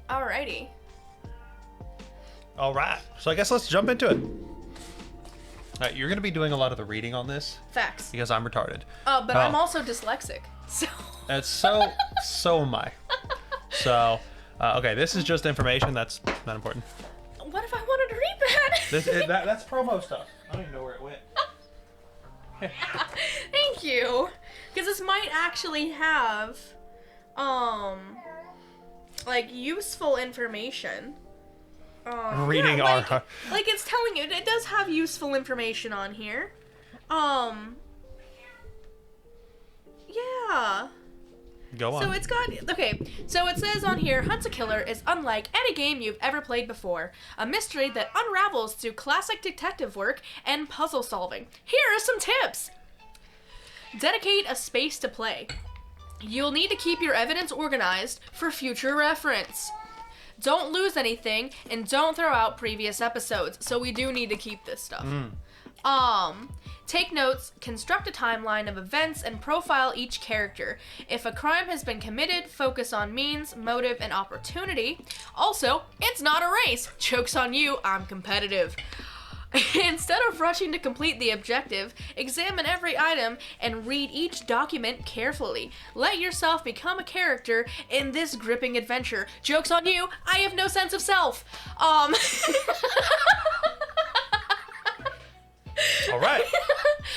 Alrighty. All right. So I guess let's jump into it. You're going to be doing a lot of the reading on this. Facts. Because I'm retarded. But I'm also dyslexic. So. That's so am I. So, okay, this is just information. That's not important. What if I wanted to read that? That's promo stuff. I don't even know where it went. Thank you. Because this might actually have, like, useful information. Reading our... Like, it's telling you, it does have useful information on here. Yeah. Go on. So it's got, okay, so it says on here, Hunt a Killer is unlike any game you've ever played before. A mystery that unravels through classic detective work and puzzle solving. Here are some tips. Dedicate a space to play. You'll need to keep your evidence organized for future reference. Don't lose anything, and don't throw out previous episodes. So we do need to keep this stuff. Take notes, construct a timeline of events, and profile each character. If a crime has been committed, focus on means, motive, and opportunity. Also, it's not a race. Joke's on you, I'm competitive. Instead of rushing to complete the objective, examine every item and read each document carefully. Let yourself become a character in this gripping adventure. Joke's on you, I have no sense of self. All right.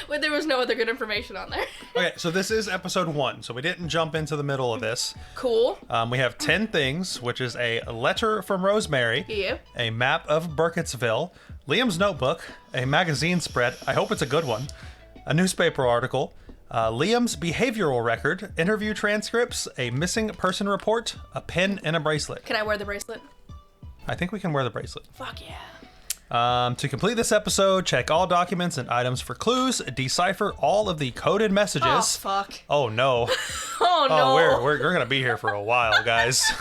Well, there was no other good information on there. Okay, so this is episode 1, so we didn't jump into the middle of this. Cool. We have 10 things, which is a letter from Rosemary, a map of Burkittsville, Liam's notebook, a magazine spread, I hope it's a good one, a newspaper article, Liam's behavioral record, interview transcripts, a missing person report, a pin, and a bracelet. Can I wear the bracelet? I think we can wear the bracelet. Fuck yeah. To complete this episode, check all documents and items for clues, decipher all of the coded messages. Oh, fuck. Oh, no. Oh, no. Oh, we're going to be here for a while, guys.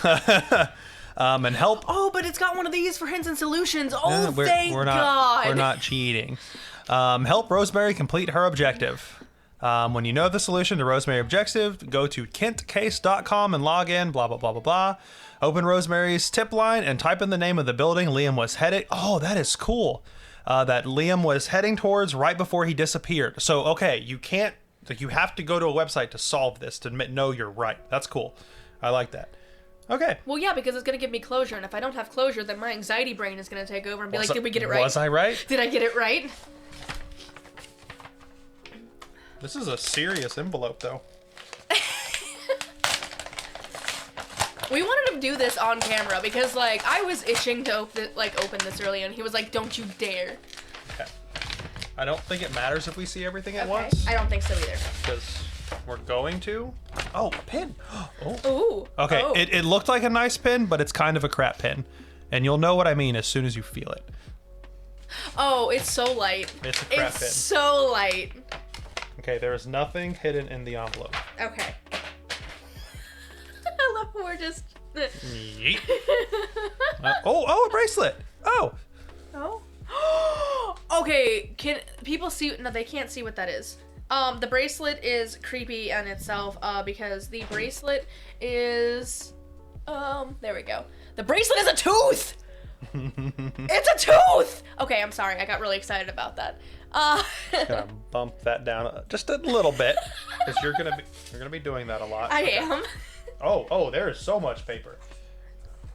And help. Oh, but it's got one of these for hints and solutions. Oh, thank God. God. We're not cheating. Help Rosemary complete her objective. When you know the solution to Rosemary objective, go to kentcase.com and log in, blah, blah, blah, blah, blah. Open Rosemary's tip line and type in the name of the building Liam was heading. Oh, that is cool. That Liam was heading towards right before he disappeared. So, okay, you can't, like, you have to go to a website to solve this to know you're right. That's cool. I like that. Okay. Well, yeah, because it's going to give me closure, and if I don't have closure, then my anxiety brain is going to take over and be like, did we get it right? Was I right? Did I get it right? This is a serious envelope, though. We wanted to do this on camera because, like, I was itching to open this early, and he was like, don't you dare. Okay. I don't think it matters if we see everything at once. I don't think so either. Because we're going to. Oh, a pin. Oh. Ooh. Okay, Oh. It looked like a nice pin, but it's kind of a crap pin. And you'll know what I mean as soon as you feel it. Oh, it's so light. It's a crap pin. It's so light. Okay, there is nothing hidden in the envelope. Okay. I love how we're just... Yeet. Oh, a bracelet. Oh. Oh. Okay, can people see? No, they can't see what that is. The bracelet is creepy in itself, because the bracelet is, there we go. The bracelet is a tooth! It's a tooth! Okay, I'm sorry, I got really excited about that. Gonna bump that down just a little bit, because you're gonna be doing that a lot. I am. Oh, there is so much paper.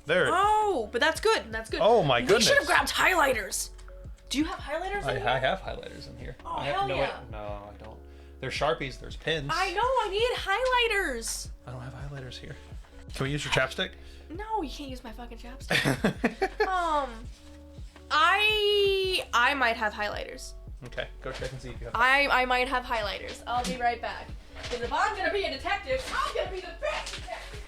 There. Oh, but that's good. That's good. Oh my goodness. We should have grabbed highlighters. Do you have highlighters in here? I have highlighters in here. Oh, hell yeah. No, I don't. There's Sharpies, there's pins. I know, I need highlighters. I don't have highlighters here. Can we use your chapstick? No, you can't use my fucking chapstick. I might have highlighters. Okay, go check and see if you have. I might have highlighters. I'll be right back. Because if I'm gonna be a detective, I'm gonna be the best detective.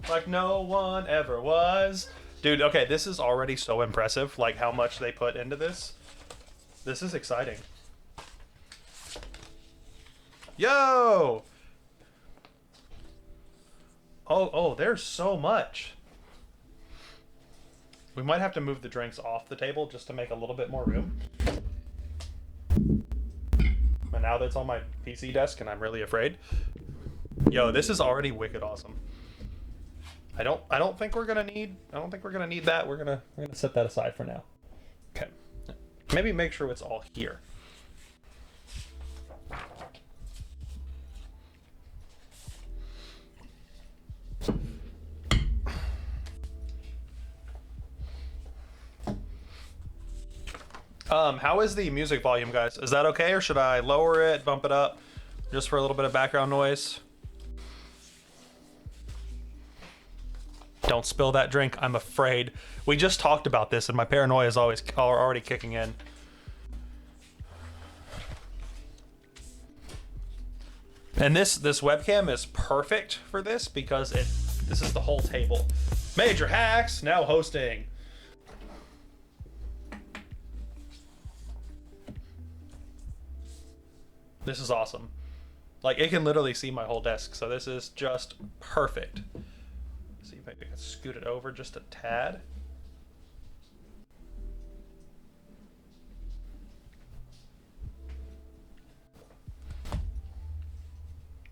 Like no one ever was. Dude, okay, this is already so impressive, like how much they put into this. This is exciting. Yo! Oh, there's so much. We might have to move the drinks off the table just to make a little bit more room. But now that's on my PC desk and I'm really afraid. Yo, this is already wicked awesome. I don't think we're gonna need that. We're gonna set that aside for now. Okay. Maybe make sure it's all here. How is the music volume, guys? Is that okay, or should I lower it, bump it up, just for a little bit of background noise? Don't spill that drink, I'm afraid. We just talked about this, and my paranoia is already kicking in. And this webcam is perfect for this because this is the whole table. Major Hacks now hosting. This is awesome. Like, it can literally see my whole desk, so this is just perfect. See if I can scoot it over just a tad.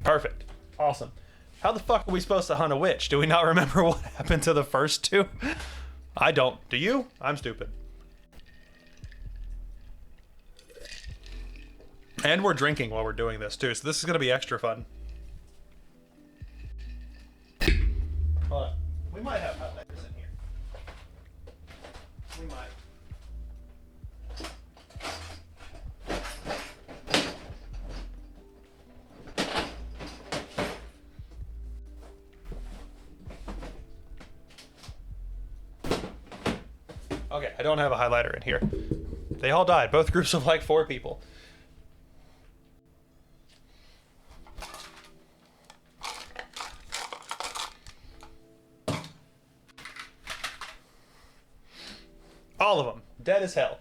Perfect. Awesome. How the fuck are we supposed to hunt a witch? Do we not remember what happened to the first two? I don't. Do you? I'm stupid. And we're drinking while we're doing this too, so this is gonna be extra fun. Hold on. We might have highlighters in here. We might. Okay, I don't have a highlighter in here. They all died, both groups of like 4 people. All of them. Dead as hell.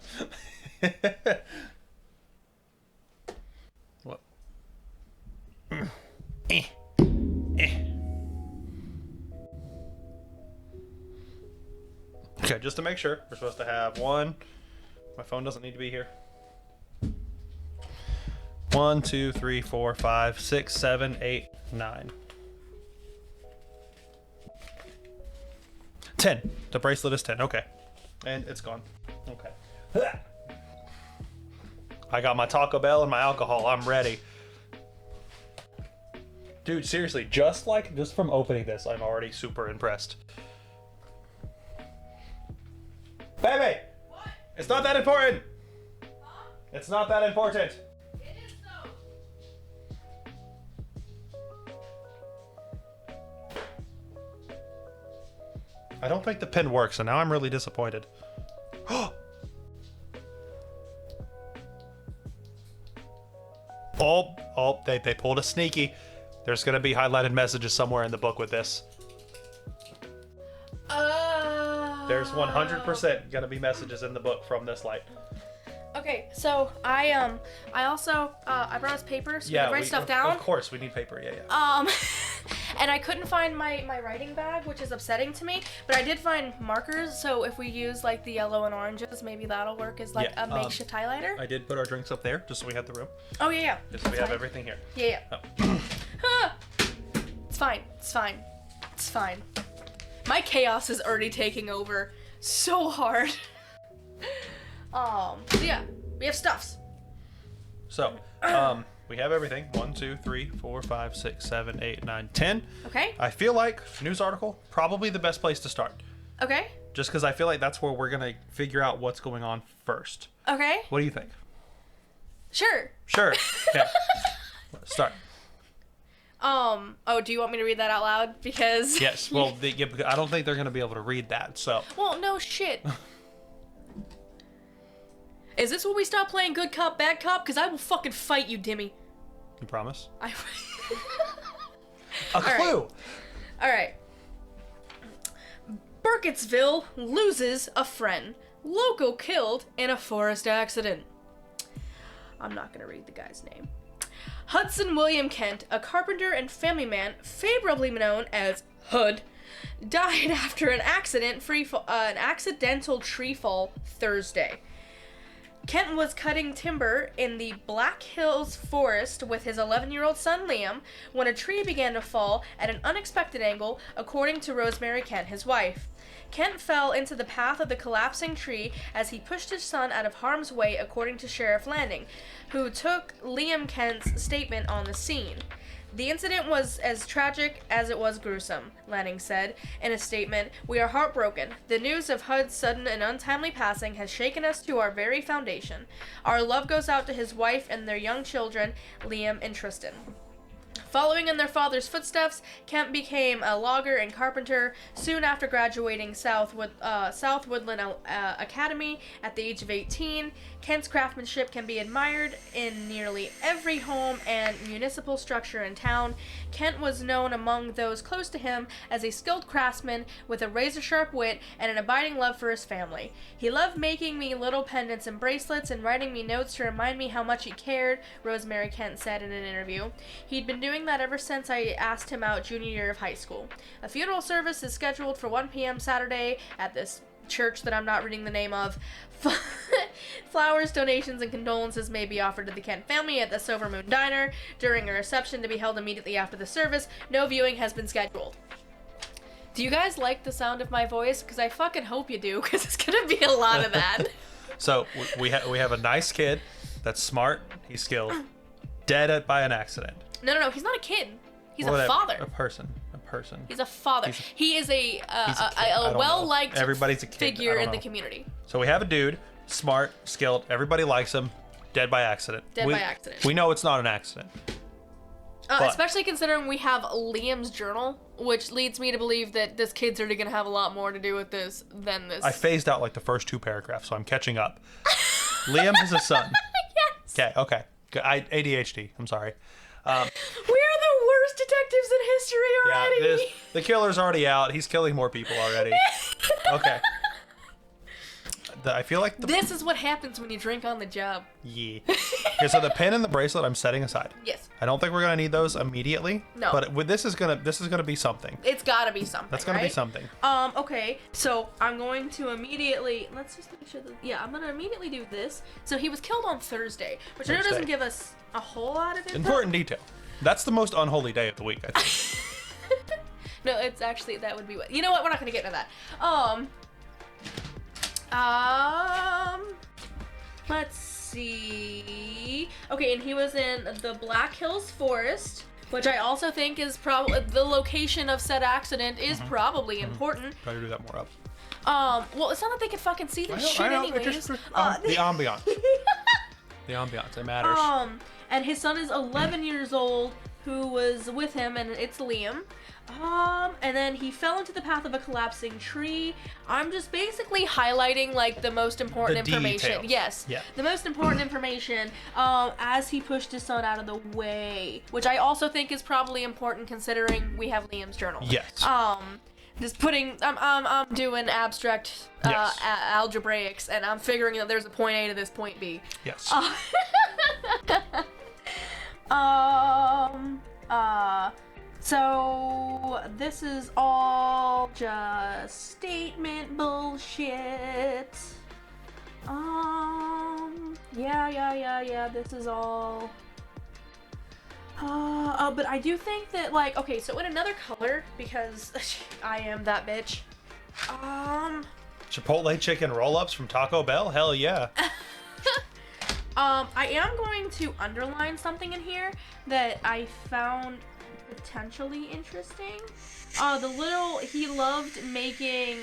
What? Okay, just to make sure, we're supposed to have 1. My phone doesn't need to be here. 1, 2, 3, 4, 5, 6, 7, 8, 9. 10. The bracelet is 10. Okay. And it's gone. Okay. I got my Taco Bell and my alcohol. I'm ready. Dude, seriously, just from opening this, I'm already super impressed. Baby! What? It's not that important! Huh? It's not that important. It is though. I don't think the pin works, and now I'm really disappointed. They pulled a sneaky. There's gonna be highlighted messages somewhere in the book with this. There's 100% gonna be messages in the book from this light. Okay, so I also I brought us paper so we can write stuff down. Of course, we need paper. Yeah. And I couldn't find my writing bag, which is upsetting to me. But I did find markers, so if we use like the yellow and oranges, maybe that'll work as like a makeshift highlighter. I did put our drinks up there just so we had the room. Oh yeah. Just so we have everything here. Yeah. Oh. It's fine. It's fine. It's fine. My chaos is already taking over so hard. So yeah, we have stuffs. So, we have everything. 1, 2, 3, 4, 5, 6, 7, 8, 9, 10. Okay. I feel like news article, probably the best place to start. Okay. Just because I feel like that's where we're going to figure out what's going on first. Okay. What do you think? Sure. Sure. Okay. Start. Oh, do you want me to read that out loud? Because... Yes. Well, I don't think they're going to be able to read that, so... Well, no shit. Is this where we stop playing good cop, bad cop? Because I will fucking fight you, Dimmy. You promise? A clue! Alright. Burkittsville loses a friend. Local killed in a forest accident. I'm not gonna read the guy's name. Hudson William Kent, a carpenter and family man, favorably known as Hood, died after an accidental tree fall Thursday. Kent was cutting timber in the Black Hills forest with his 11-year-old son Liam when a tree began to fall at an unexpected angle, according to Rosemary Kent, his wife. Kent fell into the path of the collapsing tree as he pushed his son out of harm's way, according to Sheriff Lanning, who took Liam Kent's statement on the scene. The incident was as tragic as it was gruesome, Lanning said in a statement. We are heartbroken. The news of Hud's sudden and untimely passing has shaken us to our very foundation. Our love goes out to his wife and their young children, Liam and Tristan. Following in their father's footsteps, Kent became a logger and carpenter soon after graduating South Woodland Academy at the age of 18. Kent's craftsmanship can be admired in nearly every home and municipal structure in town. Kent was known among those close to him as a skilled craftsman with a razor-sharp wit and an abiding love for his family. He loved making me little pendants and bracelets and writing me notes to remind me how much he cared, Rosemary Kent said in an interview. He'd been doing that ever since I asked him out junior year of high school. A funeral service is scheduled for 1 p.m. Saturday at this church that I'm not reading the name of. Flowers, donations, and condolences may be offered to the Kent family at the Silver Moon Diner during a reception to be held immediately after the service. No viewing has been scheduled. Do you guys like the sound of my voice? Because I fucking hope you do, because it's gonna be a lot of that. So we have a nice kid that's smart, he's skilled, dead by an accident. No, he's not a kid. He's Whatever. a father. A person. He's a father. He is a well-liked Everybody's a kid. figure in the community. So we have a dude, smart, skilled, everybody likes him, dead by accident. By accident. We know it's not an accident. Especially considering we have Liam's journal, which leads me to believe that this kid's already going to have a lot more to do with this than this. I phased out like the first 2 paragraphs, so I'm catching up. Liam has a son. Yes. Okay. ADHD. I'm sorry. We are the worst detectives in history already. Yeah, the killer's already out. He's killing more people already. Okay. I feel like this is what happens when you drink on the job. Yeah. Okay, so the pin and the bracelet I'm setting aside. Yes. I don't think we're gonna need those immediately. No. But this is gonna be something. It's gotta be something. That's gonna be something. Okay. So I'm going to immediately. Let's just make sure that. Yeah, I'm gonna immediately do this. So he was killed on Thursday, which I know doesn't give us a whole lot of info. Important detail. That's the most unholy day of the week, I think. No, it's actually that would be what. You know what? We're not gonna get into that. Let's see. Okay, and he was in the Black Hills Forest, which I also think is probably the location of said accident is probably important. Try to do that more up. Well, it's not that they can fucking see this shit anyways. The ambiance. The ambiance, it matters. And his son is 11 years old, who was with him, and it's Liam. And then he fell into the path of a collapsing tree. I'm just basically highlighting like the most important information. Details. Yes. Yeah. The most important information as he pushed his son out of the way, which I also think is probably important considering we have Liam's journal. Yes. Just putting I'm doing abstract Yes. algebraics, and I'm figuring that there's a point A to this point B. Yes. So this is all just statement bullshit. Yeah, this is all. But I do think that, like, okay, so in another color, because I am that bitch. Chipotle chicken roll-ups from Taco Bell? Hell yeah. I am going to underline something in here that I found potentially interesting. He loved making,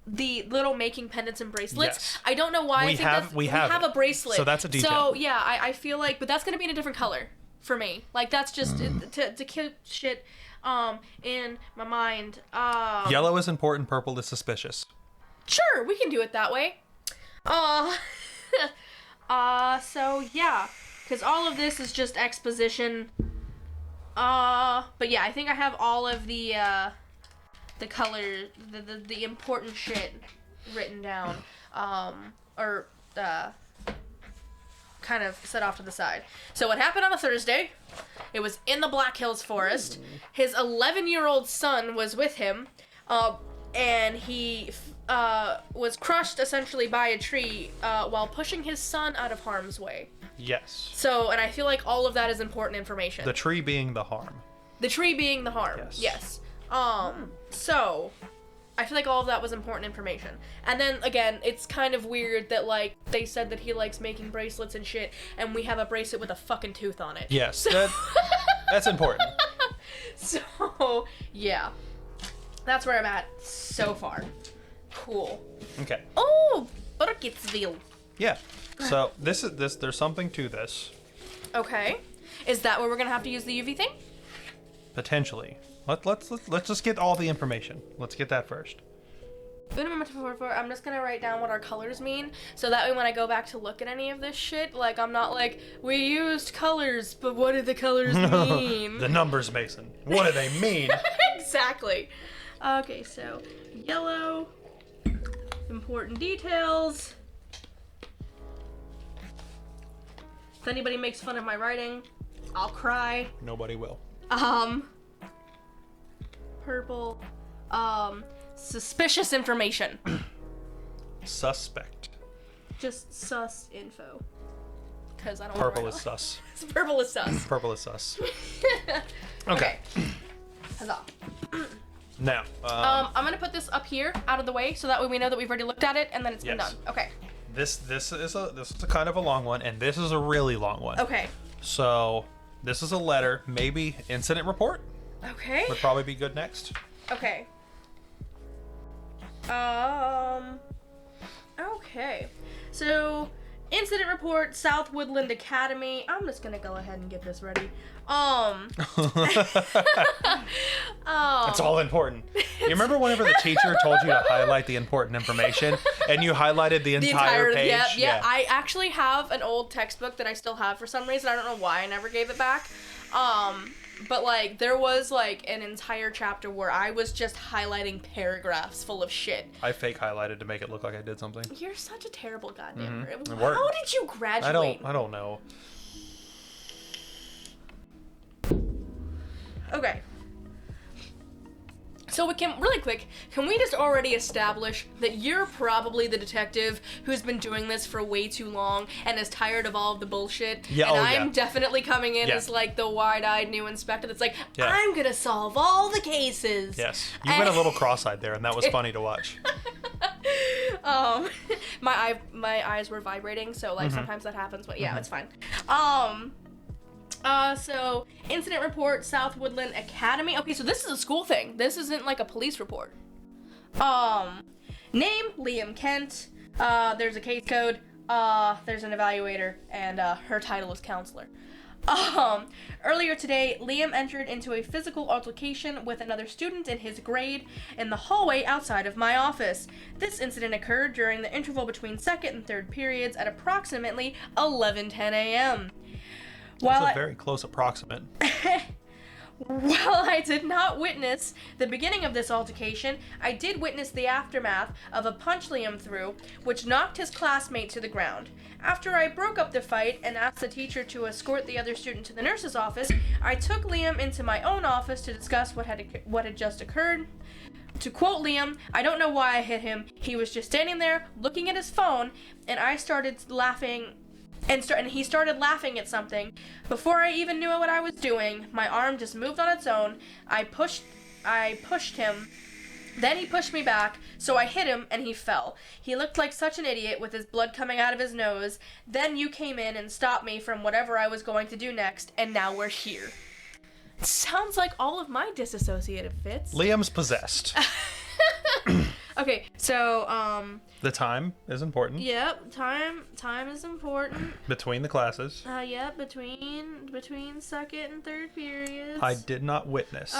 the little making pendants and bracelets. Yes. I don't know why. We have a bracelet. So that's a detail. So yeah, I feel like, but that's gonna be in a different color for me. Like that's just to keep shit in my mind. Yellow is important, purple is suspicious. Sure, we can do it that way. So yeah, because all of this is just exposition. But yeah, I think I have all of the color, the important shit written down, or kind of set off to the side. So what happened on a Thursday? It was in the Black Hills Forest. His 11-year-old son was with him, and he was crushed essentially by a tree while pushing his son out of harm's way. Yes. So, and I feel like all of that is important information. The tree being the harm. The tree being the harm. Yes. So I feel like all of that was important information. And then again, it's kind of weird that like they said that he likes making bracelets and shit, and we have a bracelet with a fucking tooth on it. Yes. That's important. So yeah, that's where I'm at so far. Cool. Okay. Oh, Burkittsville. Yeah. So this. There's something to this. Okay. Is that where we're gonna have to use the UV thing? Potentially. Let's just get all the information. Let's get that first. I'm just gonna write down what our colors mean, so that way when I go back to look at any of this shit, like I'm not like, we used colors, but what do the colors mean? The numbers, Mason. What do they mean? Exactly. Okay, so yellow, important details. If anybody makes fun of my writing, I'll cry. Nobody will. Purple, suspicious information. Suspect. Just sus info. Because I don't Purple want is sus. Purple is sus. Purple is sus. Okay. Huzzah. Now. I'm gonna put this up here out of the way so that way we know that we've already looked at it and then it's been Yes. done. Okay. This is a kind of a long one, and this is a really long one. Okay. So this is a letter. Maybe incident report Okay. would probably be good next. Okay. Okay. So, incident report, South Woodland Academy. I'm just gonna go ahead and get this ready. It's all important. You remember whenever the teacher told you to highlight the important information, and you highlighted the entire page? Yeah. I actually have an old textbook that I still have for some reason. I don't know why I never gave it back. But like there was like an entire chapter where I was just highlighting paragraphs full of shit. I fake highlighted to make it look like I did something. You're such a terrible goddamn It How worked. did you graduate? I don't know. Okay. So we can, really quick, can we just already establish that you're probably the detective who's been doing this for way too long and is tired of all of the bullshit? Yeah, and oh, I'm yeah. definitely coming in Yeah. as like the wide-eyed new inspector that's like, Yeah. I'm gonna solve all the cases. Yes. You went a little cross-eyed there, and that was funny to watch. My eyes were vibrating, so like Mm-hmm. sometimes that happens, but yeah, it's fine. So incident report, South Woodland Academy. Okay, so this is a school thing. This isn't like a police report. Name, Liam Kent. There's a case code. There's an evaluator, and her title is counselor. Earlier today, Liam entered into a physical altercation with another student in his grade in the hallway outside of my office. This incident occurred during the interval between second and third periods at approximately 11:10 a.m. That's a very close approximate. While I did not witness the beginning of this altercation, I did witness the aftermath of a punch Liam threw, which knocked his classmate to the ground. After I broke up the fight and asked the teacher to escort the other student to the nurse's office, I took Liam into my own office to discuss what had just occurred. To quote Liam, I don't know why I hit him. He was just standing there looking at his phone, and I started laughing. And he started laughing at something. Before I even knew what I was doing, my arm just moved on its own. I pushed him. Then he pushed me back, so I hit him and he fell. He looked like such an idiot with his blood coming out of his nose. Then you came in and stopped me from whatever I was going to do next, and now we're here. Sounds like all of my disassociative fits. Liam's possessed. Okay, so The time is important. yep, time is important. Between the classes. Yep, between second and third periods. I did not witness.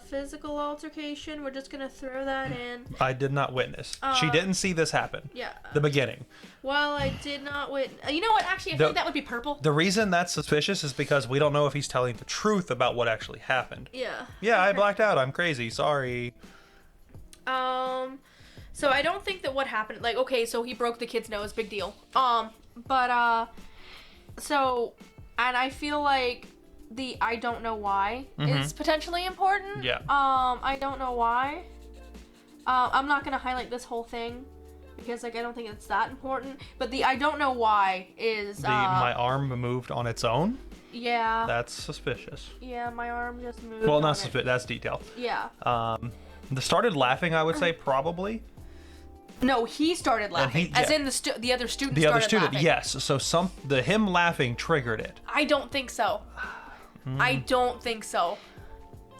Physical altercation. We're just gonna throw that in. I did not witness. She didn't see this happen. Yeah. The beginning. While I did not witness. You know what? Actually, I think that would be purple. The reson that's suspicious is because we don't know if he's telling the truth about what actually happened. Yeah. Yeah, I blacked out. I'm crazy. Sorry. So I don't think that what happened. Like, okay, so he broke the kid's nose. Big deal. So, and I feel like the I don't know why is potentially important. Yeah. I don't know why. I'm not gonna highlight this whole thing because like I don't think it's that important. But the I don't know why is my arm moved on its own. Yeah. That's suspicious. Yeah, my arm just moved. Well, not suspicious. That's detail. Yeah. Started laughing, I would say, probably. No, he started laughing. As in the other student. The other student, laughing. Yes. So him laughing triggered it. I don't think so. I don't think so.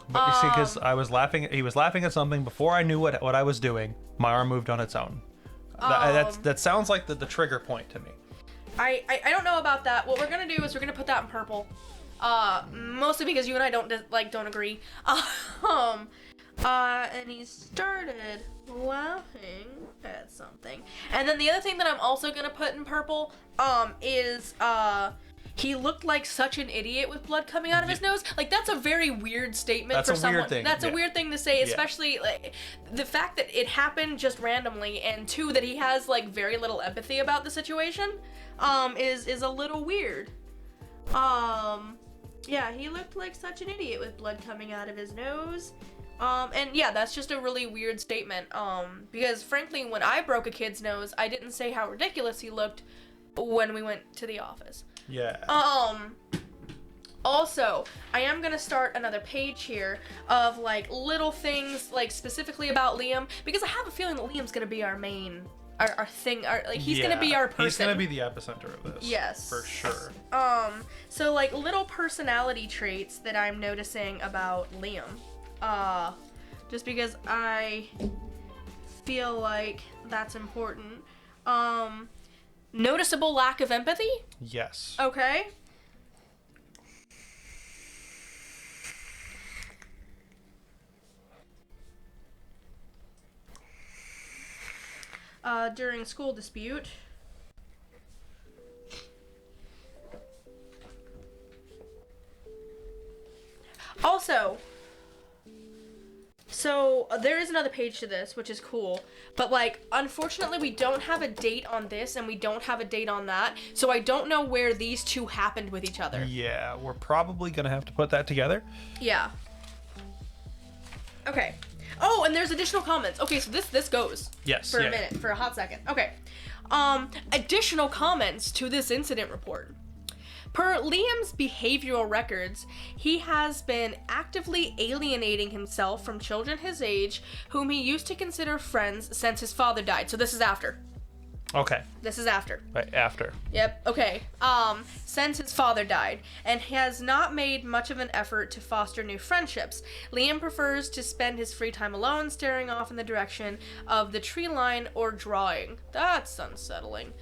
But you see, because I was laughing, he was laughing at something before I knew what I was doing. My arm moved on its own. That sounds like the trigger point to me. I don't know about that. What we're gonna do is we're gonna put that in purple. Mostly because you and I don't agree. And he started laughing at something. And then the other thing that I'm also gonna put in purple, is he looked like such an idiot with blood coming out of his nose. Like, that's a very weird statement for someone. That's a weird thing to say, especially like the fact that it happened just randomly, and two, that he has like very little empathy about the situation, is a little weird. Yeah, he looked like such an idiot with blood coming out of his nose. And yeah, that's just a really weird statement. Because frankly, when I broke a kid's nose, I didn't say how ridiculous he looked when we went to the office. Yeah. Also, I am gonna start another page here of like little things like specifically about Liam, because I have a feeling that Liam's gonna be our main, our thing, he's gonna be our person. He's gonna be the epicenter of this. Yes. For sure. So like little personality traits that I'm noticing about Liam. Just because I feel like that's important. Noticeable lack of empathy? Yes. Okay. During school dispute. Also, so there is another page to this, which is cool, but like unfortunately we don't have a date on this and we don't have a date on that, so I don't know where these two happened with each other. Yeah, we're probably gonna have to put that together. Yeah. Okay. Oh, and there's additional comments. Okay, so this goes. Yes. For a minute, for a hot second. Okay. Additional comments to this incident report. Per Liam's behavioral records, he has been actively alienating himself from children his age, whom he used to consider friends since his father died. So this is after. Okay. This is after. Right, after. Yep, okay. Since his father died, and has not made much of an effort to foster new friendships. Liam prefers to spend his free time alone, staring off in the direction of the tree line or drawing. That's unsettling.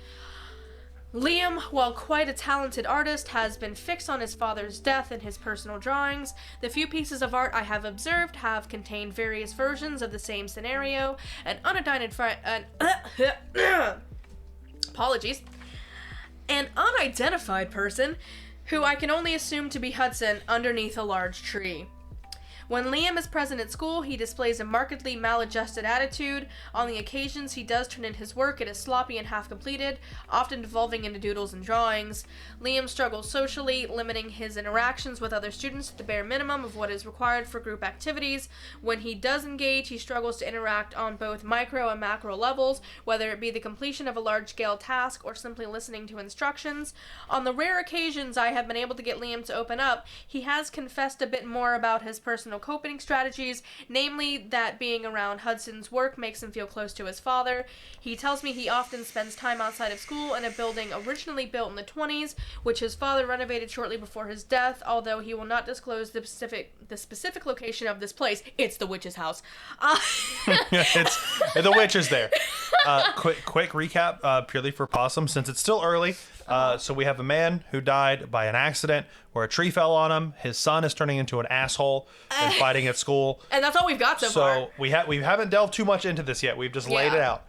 Liam, while quite a talented artist, has been fixed on his father's death in his personal drawings. The few pieces of art I have observed have contained various versions of the same scenario. Apologies. An unidentified person, who I can only assume to be Hudson, underneath a large tree. When Liam is present at school, he displays a markedly maladjusted attitude. On the occasions he does turn in his work, it is sloppy and half-completed, often devolving into doodles and drawings. Liam struggles socially, limiting his interactions with other students to the bare minimum of what is required for group activities. When he does engage, he struggles to interact on both micro and macro levels, whether it be the completion of a large-scale task or simply listening to instructions. On the rare occasions I have been able to get Liam to open up, he has confessed a bit more about his personal coping strategies, namely that being around Hudson's work makes him feel close to his father. He tells me he often spends time outside of school in a building originally built in the 20s, which his father renovated shortly before his death, although he will not disclose the specific location of this place. It's the witch's house. It's the witch is there. Quick recap, purely for Possum, since it's still early. So we have a man who died by an accident where a tree fell on him. His son is turning into an asshole and fighting at school. And that's all we've got so far. So we haven't delved too much into this yet. We've just laid it out.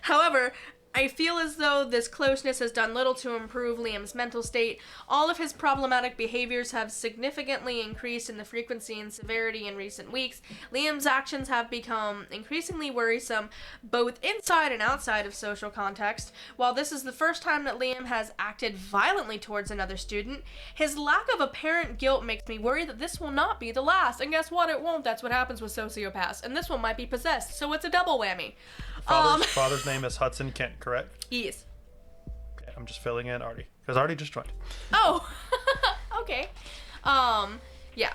However, I feel as though this closeness has done little to improve Liam's mental state. All of his problematic behaviors have significantly increased in the frequency and severity in recent weeks. Liam's actions have become increasingly worrisome, both inside and outside of social context. While this is the first time that Liam has acted violently towards another student, his lack of apparent guilt makes me worry that this will not be the last. And guess what? It won't. That's what happens with sociopaths. And this one might be possessed, so it's a double whammy. Father's name is Hudson Kent, correct? Yes. Okay, I'm just filling in Artie, because Artie just joined. Oh, okay. Yeah.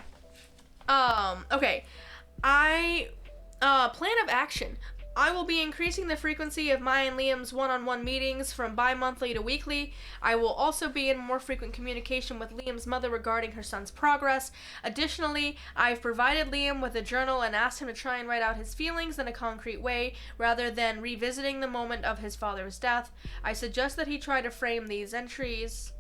Okay. Plan of action. I will be increasing the frequency of my and Liam's one-on-one meetings from bi-monthly to weekly. I will also be in more frequent communication with Liam's mother regarding her son's progress. Additionally, I've provided Liam with a journal and asked him to try and write out his feelings in a concrete way, rather than revisiting the moment of his father's death. I suggest that he try to frame these entries...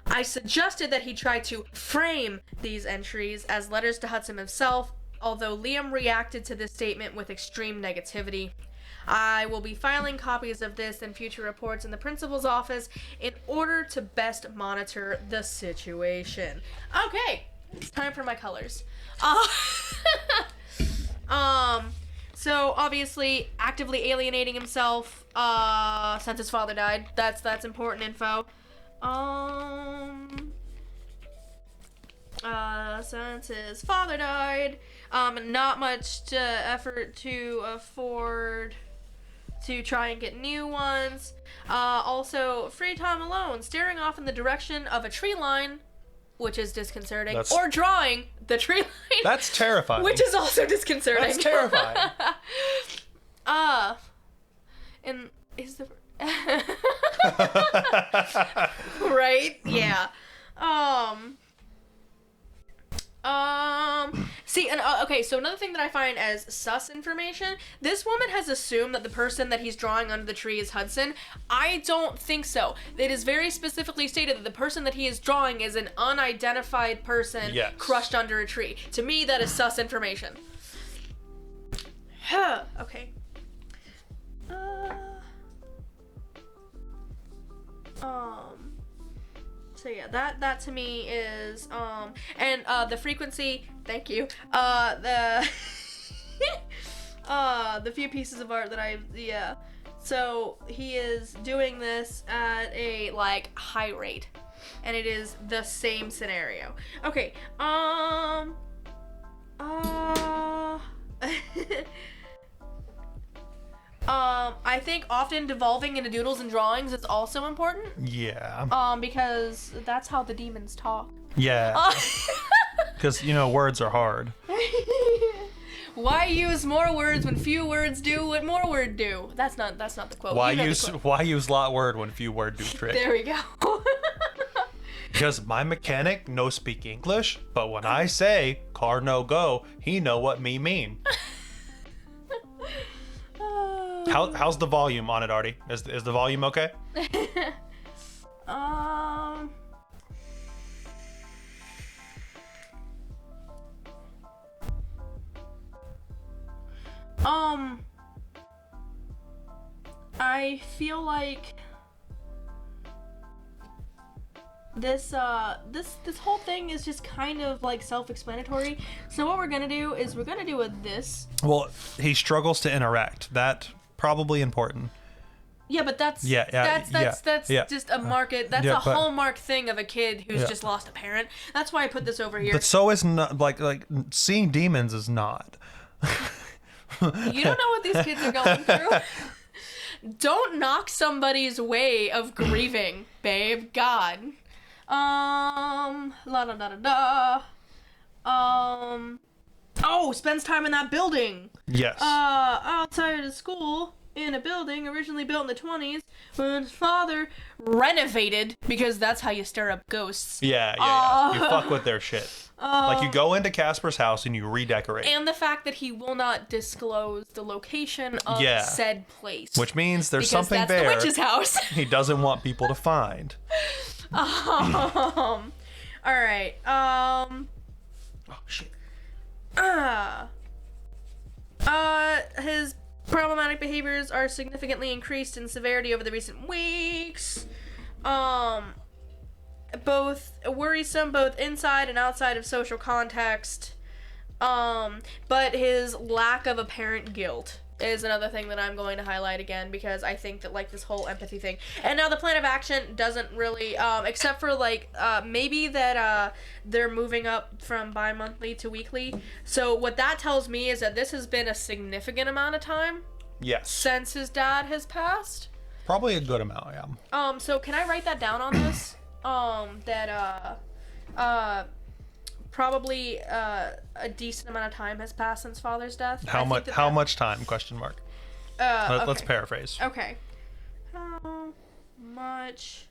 I suggested that he try to frame these entries as letters to Hudson himself, although Liam reacted to this statement with extreme negativity. I will be filing copies of this in future reports in the principal's office in order to best monitor the situation. Okay, it's time for my colors. So obviously actively alienating himself since his father died. That's important info. Since his father died, not much effort to afford to try and get new ones. Also, free time alone, staring off in the direction of a tree line, which is disconcerting, or drawing the tree line. That's terrifying. Which is also disconcerting. That's terrifying. And is the... Right? Yeah. Okay, so another thing that I find as sus information, this woman has assumed that the person that he's drawing under the tree is Hudson. I don't think so. It is very specifically stated that the person that he is drawing is an unidentified person crushed under a tree. To me, that is sus information. Okay. So yeah, that to me is, and, the frequency, thank you, the few pieces of art that so he is doing this at a, like, high rate, and it is the same scenario. Okay, I think often devolving into doodles and drawings is also important. Yeah. Because that's how the demons talk. Yeah. Because, words are hard. Why use more words when few words do what more word do? That's not the quote. Why use lot word when few word do trick? There we go. Because my mechanic no speak English, but when I say car no go, he know what me mean. How's the volume on it, Artie? Is the volume okay? I feel like this whole thing is just kind of like self-explanatory. So what we're gonna do is we're gonna do this. Well, he struggles to interact. That probably important. Yeah, but that's just a market. That's a hallmark thing of a kid who's just lost a parent. That's why I put this over here. But so is not like seeing demons is not. You don't know what these kids are going through. Don't knock somebody's way of grieving, babe. God. Spends time in that building. Yes. Outside of school, in a building originally built in the 20s, when his father renovated, because that's how you stir up ghosts. Yeah. You fuck with their shit. Like you go into Casper's house and you redecorate. And the fact that he will not disclose the location of said place. Which means there's because something that's there the witch's house. he doesn't want people to find. All right. Oh shit. His problematic behaviors are significantly increased in severity over the recent weeks. Both worrisome, both inside and outside of social context. But his lack of apparent guilt is another thing that I'm going to highlight again, because I think that, like, this whole empathy thing. And now the plan of action doesn't really, except for, like, maybe that, they're moving up from bi-monthly to weekly. So what that tells me is that this has been a significant amount of time. Yes. Since his dad has passed. Probably a good amount, yeah. So can I write that down on this? Probably a decent amount of time has passed since father's death. How much time? Question mark. Let's Okay. paraphrase. Okay. How much?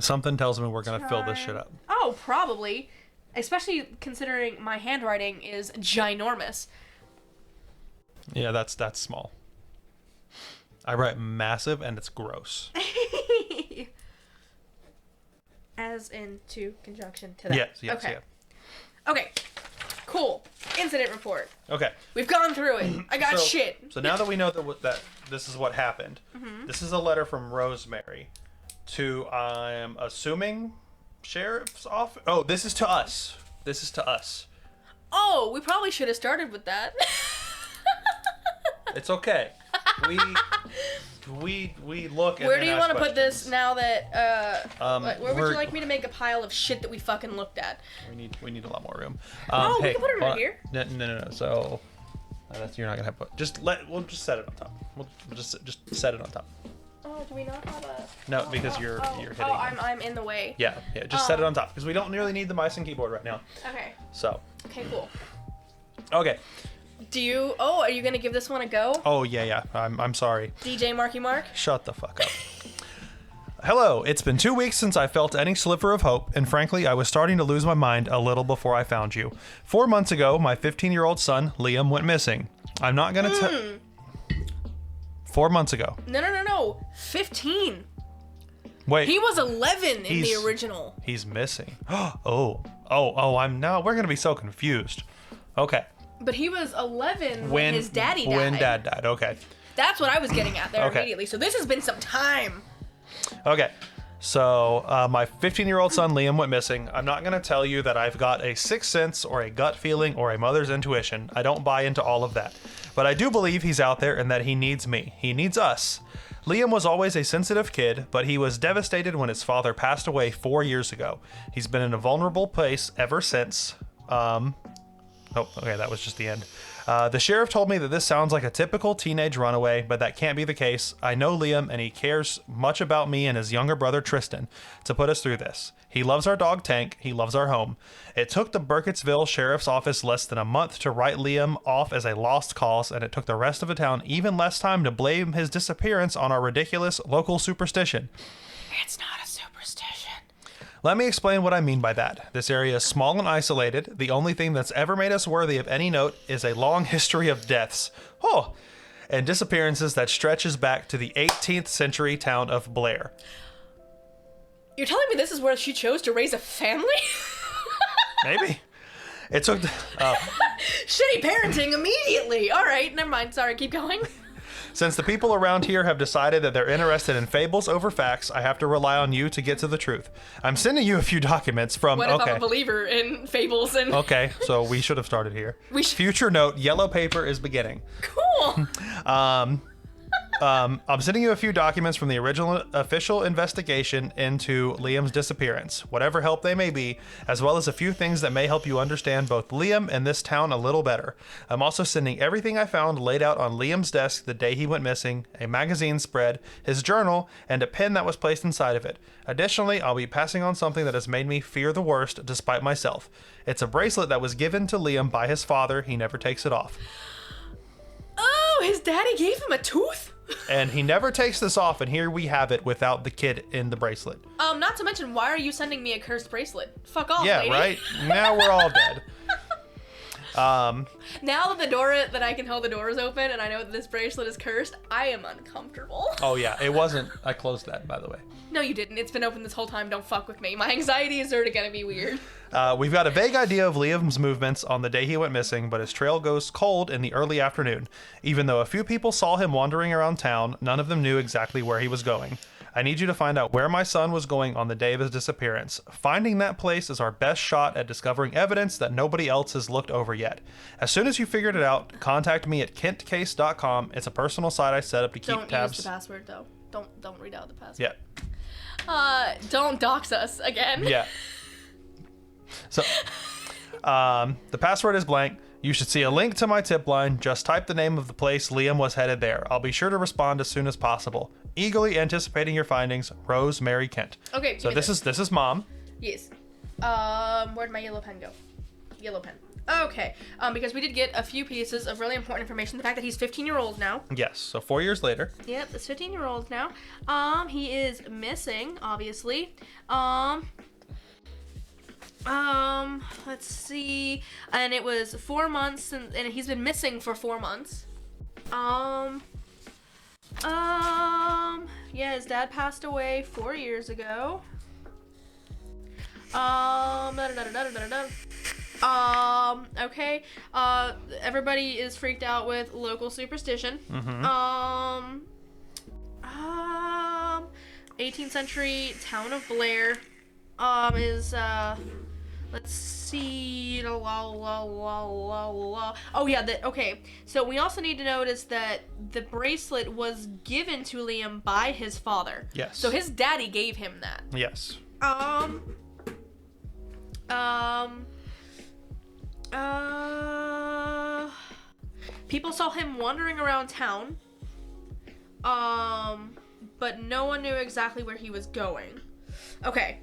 Something tells me we're gonna fill this shit up. Oh, probably. Especially considering my handwriting is ginormous. Yeah, that's small. I write massive and it's gross. As into conjunction to that. Yes, okay. yeah. Okay. Cool. Incident report. Okay. We've gone through it. I got shit. So now that we know that this is what happened, Mm-hmm. this is a letter from Rosemary to, I'm assuming, sheriff's office. Oh, this is to us. This is to us. Oh, we probably should have started with that. It's okay. We look. Where do you want to put questions. this now that? Where would we're- you like me to make a pile of shit that we fucking looked at? We need a lot more room. We Hey, can put it hold right on. here. No. So that's, you're not gonna have to put. We'll just set it on top. We'll just set it on top. Oh, do we not have a? No, because you're hitting. Oh, I'm in the way. Yeah. Just set it on top because we don't really need the mice and keyboard right now. Okay. So. Okay, cool. Okay. Are you gonna give this one a go? Oh yeah. I'm sorry. DJ Marky Mark? Shut the fuck up. Hello, it's been 2 weeks since I felt any sliver of hope, and frankly, I was starting to lose my mind a little before I found you. 4 months ago, my 15-year-old son, Liam, went missing. I'm not gonna tell... 4 months ago. No. 15. Wait. He was 11 in the He's- original. He's missing. We're gonna be so confused. Okay. But he was 11 when his daddy died. When dad died, okay. That's what I was getting at there Okay. immediately. So this has been some time. Okay. So, my 15-year-old son, Liam, went missing. I'm not going to tell you that I've got a sixth sense or a gut feeling or a mother's intuition. I don't buy into all of that. But I do believe he's out there and that he needs me. He needs us. Liam was always a sensitive kid, but he was devastated when his father passed away 4 years ago. He's been in a vulnerable place ever since. Oh, okay, that was just the end. The sheriff told me that this sounds like a typical teenage runaway, but that can't be the case. I know Liam, and he cares much about me and his younger brother Tristan to put us through this. He loves our dog Tank. He loves our home. It took the Burkittsville Sheriff's Office less than a month to write Liam off as a lost cause, and it took the rest of the town even less time to blame his disappearance on our ridiculous local superstition. It's not a superstition. Let me explain what I mean by that. This area is small and isolated. The only thing that's ever made us worthy of any note is a long history of deaths. And disappearances that stretches back to the 18th century town of Blair. You're telling me this is where she chose to raise a family? Maybe. It took... Shitty parenting immediately. All right, never mind. Sorry, keep going. Since the people around here have decided that they're interested in fables over facts, I have to rely on you to get to the truth. I'm sending you a few documents from... What if I'm a believer in fables and... Okay, so we should have started here. We should- Future note, yellow paper is beginning. Cool. I'm sending you a few documents from the original official investigation into Liam's disappearance, whatever help they may be, as well as a few things that may help you understand both Liam and this town a little better. I'm also sending everything I found laid out on Liam's desk the day he went missing, a magazine spread, his journal, and a pen that was placed inside of it. Additionally, I'll be passing on something that has made me fear the worst despite myself. It's a bracelet that was given to Liam by his father. He never takes it off. Oh, his daddy gave him a tooth? And he never takes this off, and here we have it without the kid in the bracelet. Not to mention, why are you sending me a cursed bracelet? Fuck off, Yeah, lady. right? Now we're all dead. Um, Now that I can hold the doors open and I know that this bracelet is cursed, I am uncomfortable. oh yeah, it wasn't. I closed that, by the way. No, you didn't. It's been open this whole time. Don't fuck with me. My anxieties are gonna be weird. We've got a vague idea of Liam's movements on the day he went missing, but his trail goes cold in the early afternoon. Even though a few people saw him wandering around town, none of them knew exactly where he was going. I need you to find out where my son was going on the day of his disappearance. Finding that place is our best shot at discovering evidence that nobody else has looked over yet. As soon as you figured it out, contact me at kentcase.com. It's a personal site I set up to keep tabs. Don't use the password though. Don't read out the password. Yeah. Don't dox us again. Yeah. So, the password is blank. You should see a link to my tip line. Just type the name of the place Liam was headed there. I'll be sure to respond as soon as possible. Eagerly anticipating your findings, Rosemary Kent. Okay. So this is Mom. Yes. Where'd my yellow pen go? Yellow pen. Okay. Because we did get a few pieces of really important information. The fact that he's 15-year-old now. Yes. So 4 years later. Yep, it's 15-year-old now. He is missing, obviously. Let's see. And it was 4 months, and he's been missing for 4 months. Yeah, his dad passed away 4 years ago. Okay. Everybody is freaked out with local superstition. 18th century town of Blair, is, let's see. Oh yeah, okay. So we also need to notice that the bracelet was given to Liam by his father. Yes. So his daddy gave him that. Yes. People saw him wandering around town. But no one knew exactly where he was going. Okay.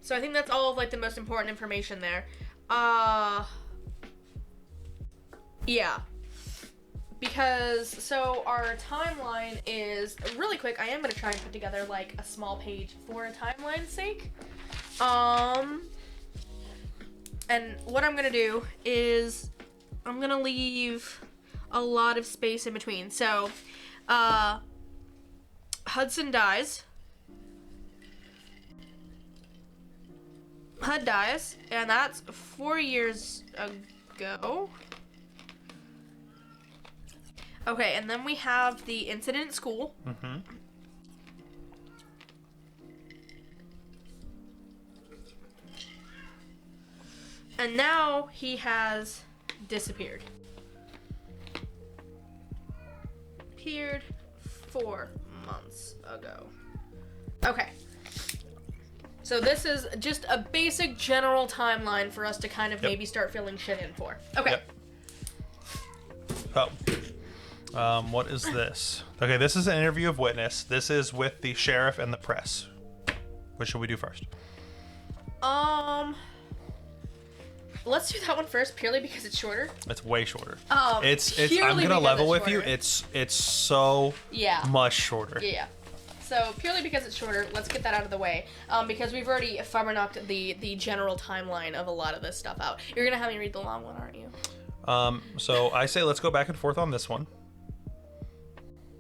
So I think that's all of like the most important information there. Yeah. Because so our timeline is really quick. I am going to try and put together like a small page for a timeline's sake. And what I'm going to do is I'm going to leave a lot of space in between. So, Hudson dies. Hud dies, and that's 4 years ago. Okay, and then we have the incident at school. And now he has disappeared. Appeared 4 months ago. Okay. So this is just a basic general timeline for us to kind of maybe start filling shit in for. Okay. Yep. Oh. What is this? Okay, this is an interview of witness. This is with the sheriff and the press. What should we do first? Let's do that one first, purely because it's shorter. It's way shorter. It's I'm gonna level with you. It's so much shorter. Yeah. So purely because it's shorter, let's get that out of the way. Because we've already knocked the general timeline of a lot of this stuff out. You're gonna have me read the long one, aren't you? So I say let's go back and forth on this one.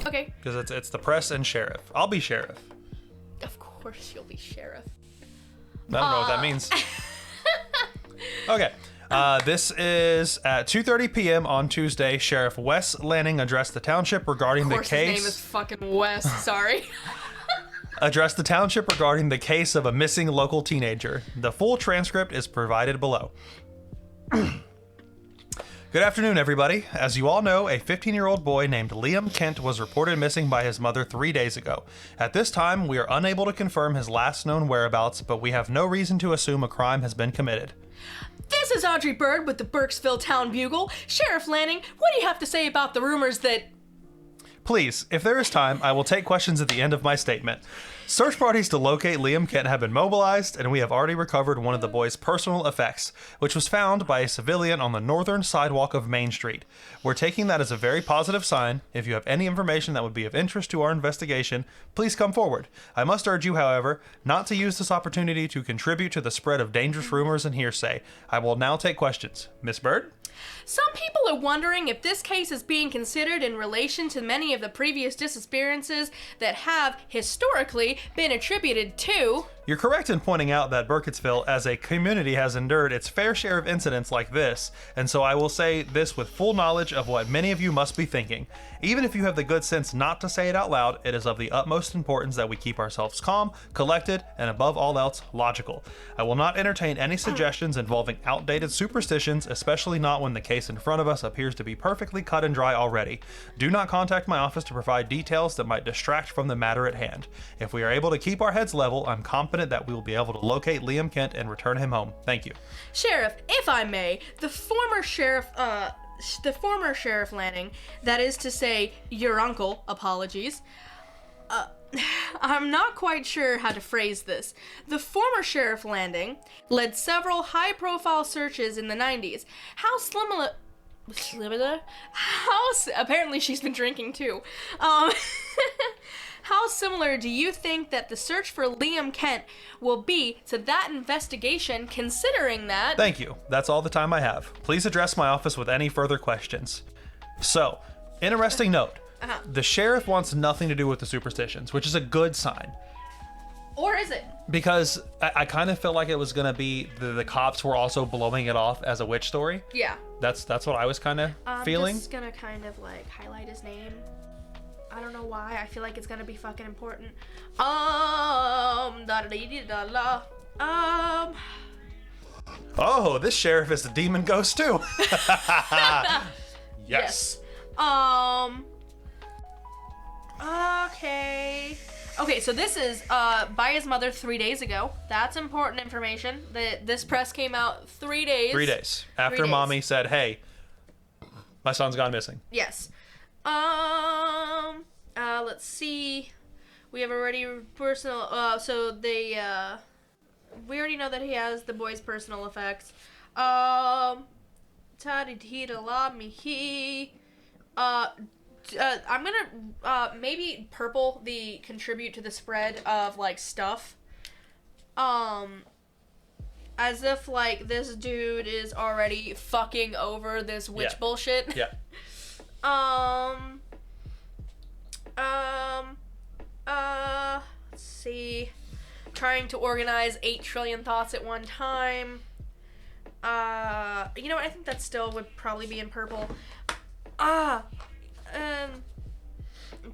Okay. Because it's the press and sheriff. I'll be sheriff. Of course you'll be sheriff. I don't know what that means. Okay. This is at 2:30 p.m. on Tuesday. Sheriff Wes Lanning addressed the township regarding the case. Of course his name is fucking Wes. Sorry. Addressed the township regarding the case of a missing local teenager. The full transcript is provided below. Good afternoon, everybody. As you all know, a 15-year-old boy named Liam Kent was reported missing by his mother 3 days ago. At this time, we are unable to confirm his last known whereabouts, but we have no reason to assume a crime has been committed. This is Audrey Bird with the Burkesville Town Bugle. Sheriff Lanning, what do you have to say about the rumors that... Please, if there is time, I will take questions at the end of my statement. Search parties to locate Liam Kent have been mobilized, and we have already recovered one of the boy's personal effects, which was found by a civilian on the northern sidewalk of Main Street. We're taking that as a very positive sign. If you have any information that would be of interest to our investigation, please come forward. I must urge you, however, not to use this opportunity to contribute to the spread of dangerous rumors and hearsay. I will now take questions. Miss Bird? Some people are wondering if this case is being considered in relation to many of the previous disappearances that have, historically, been attributed to... You're correct in pointing out that Burkittsville as a community has endured its fair share of incidents like this, and so I will say this with full knowledge of what many of you must be thinking. Even if you have the good sense not to say it out loud, it is of the utmost importance that we keep ourselves calm, collected, and above all else, logical. I will not entertain any suggestions involving outdated superstitions, especially not when the case in front of us appears to be perfectly cut and dry already. Do not contact my office to provide details that might distract from the matter at hand. If we are able to keep our heads level, I'm confident that we will be able to locate Liam Kent and return him home. Thank you. Sheriff, if I may, the former sheriff Lanning, that is to say, your uncle, apologies, I'm not quite sure how to phrase this. The former Sheriff Lanning led several high-profile searches in the 90s. Apparently she's been drinking too. How similar do you think that the search for Liam Kent will be to that investigation, considering that... Thank you. That's all the time I have. Please address my office with any further questions. So, interesting note. The sheriff wants nothing to do with the superstitions, which is a good sign. Or is it? Because I kind of felt like it was going to be the cops were also blowing it off as a witch story. Yeah. That's what I was kind of feeling. I'm just going to kind of like highlight his name. I don't know why. I feel like it's gonna be fucking important. Oh, this sheriff is a demon ghost too. Yes. Okay. Okay, so this is by his mother 3 days ago. That's important information. This press came out 3 days. 3 days after mommy said, "Hey, my son's gone missing." Yes. Let's see. We have already personal, we already know that he has the boy's personal effects. I'm gonna, maybe purple the contribute to the spread of, like, stuff. As if, like, this dude is already fucking over this witch bullshit. Yeah. Let's see. Trying to organize 8 trillion thoughts at one time. You know what? I think that still would probably be in purple.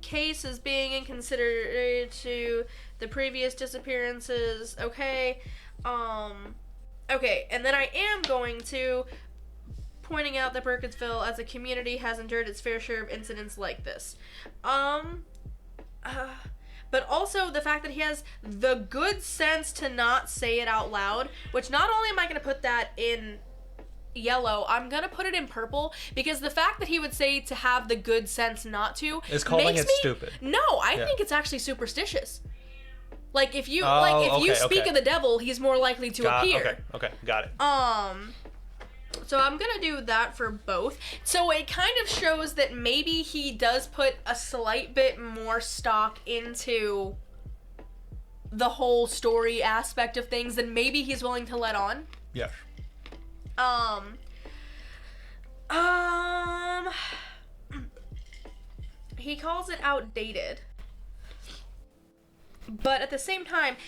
Case is being in considered to the previous disappearances. Okay. Okay, and then I am going to pointing out that Burkittsville as a community has endured its fair share of incidents like this. But also the fact that he has the good sense to not say it out loud, which not only am I going to put that in yellow, I'm going to put it in purple, because the fact that he would say to have the good sense not to is calling it stupid. No, I think it's actually superstitious. Like, if you speak of the devil, he's more likely to appear. Okay, got it. So I'm gonna do that for both. So it kind of shows that maybe he does put a slight bit more stock into the whole story aspect of things than maybe he's willing to let on. Yeah. He calls it outdated. But at the same time,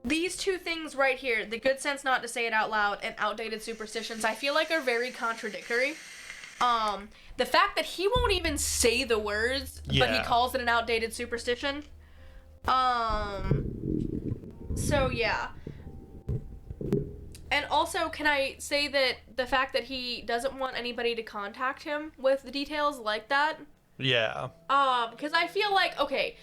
these two things right here, the good sense not to say it out loud and outdated superstitions, I feel like are very contradictory. The fact that he won't even say the words, but he calls it an outdated superstition. So yeah. And also, can I say that the fact that he doesn't want anybody to contact him with the details like that? Yeah. Because I feel like, okay.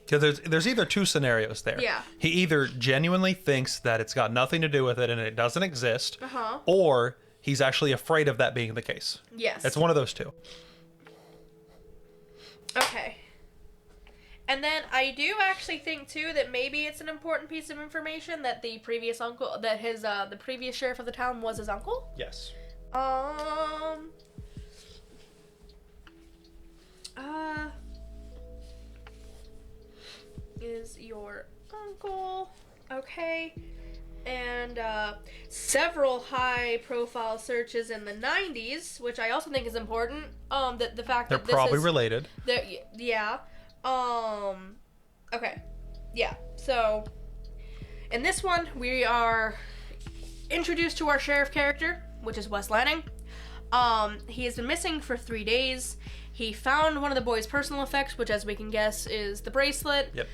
Because there's either two scenarios there. Yeah. He either genuinely thinks that it's got nothing to do with it and it doesn't exist, or he's actually afraid of that being the case. Yes. It's one of those two. Okay. And then I do actually think too that maybe it's an important piece of information that the previous uncle, that his the previous sheriff of the town was his uncle. Yes. Is your uncle okay? And several high-profile searches in the 90s, which I also think is important. That the fact They're that this probably is, related. yeah. Okay. Yeah. So, in this one, we are introduced to our sheriff character, which is Wes Lanning. He has been missing for 3 days. He found one of the boy's personal effects, which, as we can guess, is the bracelet. Yep.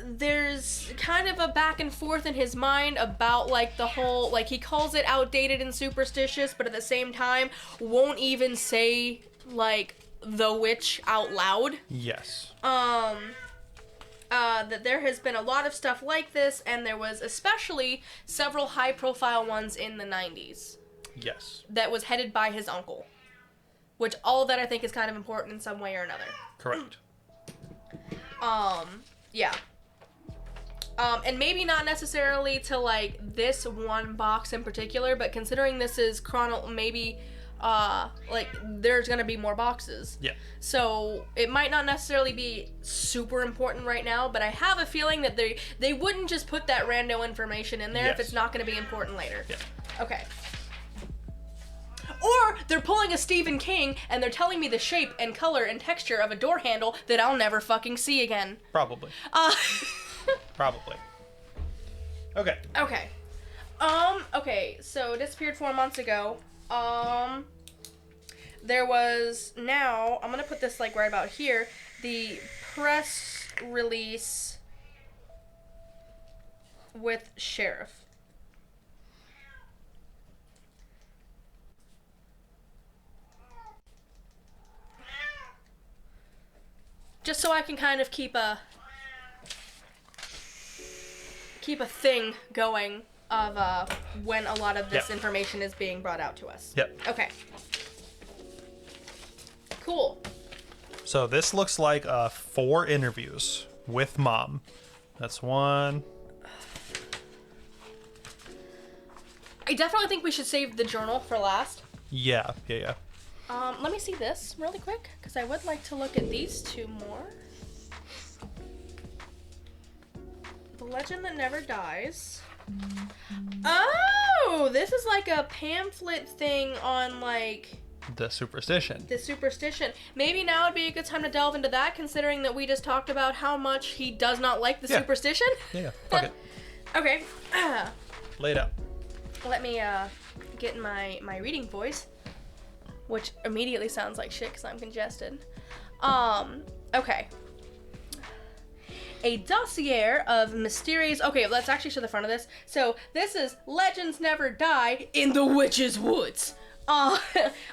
There's kind of a back and forth in his mind about, like, the whole, like, he calls it outdated and superstitious, but at the same time won't even say, like, the witch out loud. Yes. That there has been a lot of stuff like this, and there was especially several high-profile ones in the 90s. Yes. That was headed by his uncle. Which, all of that I think is kind of important in some way or another. Correct. Yeah. And maybe not necessarily to, like, this one box in particular, but considering this is maybe, like, there's gonna be more boxes. Yeah. So, it might not necessarily be super important right now, but I have a feeling that they wouldn't just put that rando information in there if Yes. it's not gonna be important later. Yeah. Okay. Or they're pulling a Stephen King and they're telling me the shape and color and texture of a door handle that I'll never fucking see again. Probably. Probably. Okay. Okay. Okay, so disappeared 4 months ago. There was now, I'm gonna put this like right about here, the press release with sheriff. Just so I can kind of keep a thing going of when a lot of this information is being brought out to us. Yep. Okay. Cool. So this looks like 4 interviews with mom. That's one. I definitely think we should save the journal for last. Yeah. Let me see this really quick, because I would like to look at these 2 more. The Legend That Never Dies. Oh, this is like a pamphlet thing on, like, The superstition. the superstition. Maybe now would be a good time to delve into that, considering that we just talked about how much he does not like the Yeah. superstition. Yeah. Fuck it. Okay. Lay it out. Let me get in my reading voice, which immediately sounds like shit because I'm congested. Okay. A dossier of mysterious... Okay, let's actually show the front of this. So, this is Legends Never Die in the Witch's Woods.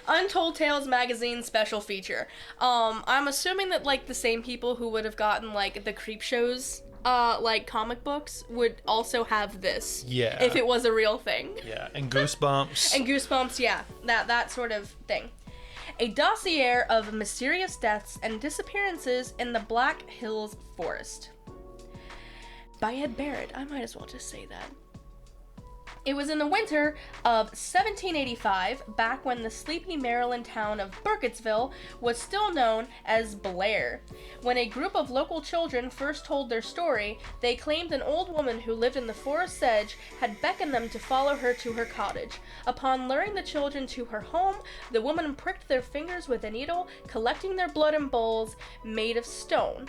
Untold Tales Magazine special feature. I'm assuming that, like, the same people who would have gotten, like, the Creep Shows, like, comic books would also have this. Yeah. If it was a real thing. Yeah, and Goosebumps. And Goosebumps, yeah. That sort of thing. A dossier of mysterious deaths and disappearances in the Black Hills Forest. By Ed Barrett. I might as well just say that. It was in the winter of 1785, back when the sleepy Maryland town of Burkittsville was still known as Blair. When a group of local children first told their story, they claimed an old woman who lived in the forest's edge had beckoned them to follow her to her cottage. Upon luring the children to her home, the woman pricked their fingers with a needle, collecting their blood in bowls made of stone.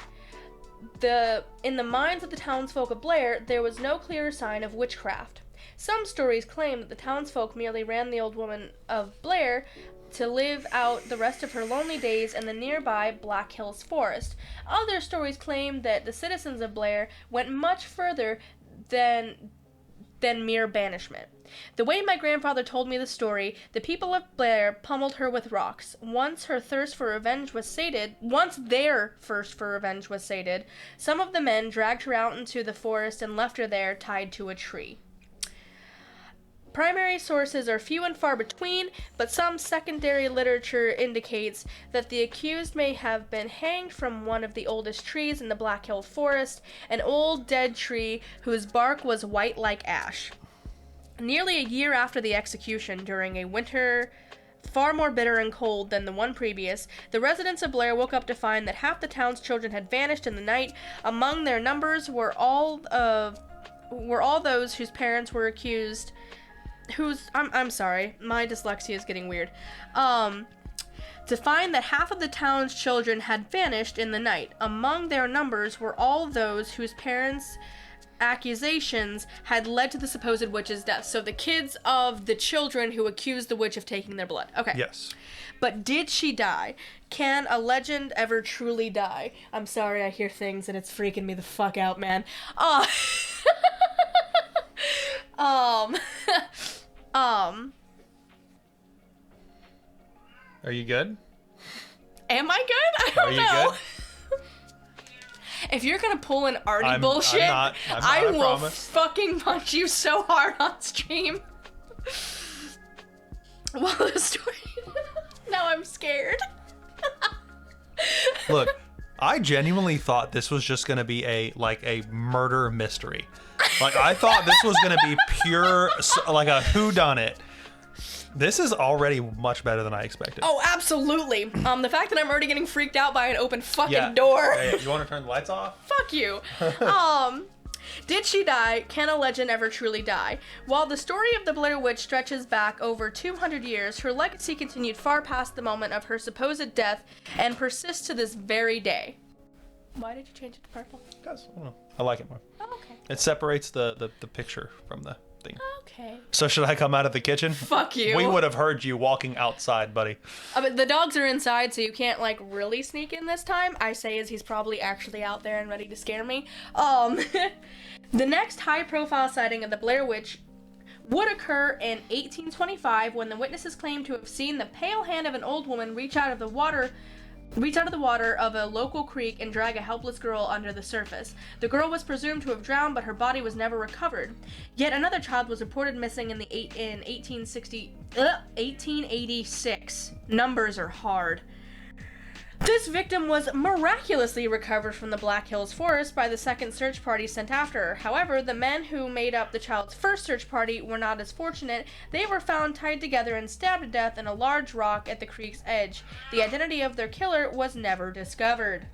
In the minds of the townsfolk of Blair, there was no clear sign of witchcraft. Some stories claim that the townsfolk merely ran the old woman of Blair to live out the rest of her lonely days in the nearby Black Hills Forest. Other stories claim that the citizens of Blair went much further than mere banishment. The way my grandfather told me the story, the people of Blair pummeled her with rocks. Once their thirst for revenge was sated, some of the men dragged her out into the forest and left her there tied to a tree. Primary sources are few and far between, but some secondary literature indicates that the accused may have been hanged from one of the oldest trees in the Black Hill Forest, an old dead tree whose bark was white like ash. Nearly a year after the execution, during a winter far more bitter and cold than the one previous, the residents of Blair woke up to find that half the town's children had vanished in the night. Among their numbers were all those whose parents were accused. I'm sorry, my dyslexia is getting weird. To find that half of the town's children had vanished in the night. Among their numbers were all those whose parents' accusations had led to the supposed witch's death. So the kids of the children who accused the witch of taking their blood. Okay. Yes. But did she die? Can a legend ever truly die? I'm sorry, I hear things and it's freaking me the fuck out, man. Are you good? Am I good? I don't know. Good? If you're gonna pull an Artie bullshit, I'm not, I will fucking punch you so hard on stream. Well, the story. Now I'm scared. Look, I genuinely thought this was just gonna be a murder mystery. Like, I thought this was gonna be pure, like a whodunit. This is already much better than I expected. Oh, absolutely. The fact that I'm already getting freaked out by an open fucking door. Hey, you want to turn the lights off? Fuck you. Did she die? Can a legend ever truly die? While the story of the Blair Witch stretches back over 200 years, her legacy continued far past the moment of her supposed death and persists to this very day. Why did you change it to purple? Because, I don't know. I like it more. Oh, okay. It separates the picture from the thing. Okay. So should I come out of the kitchen? Fuck you. We would have heard you walking outside, buddy. But the dogs are inside, so you can't, really sneak in this time. I say as he's probably actually out there and ready to scare me. The next high-profile sighting of the Blair Witch would occur in 1825 when the witnesses claimed to have seen the pale hand of an old woman reach out of the water of a local creek and drag a helpless girl under the surface. The girl was presumed to have drowned, but her body was never recovered. Yet another child was reported missing in 1886. Numbers are hard. This victim was miraculously recovered from the Black Hills Forest by the second search party sent after her. However, the men who made up the child's first search party were not as fortunate. They were found tied together and stabbed to death in a large rock at the creek's edge. The identity of their killer was never discovered.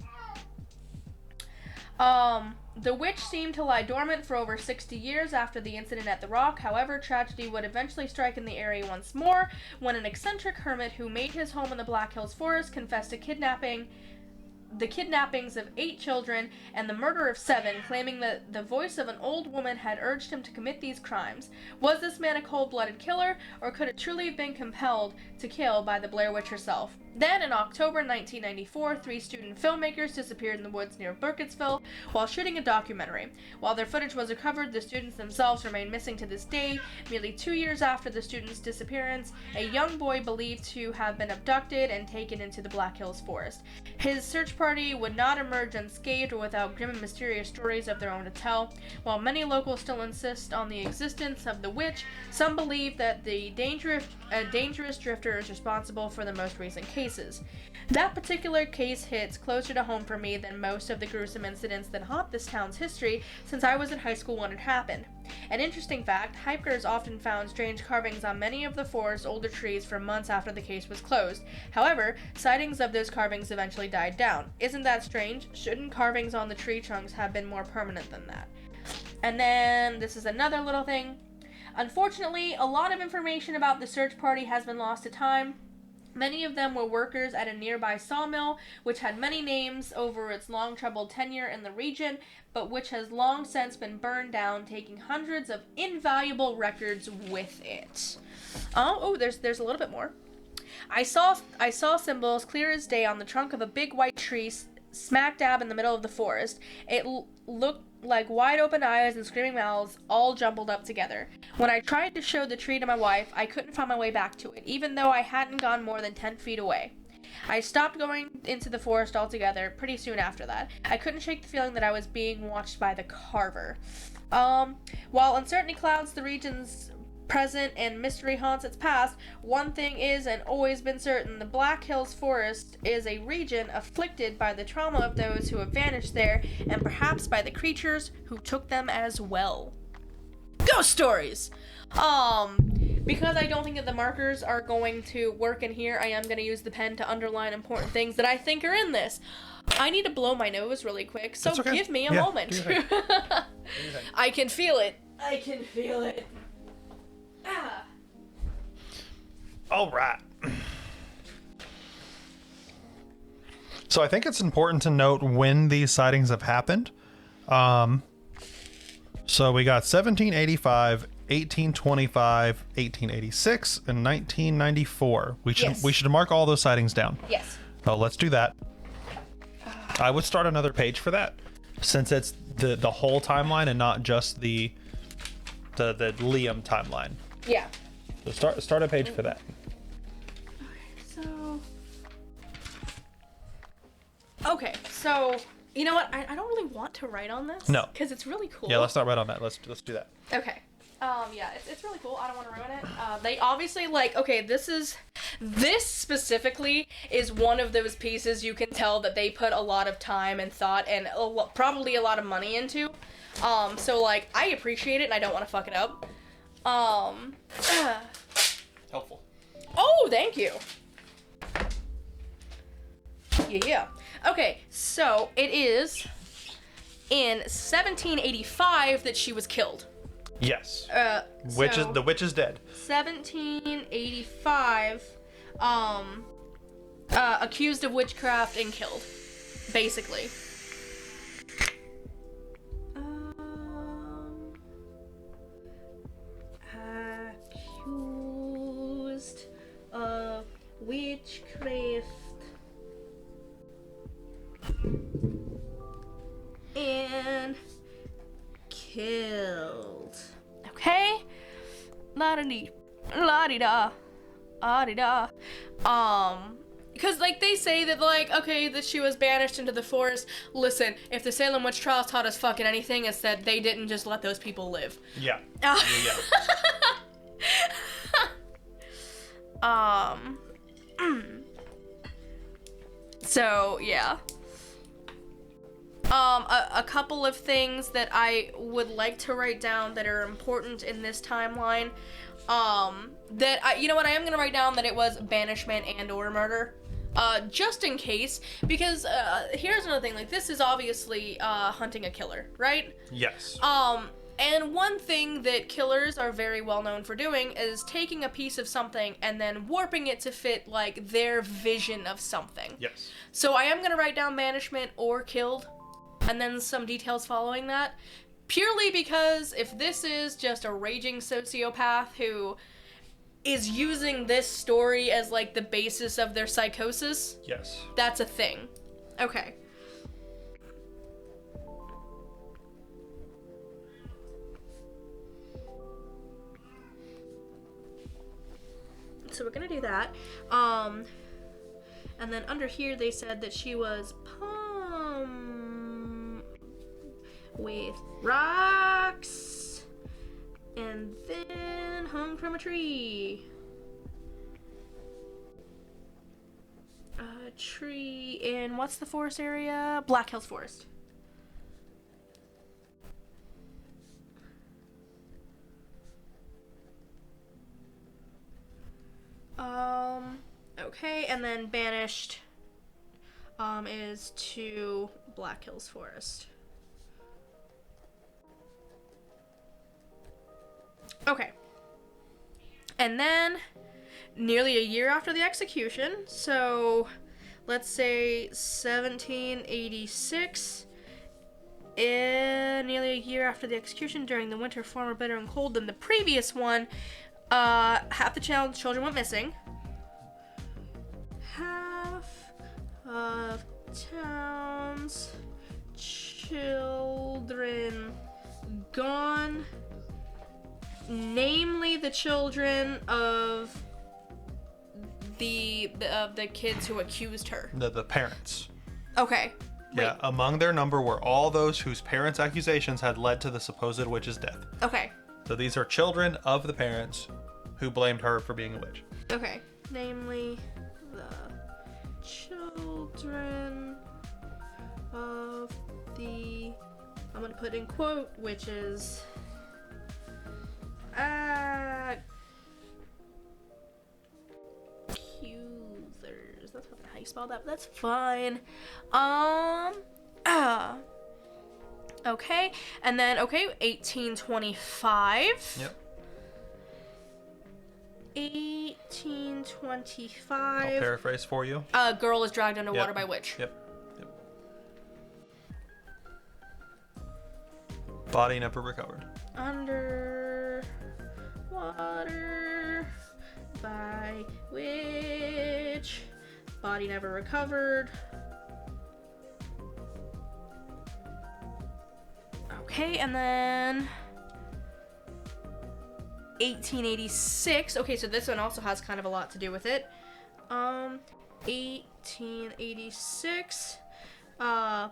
The witch seemed to lie dormant for over 60 years after the incident at the rock. However, tragedy would eventually strike in the area once more when an eccentric hermit who made his home in the Black Hills Forest confessed to the kidnappings of 8 children and the murder of 7, claiming that the voice of an old woman had urged him to commit these crimes. Was this man a cold-blooded killer, or could it truly have been compelled to kill by the Blair Witch herself? Then, in October 1994, 3 student filmmakers disappeared in the woods near Burkittsville while shooting a documentary. While their footage was recovered, the students themselves remain missing to this day. Nearly 2 years after the students' disappearance, a young boy believed to have been abducted and taken into the Black Hills Forest. His search party would not emerge unscathed or without grim and mysterious stories of their own to tell. While many locals still insist on the existence of the witch, some believe that the dangerous drifter is responsible for the most recent cases. That particular case hits closer to home for me than most of the gruesome incidents that haunt this town's history, since I was in high school when it happened. An interesting fact, hikers often found strange carvings on many of the forest's older trees for months after the case was closed. However, sightings of those carvings eventually died down. Isn't that strange? Shouldn't carvings on the tree trunks have been more permanent than that? And then, this is another little thing. Unfortunately, a lot of information about the search party has been lost to time. Many of them were workers at a nearby sawmill, which had many names over its long troubled tenure in the region, but which has long since been burned down, taking hundreds of invaluable records with it. There's a little bit more. I saw symbols clear as day on the trunk of a big white tree smack dab in the middle of the forest. It looked like wide open eyes and screaming mouths all jumbled up together. When I tried to show the tree to my wife, I couldn't find my way back to it, even though I hadn't gone more than 10 feet away. I stopped going into the forest altogether pretty soon after that. I couldn't shake the feeling that I was being watched by the carver. While uncertainty clouds the region's present, and mystery haunts its past, one thing is and always been certain: the Black Hills Forest is a region afflicted by the trauma of those who have vanished there, and perhaps by the creatures who took them as well. Ghost stories! Because I don't think that the markers are going to work in here, I am going to use the pen to underline important things that I think are in this. I need to blow my nose really quick, so okay. give me a moment. Do your thing. I can feel it. I can feel it. Ah. All right. So I think it's important to note when these sightings have happened. So we got 1785, 1825, 1886, and 1994. We should mark all those sightings down. Yes. Oh, let's do that. I would start another page for that, since it's the whole timeline and not just the Liam timeline. Yeah. So start a page for that. Okay, so you know what? I don't really want to write on this. No. Because it's really cool. Yeah, let's not write on that. Let's do that. Okay. Yeah, it's really cool. I don't want to ruin it. They obviously, like, okay, this specifically is one of those pieces you can tell that they put a lot of time and thought and probably a lot of money into. So, like, I appreciate it and I don't want to fuck it up. Helpful. Oh, thank you. Yeah. Okay, so it is in 1785 that she was killed. Yes. The witch is dead. 1785, accused of witchcraft and killed, basically. Accused of witchcraft and killed. Okay? La-di-da. Ah-di-da. Because, like, they say that, like, okay, that she was banished into the forest. Listen, if the Salem witch trials taught us fucking anything, it's that they didn't just let those people live. Yeah. Yeah. So, yeah. A couple of things that I would like to write down that are important in this timeline. You know what, I am gonna write down that it was banishment and or murder. Just in case, because, here's another thing, like, this is obviously, hunting a killer, right? Yes. And one thing that killers are very well known for doing is taking a piece of something and then warping it to fit, like, their vision of something. Yes. So I am gonna write down banishment or killed, and then some details following that, purely because if this is just a raging sociopath who is using this story as, like, the basis of their psychosis, Yes. that's a thing. Okay. So we're gonna do that. And then under here they said that she was with rocks and then hung from a tree. A tree in, what's the forest area? Black Hills Forest. Okay, and then banished is to Black Hills Forest. Okay. And then nearly a year after the execution, so let's say 1786, nearly a year after the execution, during the winter far more bitter and cold than the previous one, half the children went missing. Half of town's children gone, namely the children of the kids who accused her. The parents. Okay. Yeah, among their number were all those whose parents' accusations had led to the supposed witch's death. Okay. So these are children of the parents who blamed her for being a witch. Okay. Namely, the children of the, I'm going to put in quote, witches. Accusers. That's not how you spell that, but that's fine. Okay. And then, 1825. Yep. 1825. I'll paraphrase for you. A girl is dragged underwater Yep. by witch. Yep. Body never recovered. Underwater by witch. Body never recovered. Okay, and then 1886. Okay, so this one also has kind of a lot to do with it. 1886.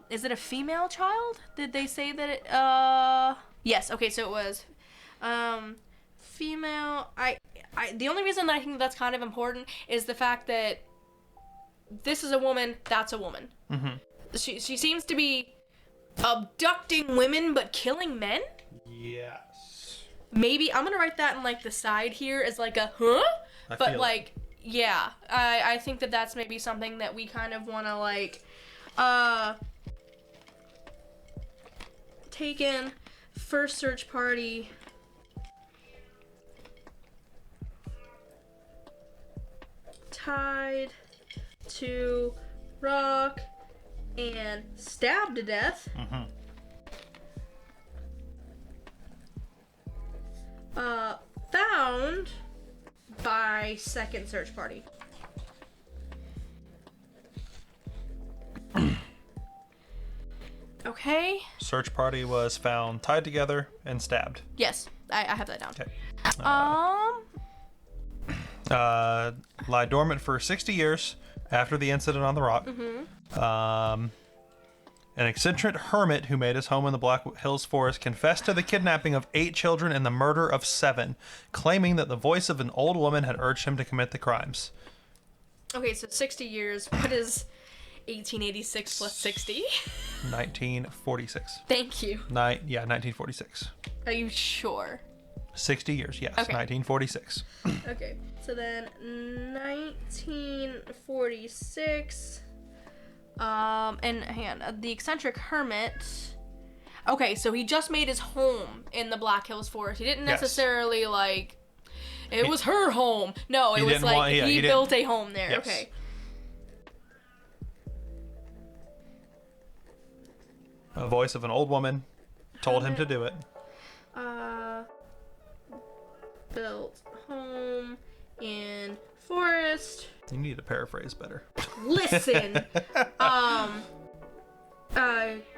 Is it a female child? Did they say that it, yes, okay, so it was, female. The only reason that I think that's kind of important is the fact that this is a woman, that's a woman. Mm-hmm. She seems to be abducting women but killing men? Yes. Maybe, I'm gonna write that in, like, the side here as, like, a, huh? But, like, yeah, I think that that's maybe something that we kind of want to, like, take in. First search party. Tied to rock and stabbed to death. Mm-hmm. Found by second search party. Okay. Search party was found tied together and stabbed. Yes, I have that down. Okay. Lie dormant for 60 years after the incident on the rock. Mm-hmm. An eccentric hermit who made his home in the Black Hills Forest confessed to the kidnapping of 8 children and the murder of 7, claiming that the voice of an old woman had urged him to commit the crimes. Okay, so 60 years. What is 1886 plus 60? 1946. Thank you. 1946. Are you sure? 60 years, yes. Okay. 1946. Okay, so then 1946. And hang on, the eccentric hermit. Okay, so he just made his home in the Black Hills Forest. He didn't necessarily like. It was her home. No, it was like he built a home there. Yes. Okay. A voice of an old woman told him to do it. Built home in forest. You need to paraphrase better. Listen.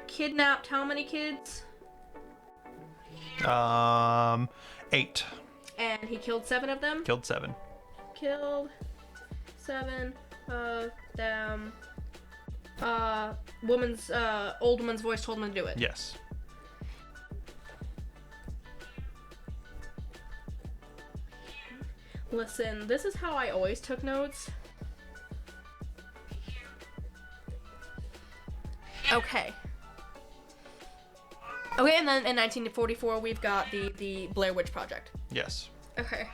Kidnapped how many kids? 8. And he killed 7 of them? Killed 7. Killed 7 of them. Old woman's voice told him to do it. Yes. Listen, this is how I always took notes. Okay. Okay, and then in 1944 we've got the Blair Witch Project. Yes. Okay.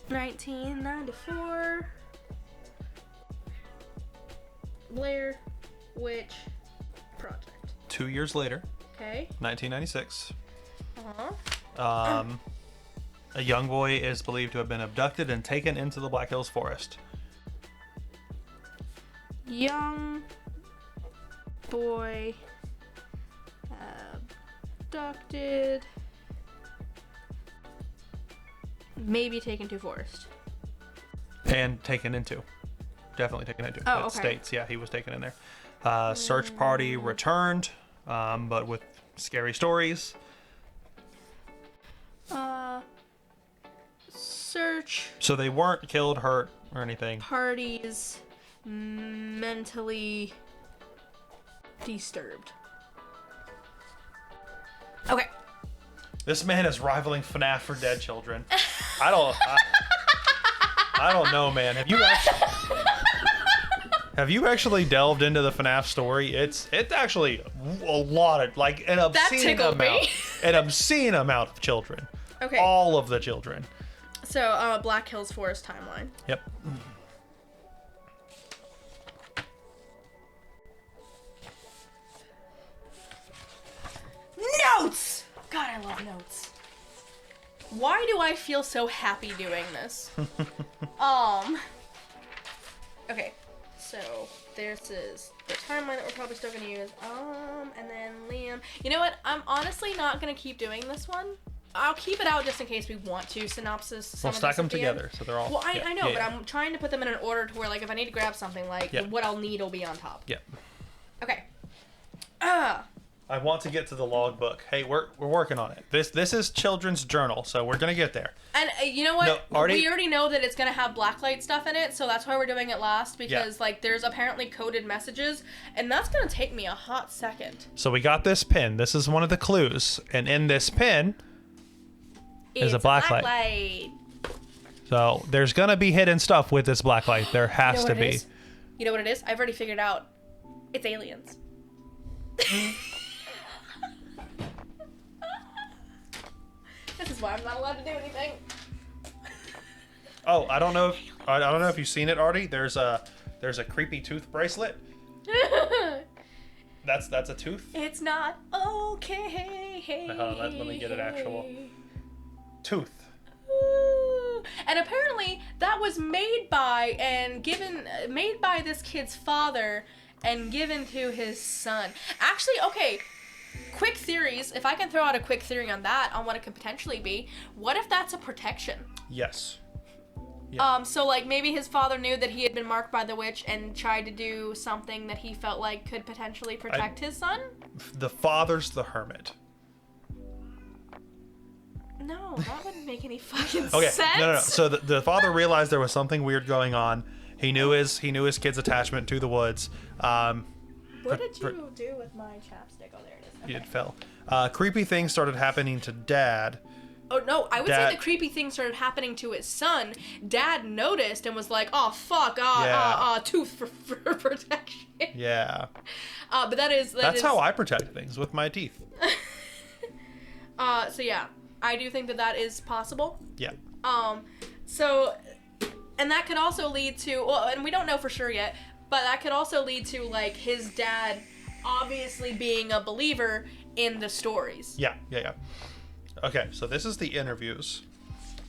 1994. Blair Witch Project. 2 years later, Okay. 1996, Uh-huh. a young boy is believed to have been abducted and taken into the Black Hills Forest. Young boy abducted, maybe taken to forest. And taken into. Definitely taken into. Oh, It okay. states, yeah, he was taken in there. Search party returned, but with scary stories. Search So they weren't killed, hurt, or anything. parties mentally disturbed. Okay. This man is rivaling FNAF for dead children. I don't know, man. Have you actually delved into the FNAF story? It's actually a lot of, like, an obscene amount of children. Okay. All of the children. So, Black Hills Forest timeline. Yep. Notes! God, I love notes. Why do I feel so happy doing this? Okay, so this is the timeline that we're probably still gonna use. And then Liam. You know what? I'm honestly not gonna keep doing this one. I'll keep it out just in case we want to synopsis. We'll stack them together so they're all. Well, I know, but I'm trying to put them in an order to where, like, if I need to grab something, like, what I'll need will be on top. Yep. Okay. I want to get to the logbook. Hey, we're working on it. This is children's journal, so we're gonna get there. And you know what? No, we already know that it's gonna have blacklight stuff in it, so that's why we're doing it last, because like there's apparently coded messages, and that's gonna take me a hot second. So we got this pin. This is one of the clues, and in this pin is a blacklight. So there's gonna be hidden stuff with this blacklight. There has to be. You know what it is? I've already figured out. It's aliens. This is why I'm not allowed to do anything. Oh, I don't know if you've seen it, Artie. There's a creepy tooth bracelet. That's a tooth. It's not okay. Let me get an actual tooth. And apparently that was made by this kid's father and given to his son. Actually, okay. Quick theories. If I can throw out a quick theory on that, on what it could potentially be, what if that's a protection? Yes. Yeah. So like maybe his father knew that he had been marked by the witch and tried to do something that he felt like could potentially protect his son? The father's the hermit. No, that wouldn't make any fucking Okay. sense. No. So the father realized there was something weird going on. He knew his kid's attachment to the woods. What did you do with my chapstick? Oh, there it is. Okay. It fell. Creepy things started happening to Dad. Oh, no, I would say the creepy things started happening to his son. Dad noticed and was like, oh, fuck, tooth for protection. Yeah. But that's how I protect things, with my teeth. So yeah, I do think that is possible. Yeah. So, and that could also lead to, well, and we don't know for sure yet, but that could also lead to, like, his dad obviously being a believer in the stories. Yeah. Okay, so this is the interviews.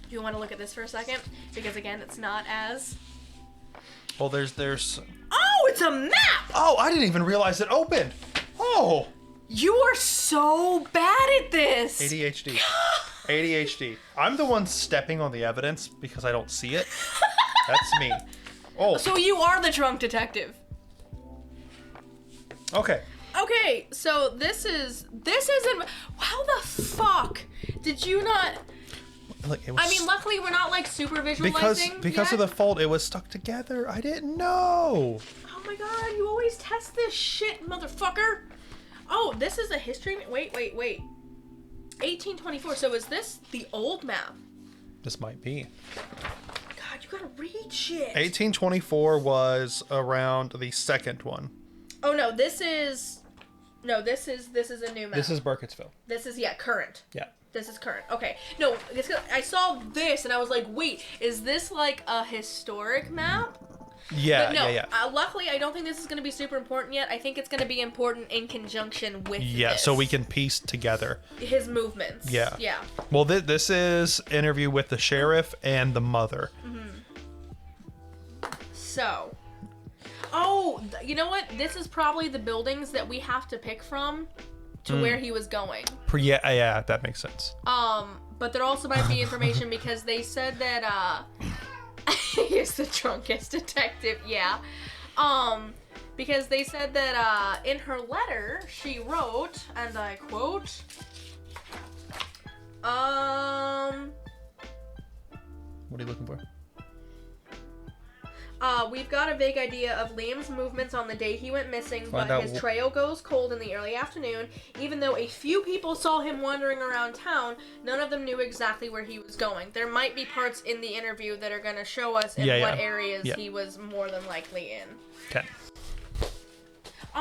Do you want to look at this for a second? Because, again, it's not as... Well, there's... Oh, it's a map! Oh, I didn't even realize it opened. Oh! You are so bad at this! ADHD. I'm the one stepping on the evidence because I don't see it. That's me. Oh. So you are the drunk detective. Okay. Okay, so this isn't. How the fuck did you not? Look, I mean, luckily we're not like super visualizing. Because of the fold, it was stuck together. I didn't know. Oh my god, you always test this shit, motherfucker. Oh, this is a history. Wait. 1824. So is this the old map? This might be. God, you gotta read shit. 1824 was around the second one. Oh no, this is a new map. This is Burkittsville. This is current. Yeah. This is current. Okay. No, I saw this and I was like, wait, is this like a historic map? Yeah, but no, yeah. Luckily, I don't think this is going to be super important yet. I think it's going to be important in conjunction with this. So we can piece together his movements. Yeah. Yeah. Well, this is interview with the sheriff and the mother. Mm-hmm. So, oh, you know what? This is probably the buildings that we have to pick from to where he was going. Yeah, that makes sense. But there also might be information because they said that he's the drunkest detective. Yeah. Because they said that in her letter she wrote, and I quote, What are you looking for? We've got a vague idea of Liam's movements on the day he went missing, Find but out his trail goes cold in the early afternoon. Even though a few people saw him wandering around town, none of them knew exactly where he was going. There might be parts in the interview that are going to show us in what areas he was more than likely in. Okay.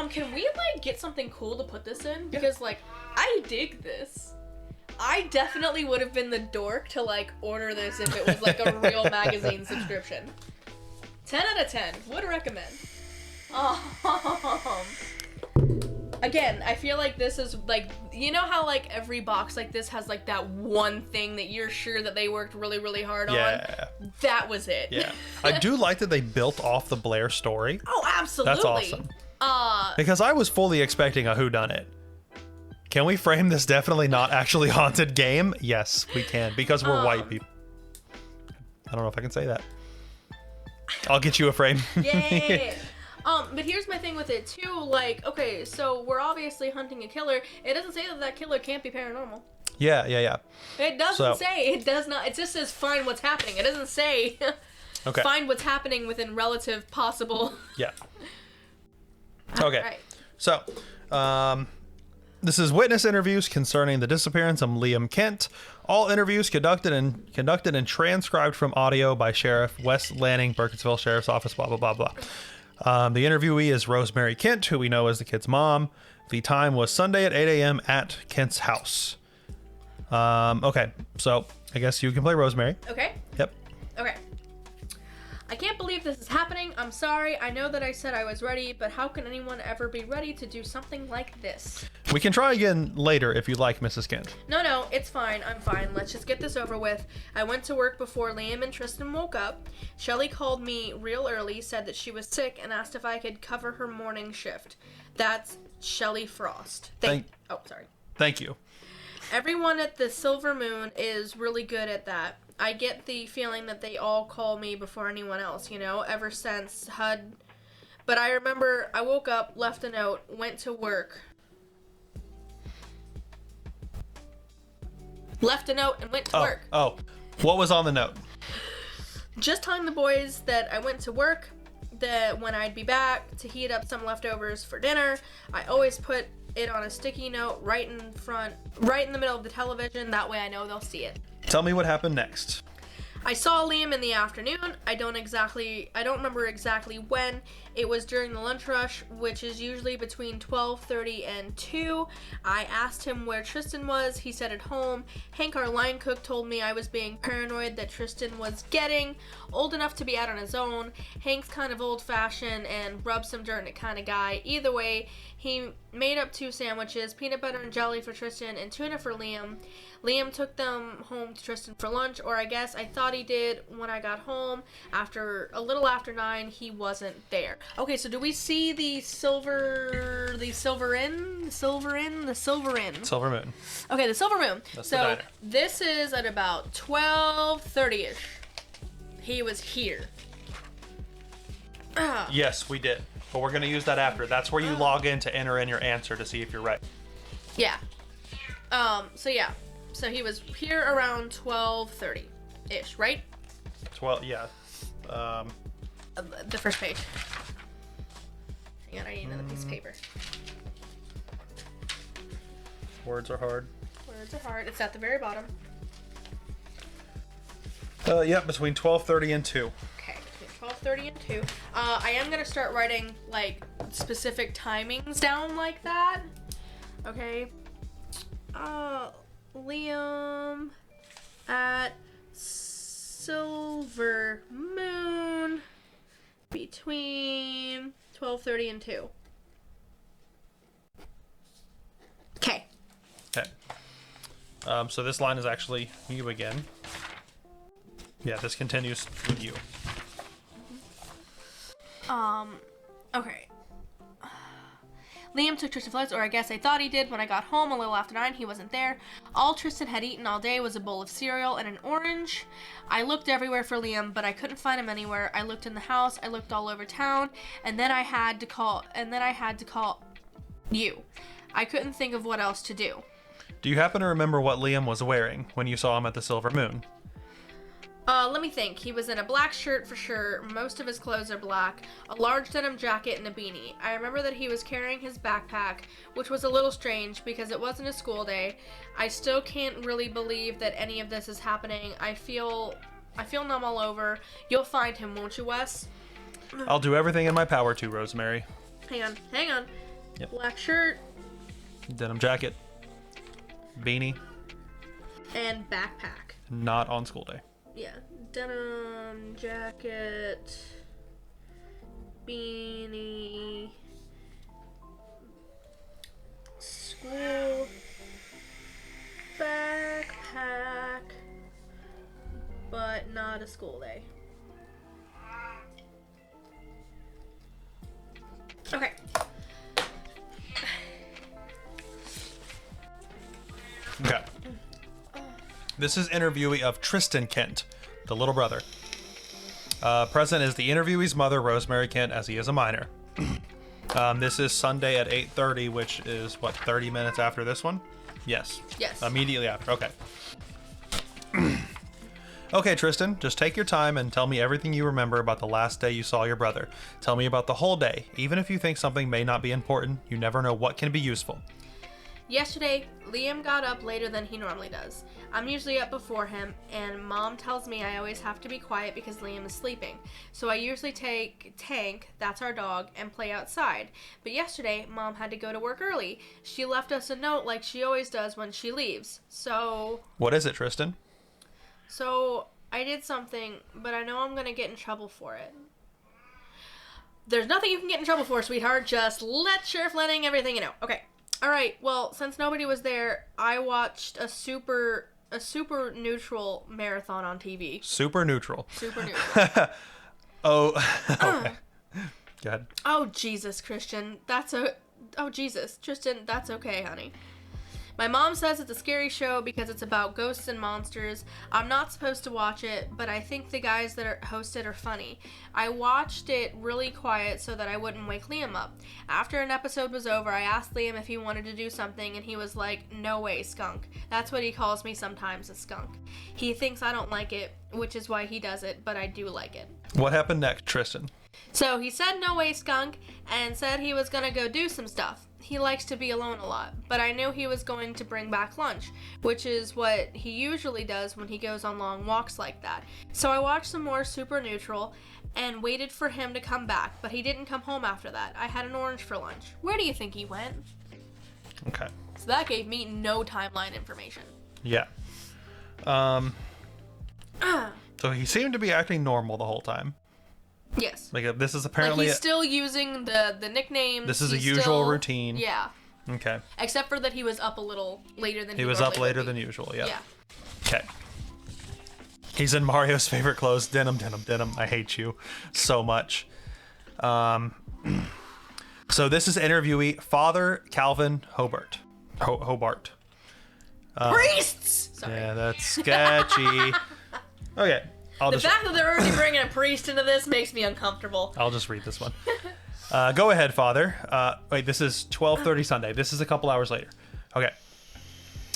Can we, get something cool to put this in? Because, I dig this. I definitely would have been the dork to, order this if it was, a real magazine subscription. 10 out of 10. Would recommend. Again, I feel like this is, you know how, every box like this has, that one thing that you're sure that they worked really, really hard on? That was it. Yeah. I do like that they built off the Blair story. Oh, absolutely. That's awesome. Because I was fully expecting a whodunit. Can we frame this definitely not actually haunted game? Yes, we can, because we're white people. I don't know if I can say that. I'll get you a frame. Yay! But here's my thing with it too. Okay, so we're obviously hunting a killer. It doesn't say that killer can't be paranormal. Yeah. It doesn't say. It does not. It just says find what's happening. It doesn't say find what's happening within relative possible. Yeah. Okay. Right. So, this is witness interviews concerning the disappearance of Liam Kent. All interviews conducted and transcribed from audio by Sheriff West Lanning, Burkittsville Sheriff's Office, blah, blah, blah, blah. The interviewee is Rosemary Kent, who we know as the kid's mom. The time was Sunday at 8 a.m. at Kent's house. Okay, so I guess you can play Rosemary. Okay. Yep. Okay. I can't believe this is happening. I'm sorry. I know that I said I was ready, but how can anyone ever be ready to do something like this? We can try again later if you'd like, Mrs. Kent. No, it's fine. I'm fine. Let's just get this over with. I went to work before Liam and Tristan woke up. Shelly called me real early, said that she was sick, and asked if I could cover her morning shift. That's Shelly Frost. Sorry. Thank you. Everyone at the Silver Moon is really good at that. I get the feeling that they all call me before anyone else, ever since HUD. But I remember I woke up, left a note, went to work. Left a note and went to work. Oh, what was on the note? Just telling the boys that I went to work, that when I'd be back to heat up some leftovers for dinner. I always put it on a sticky note right in the middle of the television. That way I know they'll see it. Tell me what happened next. I saw Liam in the afternoon. I don't remember exactly when. It was during the lunch rush, which is usually between 12:30 and 2. I asked him where Tristan was. He said at home. Hank, our line cook, told me I was being paranoid that Tristan was getting old enough to be out on his own. Hank's kind of old-fashioned and rub some dirt in it kind of guy. Either way, he made up 2 sandwiches, peanut butter and jelly for Tristan and tuna for Liam. Liam took them home to Tristan for lunch, or I guess I thought he did. When I got home, a little after 9, he wasn't there. Okay, so do we see the Silver Inn? Silver Moon. Okay, the Silver Moon. That's so the diner. This is at about 12:30ish. He was here. Yes, we did. But we're going to use that after. That's where you log in to enter in your answer to see if you're right. Yeah. So he was here around 12:30-ish, right? 12, yeah. The first page. Hang on, I need another piece of paper. Words are hard. Words are hard. It's at the very bottom. Yep, between 12:30 and 2. Okay, between 12:30 and 2. I am going to start writing, specific timings down like that. Okay. Liam at Silver Moon between 12:30 and 2. Okay. Okay. So this line is actually you again. Yeah, this continues with you. Okay. Liam took Tristan for lunch, or I guess I thought he did. When I got home a little after 9, he wasn't there. All Tristan had eaten all day was a bowl of cereal and an orange. I looked everywhere for Liam, but I couldn't find him anywhere. I looked in the house, I looked all over town, and then I had to call you. I couldn't think of what else to do. Do you happen to remember what Liam was wearing when you saw him at the Silver Moon? Let me think. He was in a black shirt for sure. Most of his clothes are black. A large denim jacket and a beanie. I remember that he was carrying his backpack, which was a little strange because it wasn't a school day. I still can't really believe that any of this is happening. I feel numb all over. You'll find him, won't you, Wes? I'll do everything in my power to, Rosemary. Hang on. Yep. Black shirt. Denim jacket. Beanie. And backpack. Not on school day. Yeah, denim jacket, beanie, school, backpack, but not a school day. Okay. Okay. This is interviewee of Tristan Kent, the little brother. Present is the interviewee's mother, Rosemary Kent, as he is a minor. This is Sunday at 8:30, which is, 30 minutes after this one? Yes. Yes. Immediately after. Okay. Okay, Tristan, just take your time and tell me everything you remember about the last day you saw your brother. Tell me about the whole day. Even if you think something may not be important, you never know what can be useful. Yesterday, Liam got up later than he normally does. I'm usually up before him, and Mom tells me I always have to be quiet because Liam is sleeping. So I usually take Tank, that's our dog, and play outside. But yesterday, Mom had to go to work early. She left us a note like she always does when she leaves. So... What is it, Tristan? So, I did something, but I know I'm gonna get in trouble for it. There's nothing you can get in trouble for, sweetheart. Just let Sheriff Lenning everything you know. Okay. Alright, well, since nobody was there, I watched a super neutral marathon on TV. Super neutral. Super neutral. Oh, okay. Go ahead. Oh, Jesus, Christian. Oh, Jesus. Tristan, that's okay, honey. My mom says it's a scary show because it's about ghosts and monsters. I'm not supposed to watch it, but I think the guys that host it are funny. I watched it really quiet so that I wouldn't wake Liam up. After an episode was over, I asked Liam if he wanted to do something, and he was like, "No way, skunk." That's what he calls me sometimes, a skunk. He thinks I don't like it, which is why he does it, but I do like it. What happened next, Tristan? So he said, "No way, skunk," and said he was gonna go do some stuff. He likes to be alone a lot, but I knew he was going to bring back lunch, which is what he usually does when he goes on long walks like that. So I watched some more Super Neutral and waited for him to come back, but he didn't come home after that. I had an orange for lunch. Where do you think he went? Okay. So that gave me no timeline information. Yeah. So he seemed to be acting normal the whole time. Yes. Like, this is apparently... Like, he's still using the nicknames. This is a usual routine. Yeah. Okay. Except for that he was up a little later than he was up later would be. than usual, yeah. Yeah. Okay. He's in Mario's favorite clothes. Denim, denim, denim. I hate you so much. So this is interviewee Father Calvin Hobart. Hobart. Priests! Sorry. Yeah, that's sketchy. Okay. The fact that they're already bringing a priest into this makes me uncomfortable. I'll just read this one. Go ahead, Father. Wait, this is 12:30 Sunday. This is a couple hours later. Okay.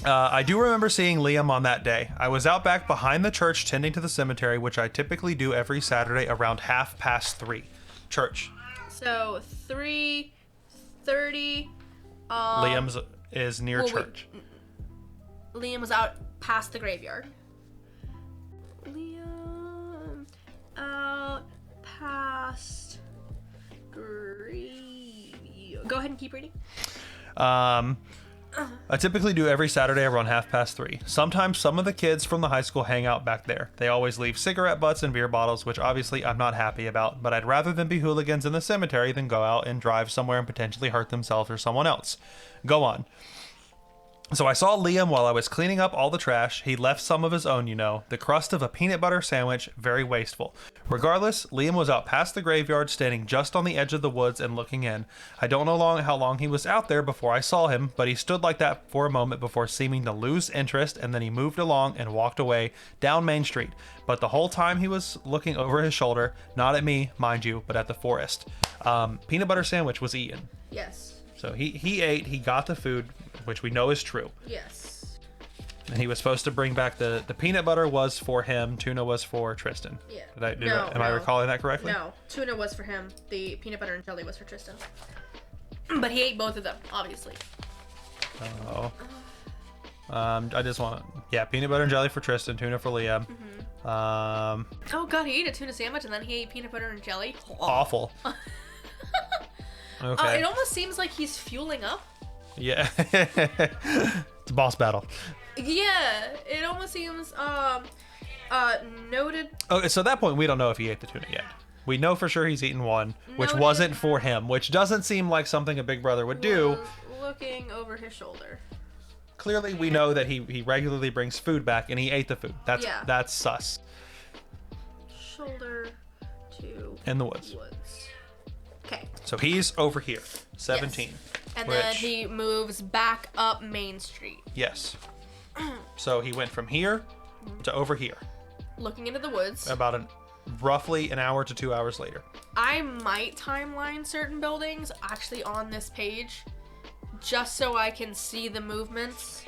I do remember seeing Liam on that day. I was out back behind the church tending to the cemetery, which I typically do every Saturday around 3:30. Church. So 3:30. Liam's is near church. Liam was out past the graveyard. Liam out past graveyard. Go ahead and keep reading. I typically do every Saturday around 3:30. Sometimes some of the kids from the high school hang out back there. They always leave cigarette butts and beer bottles, which obviously I'm not happy about, but I'd rather them be hooligans in the cemetery than go out and drive somewhere and potentially hurt themselves or someone else. Go on. So I saw Liam while I was cleaning up all the trash. He left some of his own, you know, the crust of a peanut butter sandwich, very wasteful. Regardless, Liam was out past the graveyard, standing just on the edge of the woods and looking in. I don't know how long he was out there before I saw him, but he stood like that for a moment before seeming to lose interest, and then he moved along and walked away down Main Street. But the whole time he was looking over his shoulder, not at me, mind you, but at the forest. Peanut butter sandwich was eaten. Yes. So he ate, he got the food, which we know is true. Yes. And he was supposed to bring back the peanut butter was for him. Tuna was for Tristan. Yeah. Am I recalling that correctly? No, tuna was for him. The peanut butter and jelly was for Tristan. But he ate both of them, obviously. Oh. I just want peanut butter and jelly for Tristan, tuna for Liam. Oh god, he ate a tuna sandwich and then he ate peanut butter and jelly. Awful. Okay. It almost seems like he's fueling up. Yeah. It's a boss battle. Yeah, it almost seems noted. Okay, so at that point we don't know if he ate the tuna yet. We know for sure he's eaten one, which Noted. wasn't for him, which doesn't seem like something a big brother would do. Was looking over his shoulder. Clearly we know that he regularly brings food back and he ate the food. That's sus. Shoulder to in the woods. Okay. So he's over here, 17. Yes. And then he moves back up Main Street. Yes. So he went from here to over here. Looking into the woods. About roughly an hour to 2 hours later. I might timeline certain buildings actually on this page, just so I can see the movements,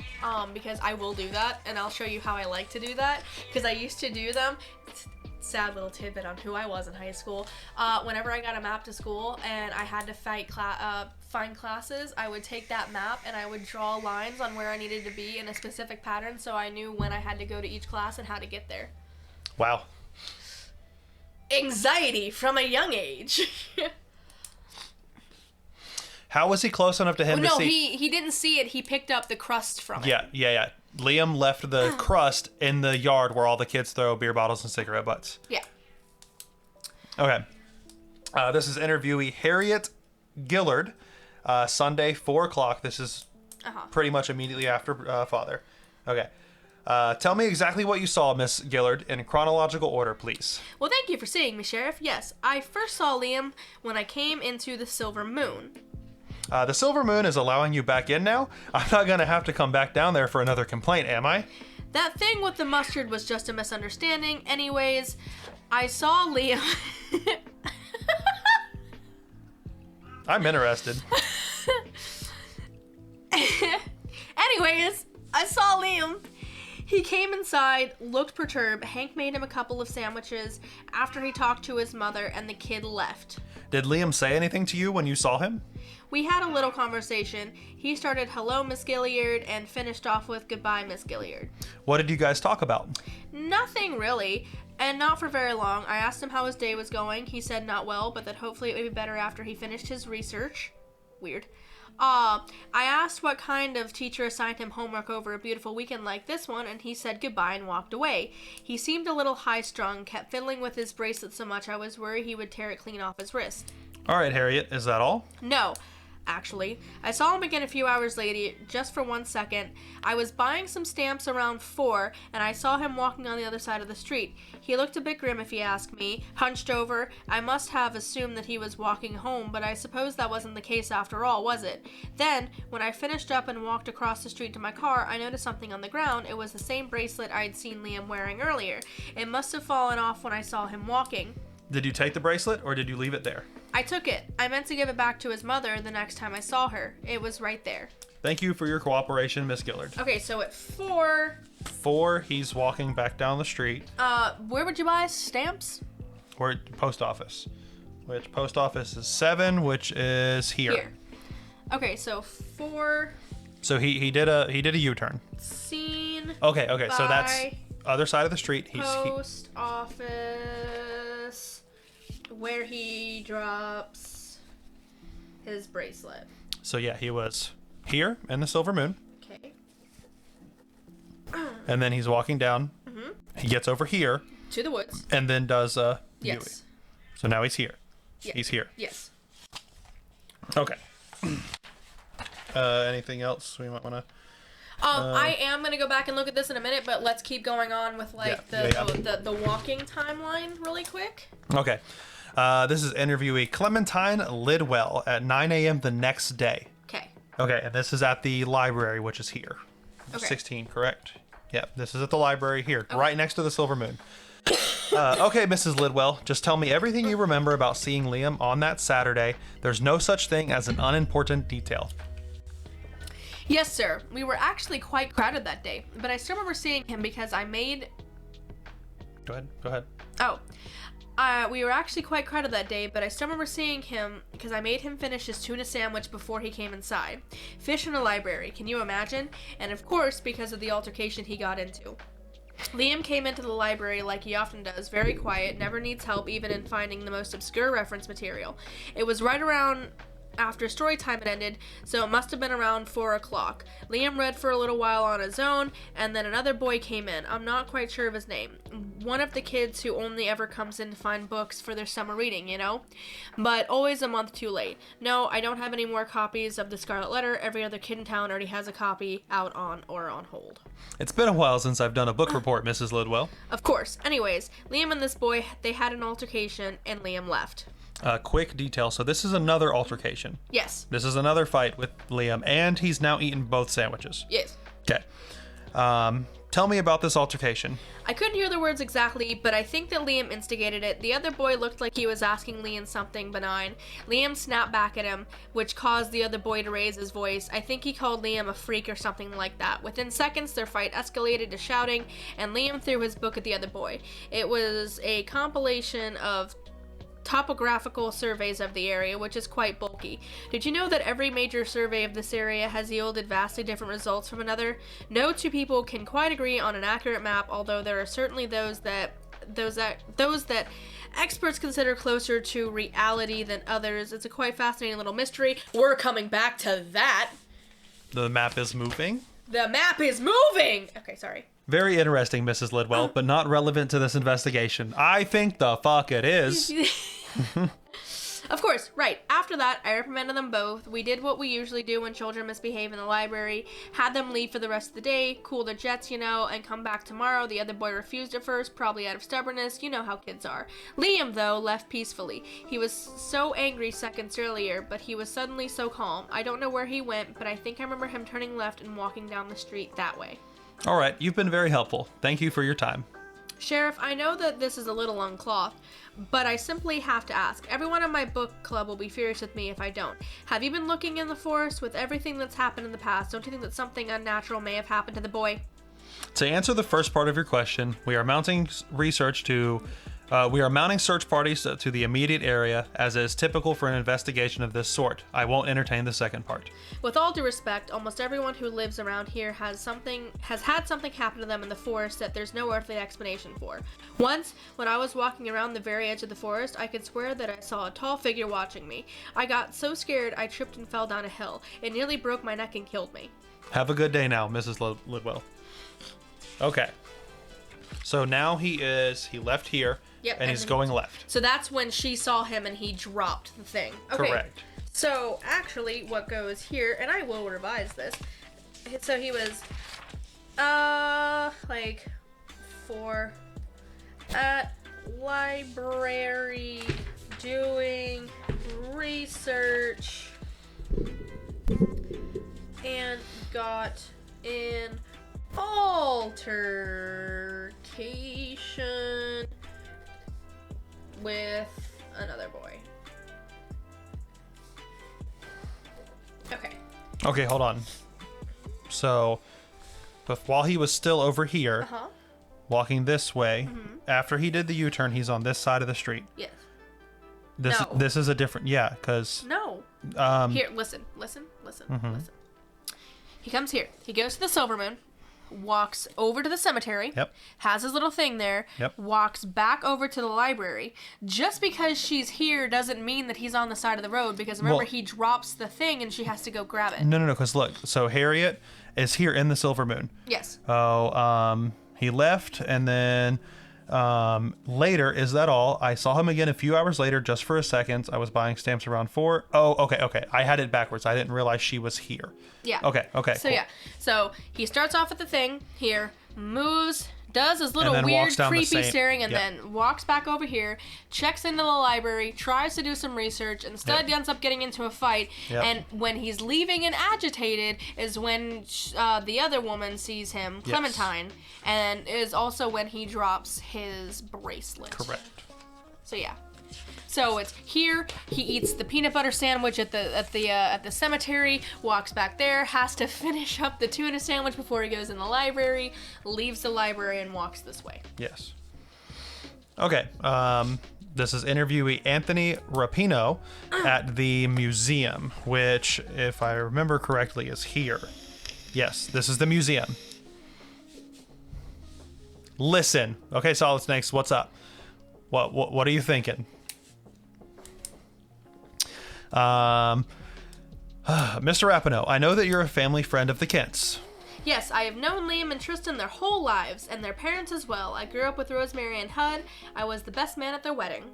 because I will do that, and I'll show you how I like to do that, because I used to do them. Sad little tidbit on who I was in high school. Whenever I got a map to school and I had to find classes, I would take that map and I would draw lines on where I needed to be in a specific pattern, so I knew when I had to go to each class and how to get there. Wow. Anxiety from a young age. How was he close enough to him to see? No, he didn't see it. He picked up the crust from it. Yeah. Liam left the crust in the yard where all the kids throw beer bottles and cigarette butts. Yeah. Okay. This is interviewee Harriet Gillard. Sunday, 4 o'clock. This is pretty much immediately after Father. Okay. Tell me exactly what you saw, Miss Gillard, in chronological order, please. Well, thank you for seeing me, Sheriff. Yes, I first saw Liam when I came into the Silver Moon. The Silver Moon is allowing you back in now? I'm not going to have to come back down there for another complaint, am I? That thing with the mustard was just a misunderstanding. Anyways, I saw Liam... I'm interested. Anyways, I saw Liam. He came inside, looked perturbed. Hank made him a couple of sandwiches after he talked to his mother, and the kid left. Did Liam say anything to you when you saw him? We had a little conversation. He started, "Hello, Miss Gilliard," and finished off with, "Goodbye, Miss Gilliard." What did you guys talk about? Nothing really, and not for very long. I asked him how his day was going. He said not well, but that hopefully it would be better after he finished his research. Weird. I asked what kind of teacher assigned him homework over a beautiful weekend like this one, and he said goodbye and walked away. He seemed a little high-strung, kept fiddling with his bracelet so much I was worried he would tear it clean off his wrist. All right, Harriet, is that all? No. Actually, I saw him again a few hours later, just for 1 second. I was buying some stamps around 4, and I saw him walking on the other side of the street. He looked a bit grim, if you ask me, hunched over. I must have assumed that he was walking home, but I suppose that wasn't the case after all, was it? Then, when I finished up and walked across the street to my car, I noticed something on the ground. It was the same bracelet I'd seen Liam wearing earlier. It must have fallen off when I saw him walking. Did you take the bracelet, or did you leave it there? I took it. I meant to give it back to his mother the next time I saw her. It was right there. Thank you for your cooperation, Miss Gillard. Okay, so at 4... 4, he's walking back down the street. Where would you buy stamps? We're at post office. Which post office is 7, which is here. Okay, so 4... So he did a U-turn. Seen... Okay, so that's other side of the street. Post office... where he drops his bracelet. So yeah, he was here in the Silver Moon. Okay. And then he's walking down. Mm-hmm. He gets over here. To the woods. And then does yes. Yui. So now he's here. Yeah. He's here. Yes. Okay. Anything else we might want to... I am going to go back and look at this in a minute, but let's keep going on with the walking timeline really quick. Okay. This is interviewee Clementine Lidwell at 9 a.m. the next day. Okay, and this is at the library, which is here. Okay. 16, correct? Yep, this is at the library here, right next to the Silver Moon. Okay, Mrs. Lidwell, just tell me everything you remember about seeing Liam on that Saturday. There's no such thing as an unimportant detail. Yes, sir. We were actually quite crowded that day, but I still remember seeing him because I made... Go ahead. We were actually quite crowded that day, but I still remember seeing him because I made him finish his tuna sandwich before he came inside. Fish in a library, can you imagine? And of course, because of the altercation he got into. Liam came into the library like he often does, very quiet, never needs help even in finding the most obscure reference material. It was right around after story time had ended, so it must have been around 4 o'clock. Liam read for a little while on his own, and then another boy came in. I'm not quite sure of his name. One of the kids who only ever comes in to find books for their summer reading, you know? But always a month too late. No, I don't have any more copies of The Scarlet Letter. Every other kid in town already has a copy out on or on hold. It's been a while since I've done a book report, Mrs. Lidwell. Of course. Anyways, Liam and this boy, they had an altercation, and Liam left. Quick detail. So this is another altercation. Yes. This is another fight with Liam, and he's now eaten both sandwiches. Yes. Okay. Tell me about this altercation. I couldn't hear the words exactly, but I think that Liam instigated it. The other boy looked like he was asking Liam something benign. Liam snapped back at him, which caused the other boy to raise his voice. I think he called Liam a freak or something like that. Within seconds, their fight escalated to shouting, and Liam threw his book at the other boy. It was a compilation of topographical surveys of the area, which is quite bulky. Did you know that every major survey of this area has yielded vastly different results from another? No two people can quite agree on an accurate map, although there are certainly those that experts consider closer to reality than others. It's a quite fascinating little mystery. We're coming back to that. The map is moving. The map is moving! Okay, sorry. Very interesting, Mrs. Lidwell, but not relevant to this investigation. I think the fuck it is. Of course, right. After that, I reprimanded them both. We did what we usually do when children misbehave in the library. Had them leave for the rest of the day, cool their jets, you know, and come back tomorrow. The other boy refused at first, probably out of stubbornness. You know how kids are. Liam, though, left peacefully. He was so angry seconds earlier, but he was suddenly so calm. I don't know where he went, but I think I remember him turning left and walking down the street that way. All right, you've been very helpful. Thank you for your time. Sheriff, I know that this is a little unclothed, but I simply have to ask. Everyone in my book club will be furious with me if I don't. Have you been looking in the forest with everything that's happened in the past? Don't you think that something unnatural may have happened to the boy? To answer the first part of your question, we are mounting search parties to the immediate area, as is typical for an investigation of this sort. I won't entertain the second part. With all due respect, almost everyone who lives around here has had something happen to them in the forest that there's no earthly explanation for. Once, when I was walking around the very edge of the forest, I could swear that I saw a tall figure watching me. I got so scared I tripped and fell down a hill. It nearly broke my neck and killed me. Have a good day now, Mrs. Lidwell. Okay. So now he left here. Yep, and he's going left. So that's when she saw him and he dropped the thing. Okay. Correct. So actually what goes here, and I will revise this. So he was like 4 at library doing research and got in altercation with another boy. Okay, hold on. So, but while he was still over here, walking this way, after he did the U-turn, he's on this side of the street. Yes. This is a different, because... No. Here, listen. He comes here. He goes to the Silver Moon, walks over to the cemetery, has his little thing there, walks back over to the library. Just because she's here doesn't mean that he's on the side of the road, because remember, he drops the thing and she has to go grab it. No, because look, so Harriet is here in the Silver Moon. Yes. He left, and then later, is that all? I saw him again a few hours later, just for a second. I was buying stamps around 4. Oh, okay. I had it backwards. I didn't realize she was here. Yeah. Okay. So cool. So he starts off at the thing here, moves, does his little weird, creepy staring, and then walks back over here, checks into the library, tries to do some research, instead ends up getting into a fight, and when he's leaving and agitated is when the other woman sees him, Clementine, and is also when he drops his bracelet. Correct. So So it's here. He eats the peanut butter sandwich at the cemetery. Walks back there. Has to finish up the tuna sandwich before he goes in the library. Leaves the library and walks this way. Yes. Okay. This is interviewee Anthony Rapino at the museum, which, if I remember correctly, is here. Yes, this is the museum. Listen. Okay, Solid Snakes, what's up? What are you thinking? Mr. Rapinoe, I know that you're a family friend of the Kents. Yes, I have known Liam and Tristan their whole lives, and their parents as well. I grew up with Rosemary and Hud. I was the best man at their wedding.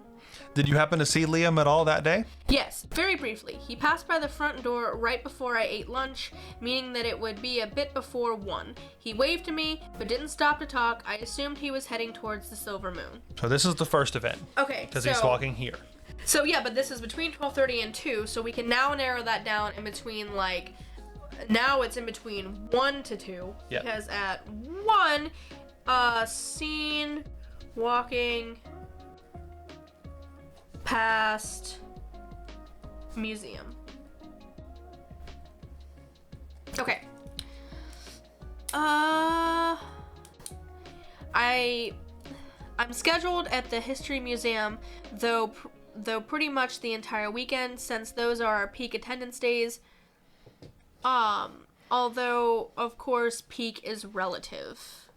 Did you happen to see Liam at all that day? Yes, very briefly. He passed by the front door right before I ate lunch, meaning that it would be a bit before 1. He waved to me, but didn't stop to talk. I assumed he was heading towards the Silver Moon. So this is the first event. Okay, Because he's walking here. So yeah, but this is between 12:30 and 2, so we can now narrow that down in between, like, now it's in between 1 to 2. Yeah. Because at 1, seen walking past museum. Okay. I'm scheduled at the History Museum, though pretty much the entire weekend, since those are our peak attendance days. Although, of course, peak is relative.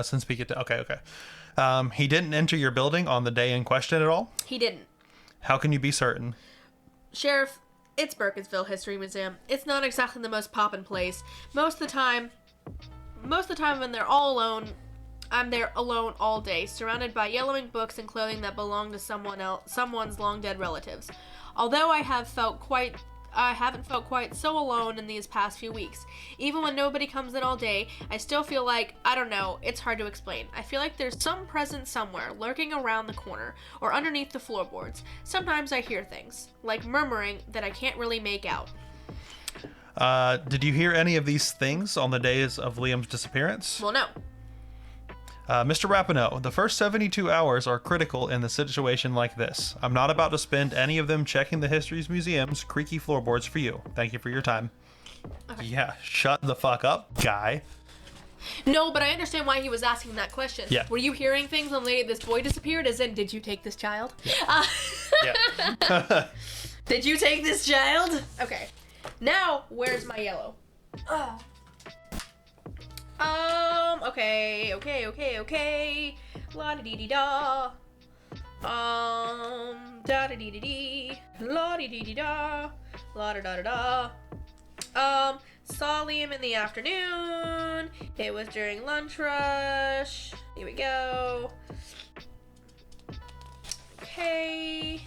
Since peak okay. He didn't enter your building on the day in question at all? He didn't. How can you be certain? Sheriff, it's Burkittsville History Museum. It's not exactly the most poppin' place. Most of the time when they're all alone, I'm there alone all day, surrounded by yellowing books and clothing that belong to someone's long dead relatives. Although I haven't felt quite so alone in these past few weeks. Even when nobody comes in all day, I still feel like, I don't know, it's hard to explain. I feel like there's some presence somewhere, lurking around the corner, or underneath the floorboards. Sometimes I hear things, like murmuring, that I can't really make out. Did you hear any of these things on the days of Liam's disappearance? Well, no. Mr. Rapinoe, the first 72 hours are critical in a situation like this. I'm not about to spend any of them checking the History's Museum's creaky floorboards for you. Thank you for your time. Okay. Yeah, shut the fuck up, guy. No, but I understand why he was asking that question. Yeah. Were you hearing things when this boy disappeared? As in, did you take this child? Yeah. Yeah. Did you take this child? Okay. Now, where's my yellow? Oh. Okay. La-di-dee-dee-da. Da-da-dee-dee-dee. La-di-dee-dee-da. La-da-da-da-da. Saw Liam in the afternoon. It was during lunch rush. Here we go. Okay.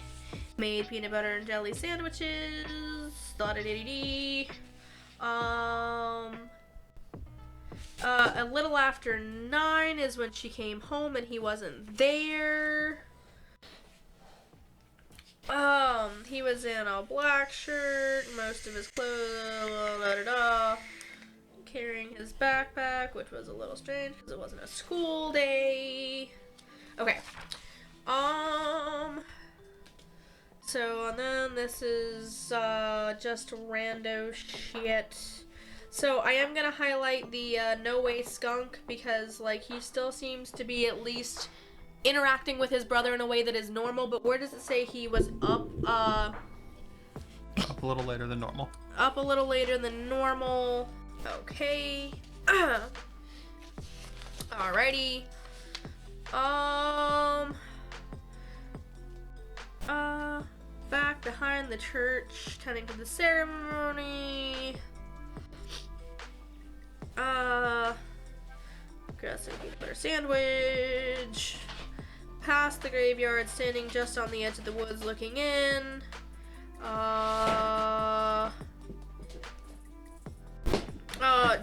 Made peanut butter and jelly sandwiches. La-da-dee-dee-dee. A little after 9 is when she came home and he wasn't there. He was in a black shirt, most of his clothes, carrying his backpack, which was a little strange because it wasn't a school day. Okay. So, and then this is, just rando shit. So I am going to highlight the No Way Skunk because, like, he still seems to be at least interacting with his brother in a way that is normal, but where does it say he was up? Up a little later than normal. Up a little later than normal. Okay. Alrighty. Back behind the church, tending to the ceremony. Aggressive peanut butter sandwich. Past the graveyard, standing just on the edge of the woods looking in.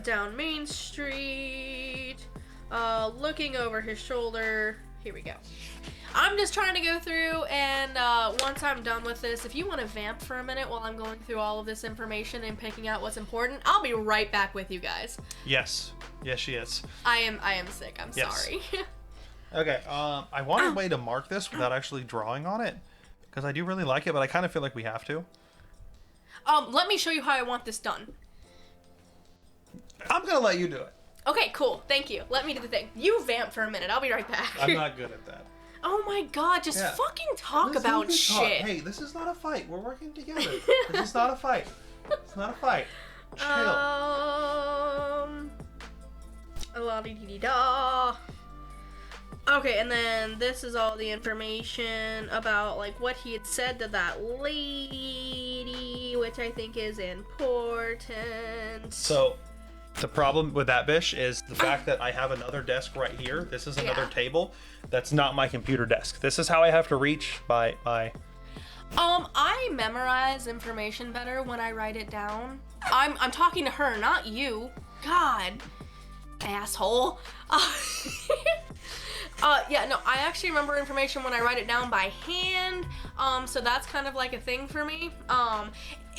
Down Main Street. Looking over his shoulder. Here we go. I'm just trying to go through, and once I'm done with this, if you want to vamp for a minute while I'm going through all of this information and picking out what's important, I'll be right back with you guys. Yes. Yes, she is. I am sick. I'm yes. sorry. Okay, I want a way to mark this without actually drawing on it, because I do really like it, but I kind of feel like we have to. Let me show you how I want this done. I'm gonna let you do it. Okay, cool. Thank you. Let me do the thing. You vamp for a minute. I'll be right back. I'm not good at that. Oh my god, just fucking talk about shit. Hey, this is not a fight. We're working together. This is not a fight. It's not a fight. Chill. La-di-di-di-da. Okay, and then this is all the information about, like, what he had said to that lady, which I think is important. So, the problem with that, Bish, is the fact that I have another desk right here. This is another table. That's not my computer desk. This is how I have to reach by... I memorize information better when I write it down. I'm talking to her, not you. God. Asshole. Yeah, no, I actually remember information when I write it down by hand, so that's kind of like a thing for me.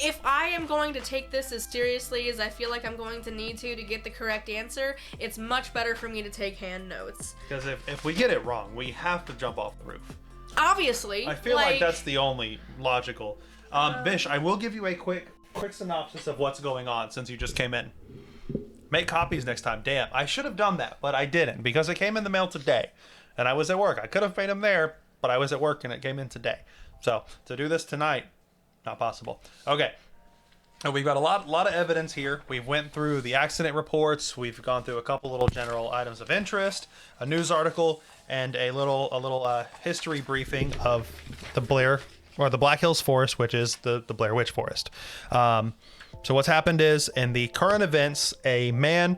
If I am going to take this as seriously as I feel like I'm going to need to get the correct answer, it's much better for me to take hand notes. Because if we get it wrong, we have to jump off the roof. Obviously. I feel like that's the only logical. Bish, I will give you a quick synopsis of what's going on since you just came in. Make copies next time. Damn, I should have done that, but I didn't because it came in the mail today, and I was at work. I could have made them there, but I was at work and it came in today. So to do this tonight, not possible. Okay, so we've got a lot of evidence here. We've went through the accident reports. We've gone through a couple little general items of interest, a news article, and a little history briefing of the Black Hills Forest, which is the Blair Witch Forest. So what's happened is, in the current events, a man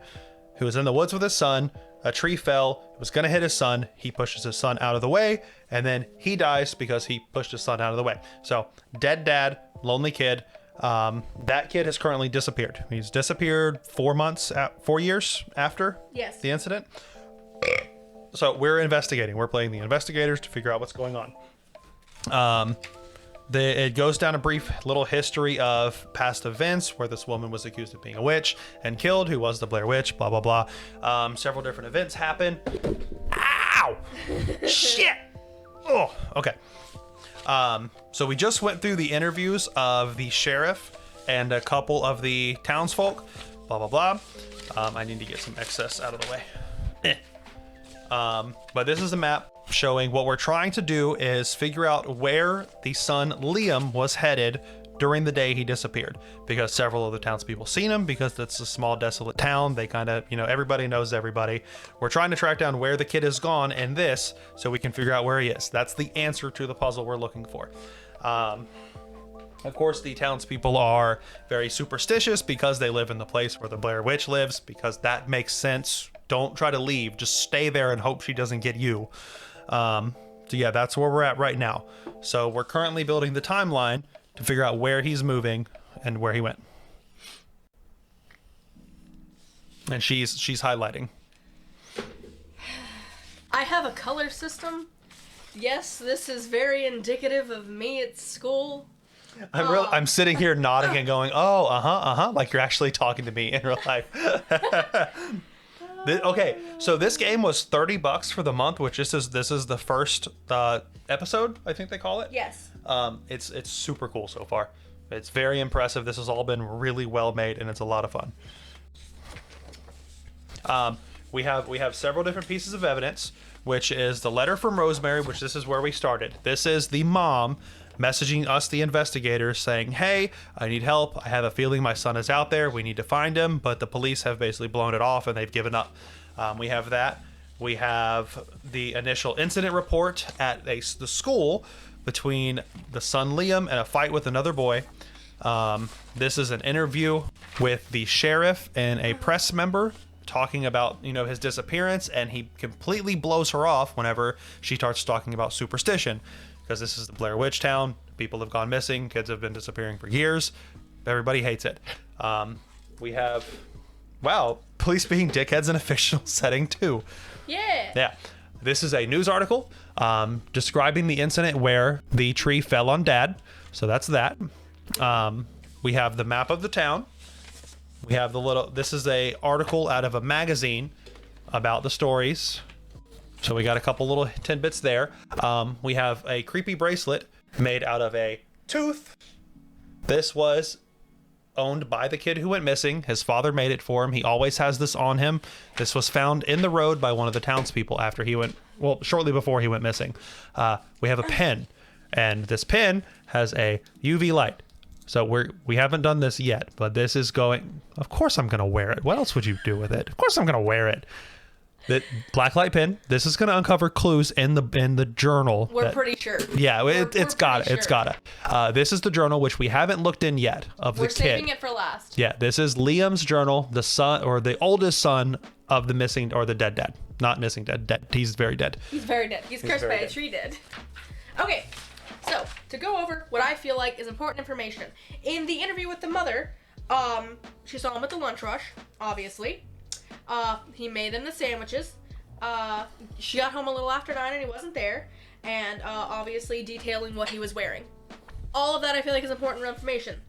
who was in the woods with his son, a tree fell, was going to hit his son, he pushes his son out of the way, and then he dies because he pushed his son out of the way. So, dead dad, lonely kid. That kid has currently disappeared. He's disappeared 4 years after the incident. So we're investigating. We're playing the investigators to figure out what's going on. It goes down a brief little history of past events where this woman was accused of being a witch and killed, who was the Blair Witch, blah, blah, blah. Several different events happen. Ow! Shit! Oh, okay. So we just went through the interviews of the sheriff and a couple of the townsfolk, blah, blah, blah. I need to get some excess out of the way. But this is a map showing what we're trying to do is figure out where the son Liam was headed during the day he disappeared, because several of the townspeople seen him, because it's a small desolate town. They kind of, everybody knows everybody. We're trying to track down where the kid has gone in this so we can figure out where he is. That's the answer to the puzzle we're looking for. Of course, the townspeople are very superstitious because they live in the place where the Blair Witch lives, because that makes sense. Don't try to leave. Just stay there and hope she doesn't get you. So yeah, that's where we're at right now. So we're currently building the timeline to figure out where he's moving and where he went. And she's highlighting. I have a color system. Yes, this is very indicative of me at school. I'm sitting here nodding and going, oh, like you're actually talking to me in real life. Okay, so this game was $30 for the month, which this is the first episode, I think they call it. Yes. It's super cool so far. It's very impressive. This has all been really well made, and it's a lot of fun. We have several different pieces of evidence, which is the letter from Rosemary, which this is where we started. This is the mom messaging us, the investigators, saying, hey, I need help. I have a feeling my son is out there. We need to find him, but the police have basically blown it off and they've given up. We have that. We have the initial incident report at the school between the son Liam and a fight with another boy. This is an interview with the sheriff and a press member talking about, his disappearance, and he completely blows her off whenever she starts talking about superstition. Because this is the Blair Witch town. People have gone missing. Kids have been disappearing for years. Everybody hates it. We have, police being dickheads in a fictional setting too. Yeah. This is a news article describing the incident where the tree fell on Dad. So that's that. We have the map of the town. We have this is a article out of a magazine about the stories. So we got a couple little tidbits there. We have a creepy bracelet made out of a tooth. This was owned by the kid who went missing. His father made it for him. He always has this on him. This was found in the road by one of the townspeople after he went, well, shortly before he went missing. We have a pen, and this pen has a UV light. So we haven't done this yet, but this is going, of course I'm going to wear it. What else would you do with it? Of course I'm going to wear it. The black light pen. This is going to uncover clues in the journal. We're pretty sure. Yeah, it's got it. It's got it. This is the journal which we haven't looked in yet of the kid. We're saving it for last. Yeah, this is Liam's journal, the son or the oldest son of the missing or the dead dad. Not missing dead. He's very dead. He's very dead. He's cursed by a tree dead. Okay, so to go over what I feel like is important information. In the interview with the mother, she saw him at the lunch rush, obviously. He made them the sandwiches. She got home a little after 9 and he wasn't there. And obviously detailing what he was wearing. All of that I feel like is important information.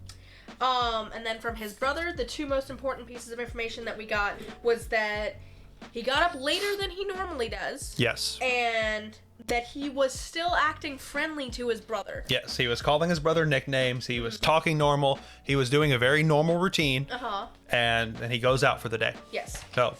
And then from his brother, the two most important pieces of information that we got was that he got up later than he normally does. Yes. And that he was still acting friendly to his brother. Yes, he was calling his brother nicknames. He was talking normal. He was doing a very normal routine. And he goes out for the day. Yes. So.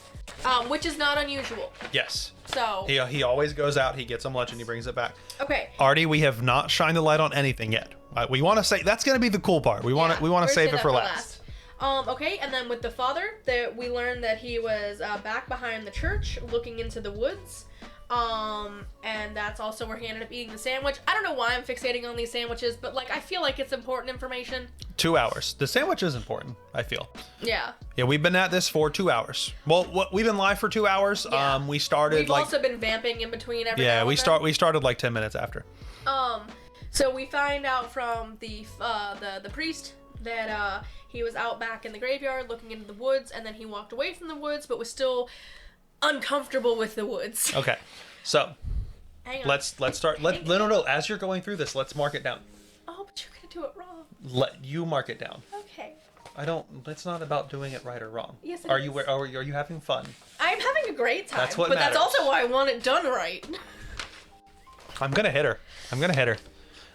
Which is not unusual. Yes. So. He always goes out. He gets some lunch and he brings it back. Okay. Artie, we have not shined the light on anything yet. We want to say that's going to be the cool part. We want to save it for last. Okay, and then with the father, that we learned that he was back behind the church, looking into the woods. And that's also where he ended up eating the sandwich. I don't know why I'm fixating on these sandwiches, but like I feel like it's important information. 2 hours. The sandwich is important, I feel. Yeah. Yeah, we've been at this for 2 hours. Well, we've been live for 2 hours. Yeah. We started We've also been vamping in between every now and we then. we started like 10 minutes after. So we find out from the priest that he was out back in the graveyard looking into the woods, and then he walked away from the woods, but was still uncomfortable with the woods. Okay, so hang on. let's start. No. As you're going through this, let's mark it down. Oh, but you're gonna do it wrong. Let you mark it down. Okay. I don't. It's not about doing it right or wrong. Yes, it are is. you? Are you having fun? I'm having a great time. That's what but matters. that's also why I want it done right. I'm gonna hit her.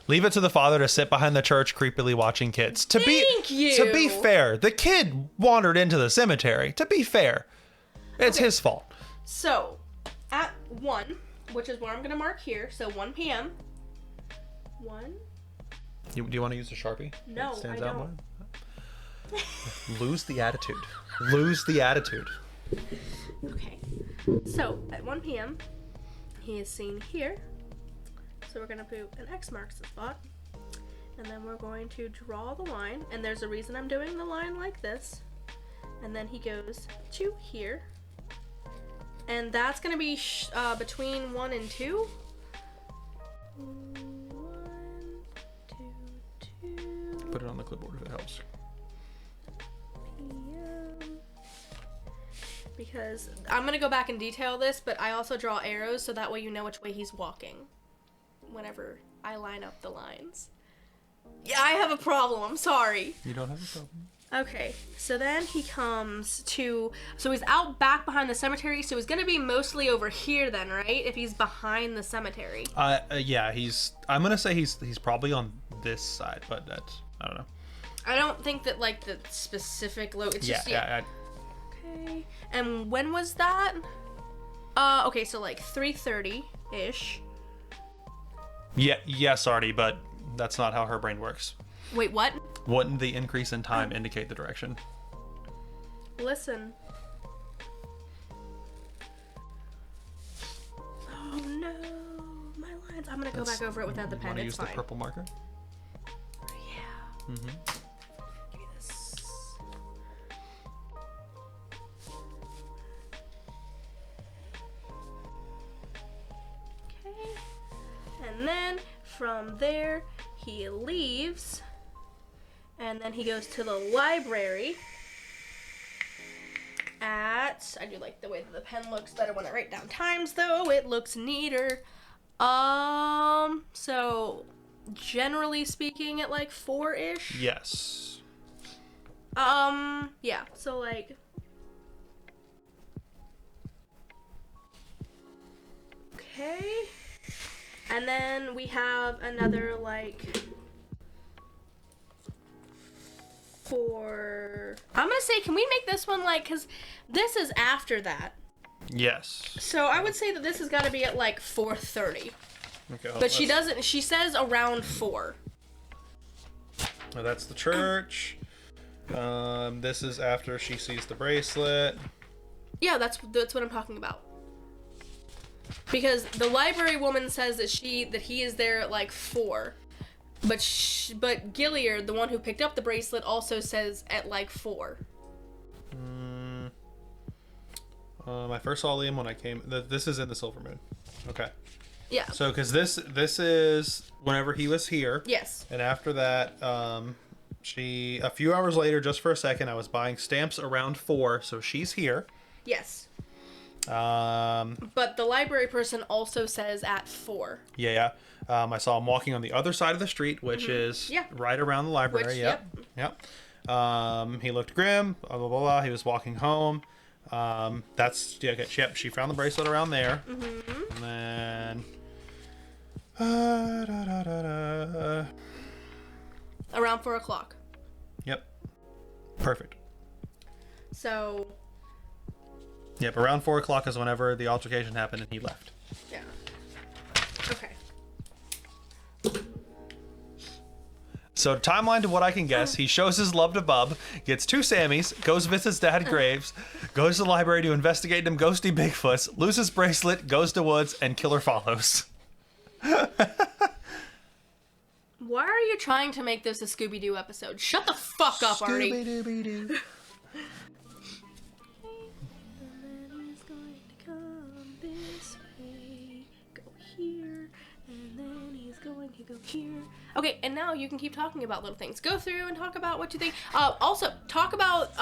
Leave it to the father to sit behind the church, creepily watching kids. To be fair, the kid wandered into the cemetery. To be fair, it's his fault. So, at 1, which is where I'm gonna mark here. So 1 p.m. 1. Do you want to use a Sharpie? No, It stands I out don't. more? Lose the attitude. Lose the attitude. Okay. So at 1 p.m. he is seen here. So we're gonna put an X marks the spot, and then we're going to draw the line. And there's a reason I'm doing the line like this. And then he goes to here, and that's gonna be between 1 and 2. 1, 2, 2. Put it on the clipboard if it helps. PM. Because I'm gonna go back and detail this, but I also draw arrows so that way you know which way he's walking whenever I line up the lines. Yeah, I have a problem. I'm sorry. You don't have a problem. Okay, so then he comes to, so he's out back behind the cemetery, so he's gonna be mostly over here then, right? If he's behind the cemetery. Yeah, I'm gonna say he's probably on this side, but that's, I don't know. I don't think that like the specific it's just Okay, and when was that? Okay, so like 3:30-ish. Yeah, yes, Artie, but that's not how her brain works. Wait, what? Wouldn't the increase in time indicate the direction? Listen. Oh no, my lines. I'm gonna go back over it without the pen. Want to It's use fine. the purple marker? Yeah. Mm-hmm. Give me this. Okay. And then from there he leaves. And then he goes to the library at, I do like the way that the pen looks better when I write down times though, it looks neater. So generally speaking at like 4-ish. Yes. Yeah, so like Okay. And then we have another, like, 4. I'm gonna say, can we make this one, like, because this is after that. Yes. So I would say that this has got to be at, like, 4:30. Okay. But she doesn't, she says around 4. Oh, that's the church. This is after she sees the bracelet. Yeah, that's what I'm talking about. Because the library woman says that he is there at like 4, but Gilliard, the one who picked up the bracelet, also says at like 4. I first saw Liam when I came. This is in the Silver Moon. Okay. Yeah. So, because this is whenever he was here. Yes. And after that, a few hours later, just for a second, I was buying stamps around 4, so she's here. Yes. But the library person also says at 4. Yeah. I saw him walking on the other side of the street, which is right around the library. Yep. He looked grim. Blah blah blah. He was walking home. She found the bracelet around there. Mm-hmm. And then around 4 o'clock. Yep. Perfect. So. Yep, around 4 o'clock is whenever the altercation happened and he left. Yeah. Okay. So, timeline to what I can guess, he shows his love to Bub, gets 2 Sammys, goes visits Dad Graves, goes to the library to investigate them ghosty Bigfoots, loses bracelet, goes to woods, and killer follows. Why are you trying to make this a Scooby-Doo episode? Shut the fuck up, Artie. Scooby-Dooby-Doo. Go here. Okay, and now you can keep talking about little things. Go through and talk about what you think. Also, talk about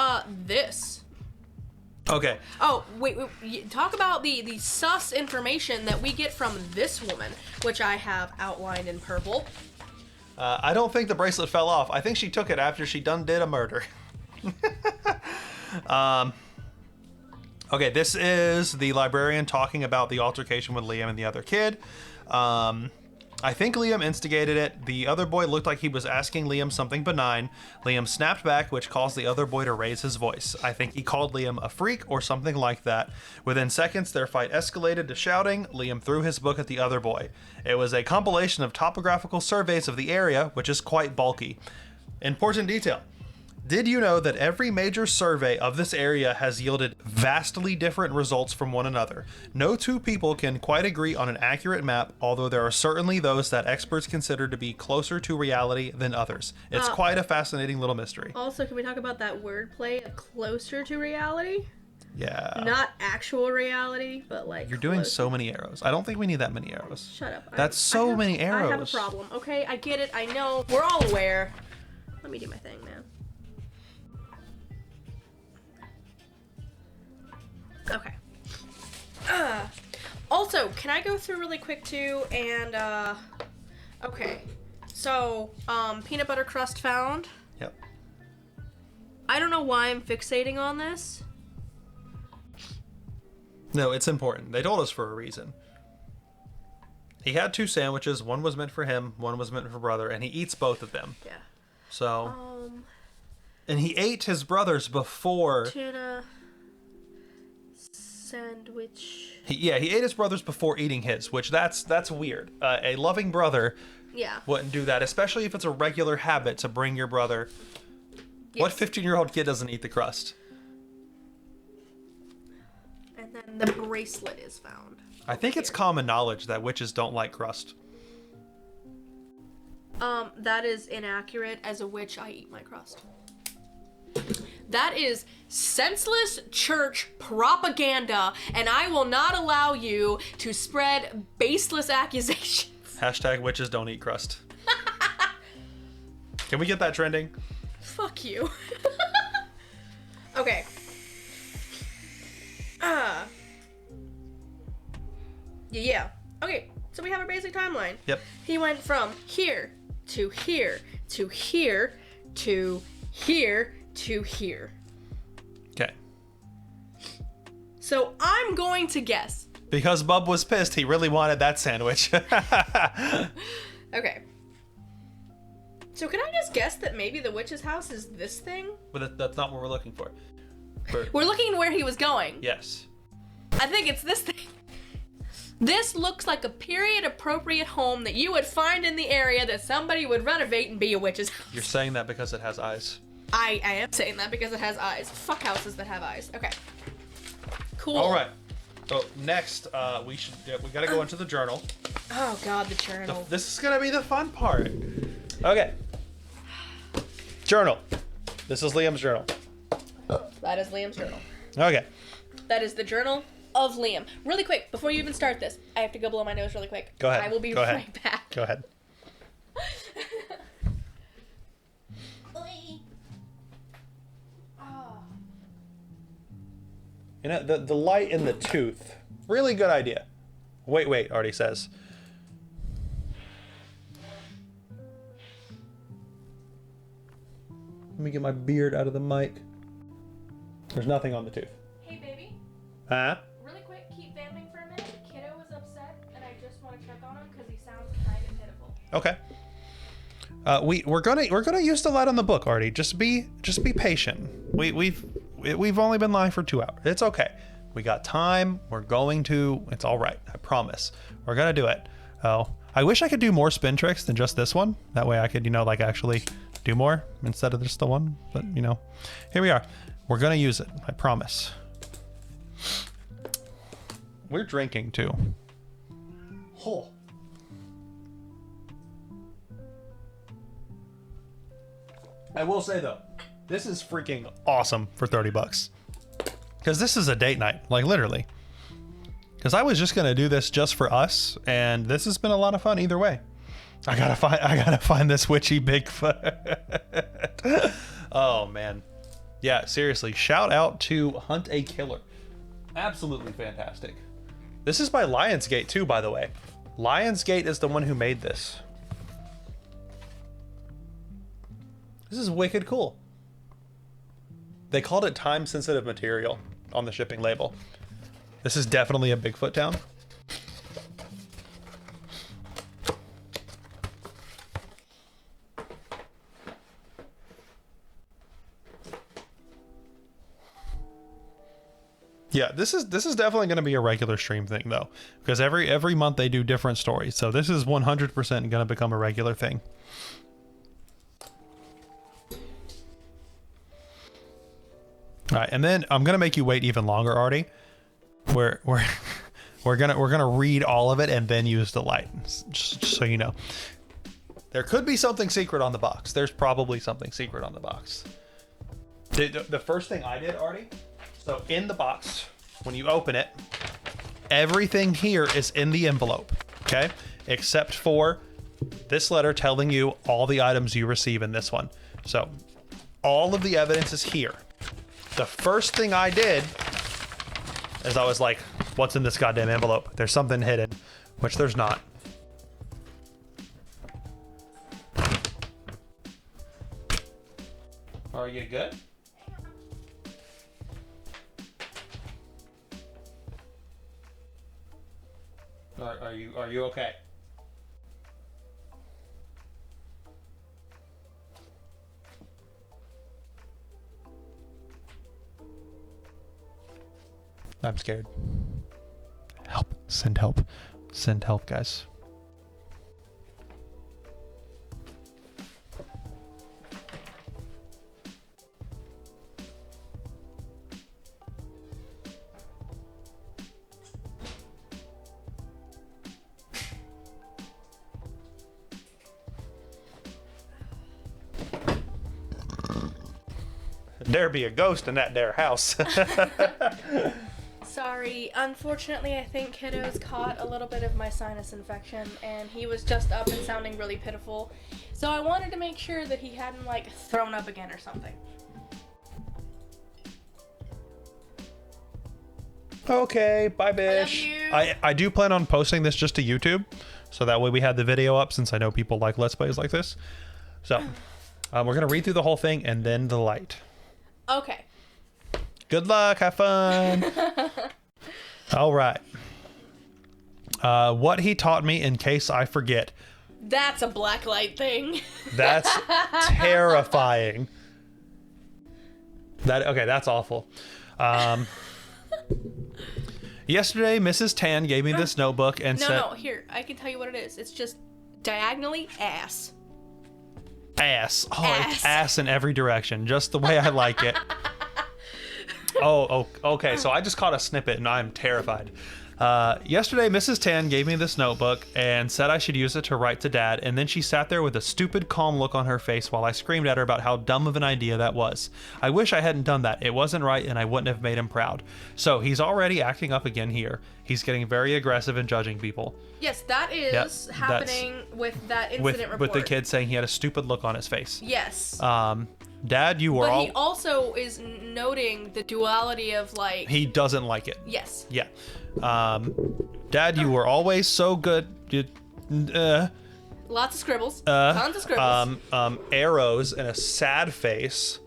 this. Okay. Oh, wait, talk about the sus information that we get from this woman, which I have outlined in purple. I don't think the bracelet fell off. I think she took it after she done did a murder. Okay, this is the librarian talking about the altercation with Liam and the other kid. I think Liam instigated it. The other boy looked like he was asking Liam something benign. Liam snapped back, which caused the other boy to raise his voice. I think he called Liam a freak or something like that. Within seconds, their fight escalated to shouting. Liam threw his book at the other boy. It was a compilation of topographical surveys of the area, which is quite bulky. Important detail. Did you know that every major survey of this area has yielded vastly different results from one another? No two people can quite agree on an accurate map, although there are certainly those that experts consider to be closer to reality than others. It's quite a fascinating little mystery. Also, can we talk about that wordplay of closer to reality? Yeah. Not actual reality, but like You're doing so many arrows. I don't think we need that many arrows. Shut up. That's so many arrows. I have a problem, okay? I get it. I know. We're all aware. Let me do my thing, man. Okay. Also, can I go through really quick too? And okay. So, peanut butter crust found. Yep. I don't know why I'm fixating on this. No, it's important. They told us for a reason. He had 2 sandwiches. One was meant for him. One was meant for brother, and he eats both of them. Yeah. So. And he ate his brother's before. Tuna sandwich. He ate his brother's before eating his, which that's weird. A loving brother. Yeah. Wouldn't do that, especially if it's a regular habit to bring your brother. Yes. What 15-year-old kid doesn't eat the crust? And then the bracelet is found. I think it's common knowledge that witches don't like crust. That is inaccurate. As a witch, I eat my crust. That is senseless church propaganda, and I will not allow you to spread baseless accusations. Hashtag witches don't eat crust. Can we get that trending? Fuck you. Okay. Yeah. Okay, so we have a basic timeline. Yep. He went from here to here to here to here to here. Okay. So I'm going to guess Because Bub was pissed. He really wanted that sandwich. Okay. So can I just guess that maybe the witch's house is this thing? But that's not what we're looking for. We're looking where he was going. Yes. I think it's this thing. This looks like a period-appropriate home that you would find in the area that somebody would renovate and be a witch's house. You're saying that because it has eyes. I am saying that because it has eyes. Fuck houses that have eyes. Okay. Cool. All right. So next, we gotta go into the journal. Oh God, the journal. This is gonna be the fun part. Okay. Journal. This is Liam's journal. That is Liam's journal. Okay. That is the journal of Liam. Really quick, before you even start this, I have to go blow my nose really quick. Go ahead. I will be Go right ahead. back. Go ahead. You know, the light in the tooth. Really good idea. Wait, Artie says. Let me get my beard out of the mic. There's nothing on the tooth. Hey, baby. Huh? Really quick, keep vamping for a minute. Kiddo is upset, and I just want to check on him because he sounds kind of pitiful. Okay. We're gonna use the light on the book, Artie. Just be patient. We've only been live for 2 hours. It's okay. We got time. We're going to. It's all right. I promise. We're gonna do it. Oh, I wish I could do more spin tricks than just this one. That way I could, like actually do more instead of just the one. But here we are. We're gonna use it. I promise. We're drinking too. Oh. I will say though, this is freaking awesome for $30. Because this is a date night, like literally. Because I was just gonna do this just for us, and this has been a lot of fun either way. I gotta find this witchy Bigfoot. Oh man, yeah, seriously. Shout out to Hunt a Killer. Absolutely fantastic. This is by Lionsgate too, by the way. Lionsgate is the one who made this. This is wicked cool. They called it time-sensitive material on the shipping label. This is definitely a Bigfoot town. Yeah, this is definitely going to be a regular stream thing though, because every month they do different stories. So this is 100% going to become a regular thing. All right, and then I'm gonna make you wait even longer, Artie. We're gonna read all of it and then use the light, just so you know. There could be something secret on the box. There's probably something secret on the box. The first thing I did, Artie. So in the box, when you open it, everything here is in the envelope, okay? Except for this letter telling you all the items you receive in this one. So all of the evidence is here. The first thing I did is I was like, what's in this goddamn envelope? There's something hidden, which there's not. Are you good? Are you okay? I'm scared. Help. Send help. Send help, guys. There be a ghost in that there house. Sorry, unfortunately I think Kiddo's caught a little bit of my sinus infection and he was just up and sounding really pitiful. So I wanted to make sure that he hadn't like thrown up again or something. Okay, bye Bish. I love you. I do plan on posting this just to YouTube, so that way we have the video up, since I know people like Let's Plays like this. So, we're gonna read through the whole thing and then the light. Okay. Good luck, have fun. All right. What he taught me in case I forget. That's a blacklight thing. That's terrifying. That's awful. Yesterday, Mrs. Tan gave me this notebook and said... No, here, I can tell you what it is. It's just diagonally ass. Ass. Oh, it's ass in every direction, just the way I like it. Oh, okay, so I just caught a snippet and I'm terrified. Yesterday, Mrs. Tan gave me this notebook and said I should use it to write to Dad, and then she sat there with a stupid, calm look on her face while I screamed at her about how dumb of an idea that was. I wish I hadn't done that. It wasn't right, and I wouldn't have made him proud. So he's already acting up again here. He's getting very aggressive and judging people. Yes, that is happening with that incident report. With the kid saying he had a stupid look on his face. Yes. Dad, you were But he also is noting the duality of, like... He doesn't like it. Yes. Yeah. Dad, you were always so good. Lots of scribbles. Tons of scribbles. Arrows and a sad face.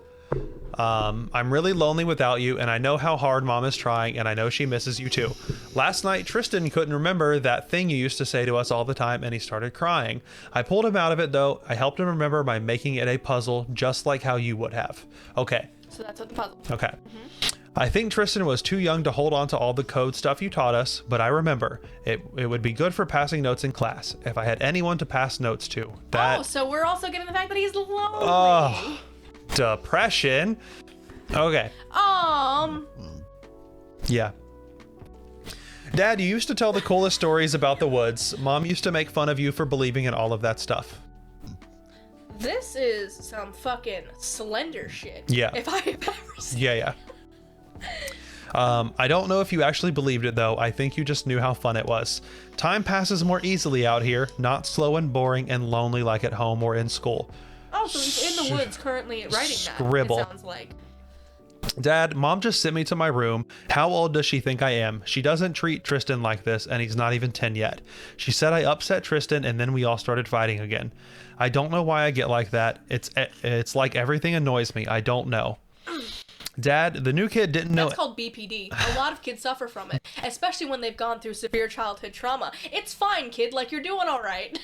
I'm really lonely without you, and I know how hard Mom is trying, and I know she misses you too. Last night, Tristan couldn't remember that thing you used to say to us all the time, and he started crying. I pulled him out of it, though. I helped him remember by making it a puzzle, just like how you would have. Okay. So that's what the puzzle. Okay. I think Tristan was too young to hold on to all the code stuff you taught us, but I remember. It would be good for passing notes in class, if I had anyone to pass notes to. Oh, so we're also getting the fact that he's lonely. Oh, depression. Okay. Yeah. Dad, you used to tell the coolest stories about the woods. Mom used to make fun of you for believing in all of that stuff. This is some fucking Slender shit. Yeah. If I've ever seen. Yeah. I don't know if you actually believed it, though. I think you just knew how fun it was. Time passes more easily out here, not slow and boring and lonely like at home or in school. Oh, so he's in the woods currently writing that. Scribble. It sounds like. Dad, Mom just sent me to my room. How old does she think I am? She doesn't treat Tristan like this, and he's not even 10 yet. She said I upset Tristan, and then we all started fighting again. I don't know why I get like that. It's like everything annoys me. I don't know. Dad, the new kid didn't know... That's called BPD. A lot of kids suffer from it, especially when they've gone through severe childhood trauma. It's fine, kid. Like, you're doing all right.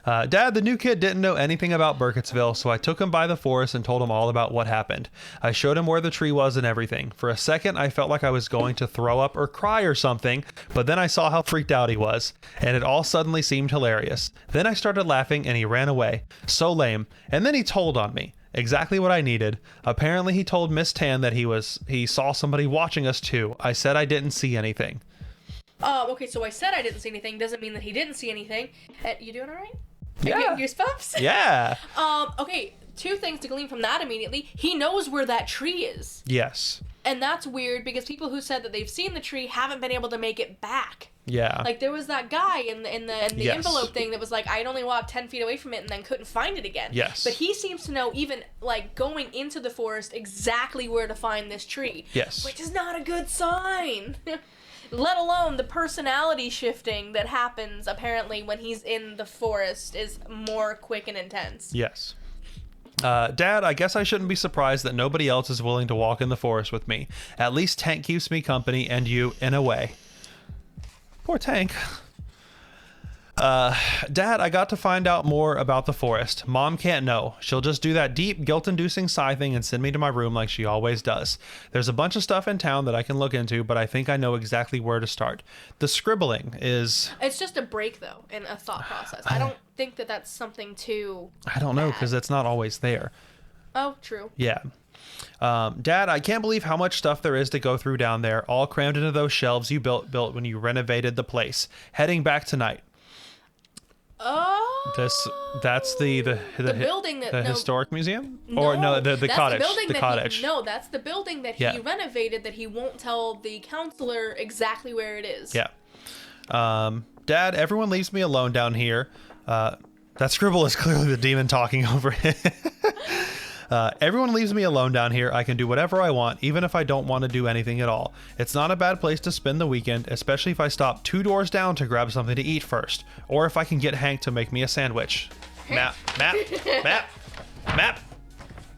Dad, the new kid didn't know anything about Burkittsville, so I took him by the forest and told him all about what happened. I showed him where the tree was and everything. For a second, I felt like I was going to throw up or cry or something, but then I saw how freaked out he was, and it all suddenly seemed hilarious. Then I started laughing, and he ran away. So lame. And then he told on me. Exactly what I needed. Apparently he told Miss Tan that he saw somebody watching us too. I said I didn't see anything. Okay, so I said I didn't see anything doesn't mean that he didn't see anything. You doing all right? Yeah. Are you getting goosebumps? Yeah. Okay, two things to glean from that immediately. He knows where that tree is. Yes. And that's weird because people who said that they've seen the tree haven't been able to make it back. Yeah. Like there was that guy in the Yes. envelope thing that was like, I'd only walked 10 feet away from it and then couldn't find it again. Yes. But he seems to know even like going into the forest exactly where to find this tree. Yes. Which is not a good sign. Let alone the personality shifting that happens apparently when he's in the forest is more quick and intense. Yes. Dad, I guess I shouldn't be surprised that nobody else is willing to walk in the forest with me. At least Tank keeps me company and you in a way. Poor Tank. Dad, I got to find out more about the forest. Mom can't know. She'll just do that deep, guilt-inducing sigh thing and send me to my room like she always does. There's a bunch of stuff in town that I can look into, but I think I know exactly where to start. The scribbling is... It's just a break, though, in a thought process. I don't think that that's something too I don't know, because it's not always there. Oh, true. Yeah. Dad, I can't believe how much stuff there is to go through down there, all crammed into those shelves you built when you renovated the place. Heading back tonight. Oh. That's the building that the no, historic museum, no, or no, the that's cottage. The building the that cottage. No, that's the building that he renovated that he won't tell the counselor exactly where it is. Yeah. Dad, everyone leaves me alone down here. That scribble is clearly the demon talking over it. Everyone leaves me alone down here. I can do whatever I want, even if I don't want to do anything at all. It's not a bad place to spend the weekend, especially if I stop 2 doors down to grab something to eat first, or if I can get Hank to make me a sandwich. Map.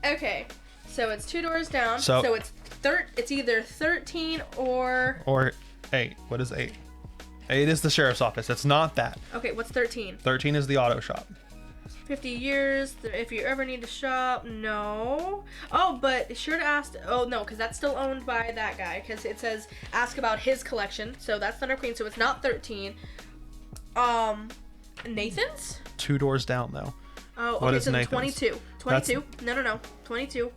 Okay, so it's 2 doors down. So it's either 13 or 8. What is 8? It is the sheriff's office. It's not that. Okay, what's 13? 13 is the auto shop. 50 years, if you ever need to shop, no. Oh, but sure to ask, oh no, because that's still owned by that guy, because it says ask about his collection, so that's Thunder Queen, so it's not 13. Nathan's? 2 doors down, though. Oh, okay, What is so Nathan's? 22. 22. No. 22.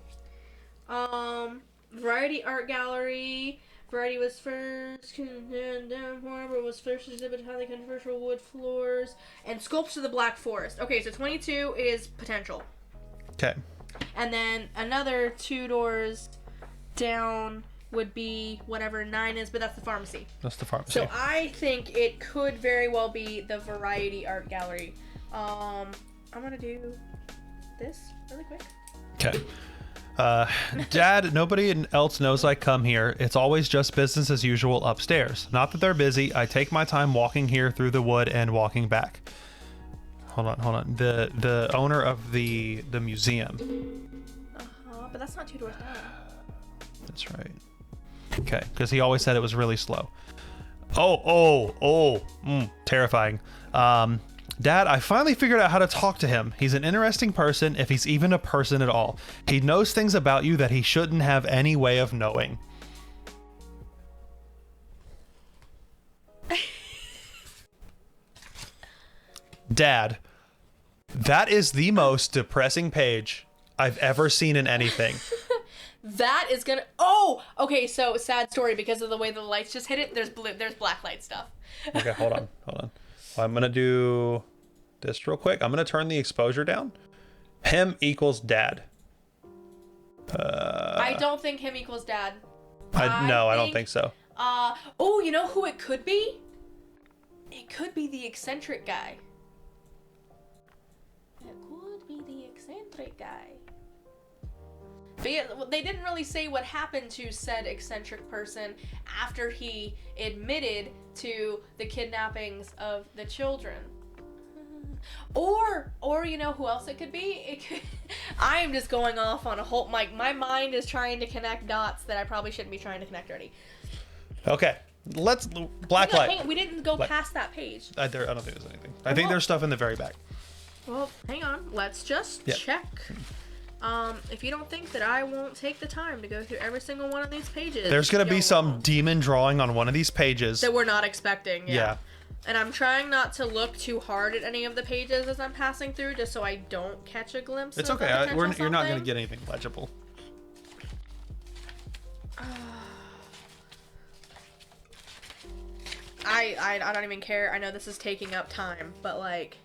Variety Art Gallery. Variety was first. Harbor was first exhibit highly controversial wood floors and sculpts of the Black Forest. Okay, so 22 is potential. Okay. And then another 2 doors down would be whatever 9 is, but that's the pharmacy. That's the pharmacy. So I think it could very well be the Variety Art Gallery. I'm gonna do this really quick. Okay. Dad, nobody else knows I come here. It's always just business as usual upstairs. Not that they're busy. I take my time walking here through the wood and walking back. Hold on. The owner of the museum. But that's not 2 doors down. That's right. Okay, because he always said it was really slow. Terrifying. Dad, I finally figured out how to talk to him. He's an interesting person, if he's even a person at all. He knows things about you that he shouldn't have any way of knowing. Dad, that is the most depressing page I've ever seen in anything. That is gonna. Oh, okay. So sad story because of the way the lights just hit it. There's black light stuff. Okay, hold on. I'm gonna do this real quick. I'm gonna turn the exposure down. Him equals dad. I don't think him equals dad. I don't think so. Oh, you know who it could be? It could be the eccentric guy. It could be the eccentric guy. But they didn't really say what happened to said eccentric person after he admitted to the kidnappings of the children. Or you know who else it could be? I am just going off on a whole... My mind is trying to connect dots that I probably shouldn't be trying to connect already. Okay, let's... Black light. We didn't go past that page. I don't think there's anything. I think there's stuff in the very back. Well, hang on. Let's just check. If you don't think that I won't take the time to go through every single one of these pages, there's gonna be some demon drawing on one of these pages that we're not expecting. Yeah. And I'm trying not to look too hard at any of the pages as I'm passing through, just so I don't catch a glimpse. It's of okay. a potential You're not gonna something. get anything legible. I don't even care. I know this is taking up time, but like.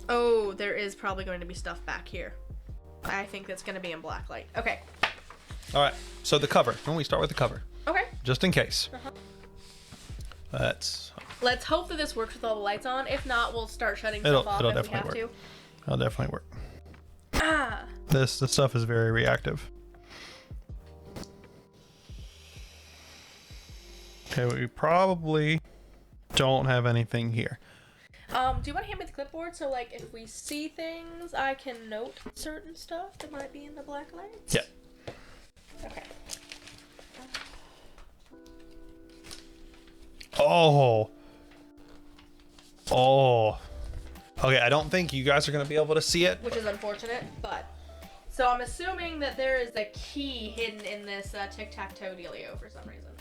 Oh, there is probably going to be stuff back here. I think that's going to be in black light. Okay. All right. So the cover. Why don't we start with the cover? Okay. Just in case. Uh-huh. Let's hope that this works with all the lights on. If not, we'll start shutting stuff off if we have to. It'll definitely work. This stuff is very reactive. Okay, we probably don't have anything here. Do you want to hand me the clipboard so, like, if we see things, I can note certain stuff that might be in the black lights? Yeah. Okay. Oh. Okay, I don't think you guys are going to be able to see it. Which is unfortunate, but... So I'm assuming that there is a key hidden in this tic-tac-toe dealio for some reason.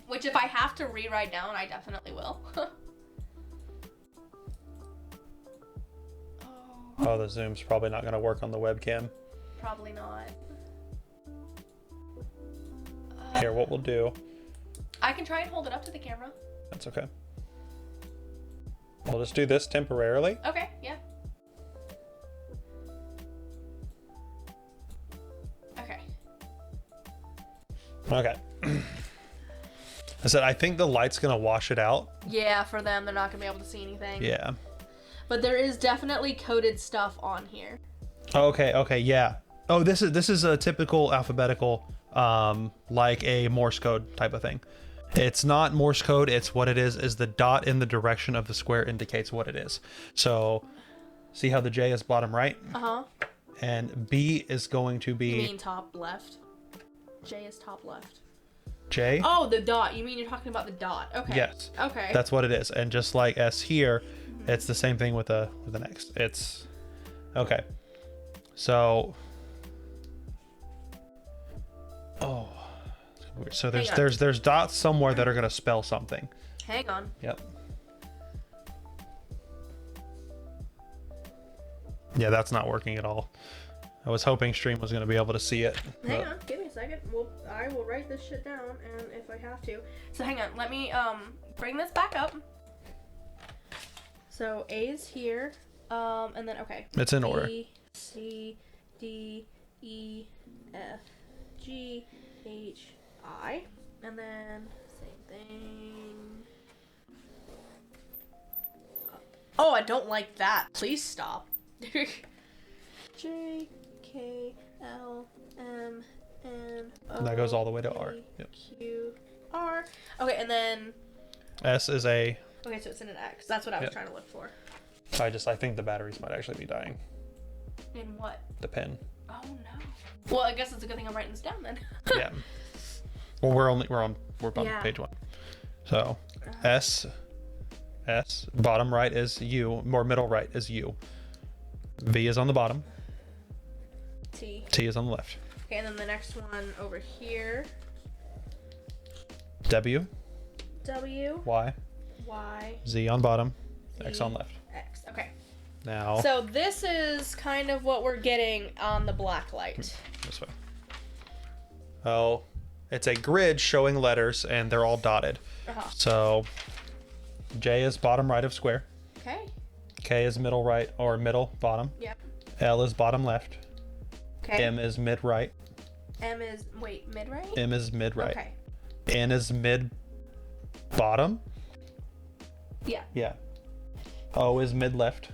Which if I have to rewrite down, I definitely will. Oh, the zoom's probably not going to work on the webcam. Probably not. Here, what we'll do... I can try and hold it up to the camera. That's okay. We'll just do this temporarily. Okay, yeah. Okay. I said, I think the light's going to wash it out. Yeah, for them, they're not going to be able to see anything. Yeah. But there is definitely coded stuff on here. Okay, yeah. Oh, this is a typical alphabetical, like a Morse code type of thing. It's not Morse code. It's what it is the dot in the direction of the square indicates what it is. So See how the J is bottom right? Uh-huh. And B is going to You be mean top left? J is top left. J. Oh, the dot. You mean you're talking about the dot. Okay. Yes. Okay. That's what it is. And just like S here, it's the same thing with the next. It's okay. So oh, so there's dots somewhere that are gonna spell something. Hang on. Yep. Yeah, that's not working at all. I was hoping stream was gonna be able to see it. Hang on, give me a second. I will write this shit down, and if I have to. So hang on, let me bring this back up. So A's here, and then okay. It's in order. B, C, D, E, F, G, H, I, and then same thing. Oh, I don't like that. Please stop. J, K, L, M, N, O, That goes all the way to R. Yep. Q, R. Okay, and then S is a. okay, so it's in an X. That's what I was Yep. trying to look for. I think the batteries might actually be dying. In what? The pen. Oh no. Well, I guess it's a good thing I'm writing this down then. Yeah. Well, we're on Yeah. page 1. So S bottom right is U, or middle right is U. V is on the bottom. T. T is on the left. Okay, and then the next one over here. W, W, Y, Y, Z on bottom, Z, X on left. X. Okay. Now So this is kind of what we're getting on the black light. this way. Oh, it's a grid showing letters and they're all dotted. Uh-huh. So J is bottom right of square. Okay. K is middle right or middle bottom. Yep. L is bottom left. Okay. M is mid right. M is mid right? M is mid right. Okay. N is mid bottom. Yeah. Yeah. O is mid left.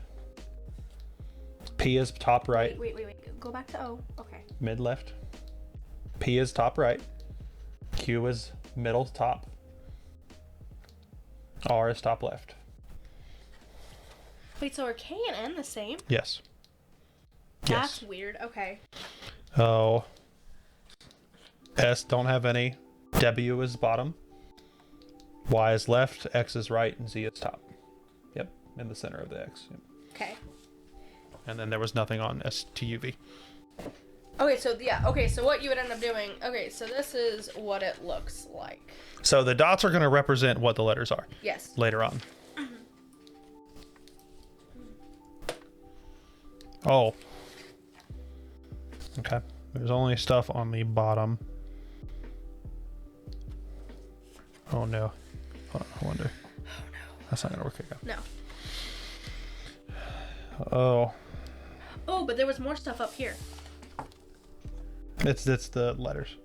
P is top right. Wait. Go back to O. Okay. Mid left. P is top right. Q is middle top. R is top left. Wait, so are K and N the same? Yes. That's weird. Okay. O. S don't have any. W is bottom. Y is left. X is right. And Z is top. Yep. In the center of the X. Yep. Okay. And then there was nothing on S to UV. Okay, so yeah, okay, so what you would end up doing, okay, so this is what it looks like. So the dots are going to represent what the letters are Yes. later on. Oh. Okay. There's only stuff on the bottom. Oh no. Hold on, I wonder. Oh no. That's not going to work again. No. Oh. Oh, but there was more stuff up here. It's the letters.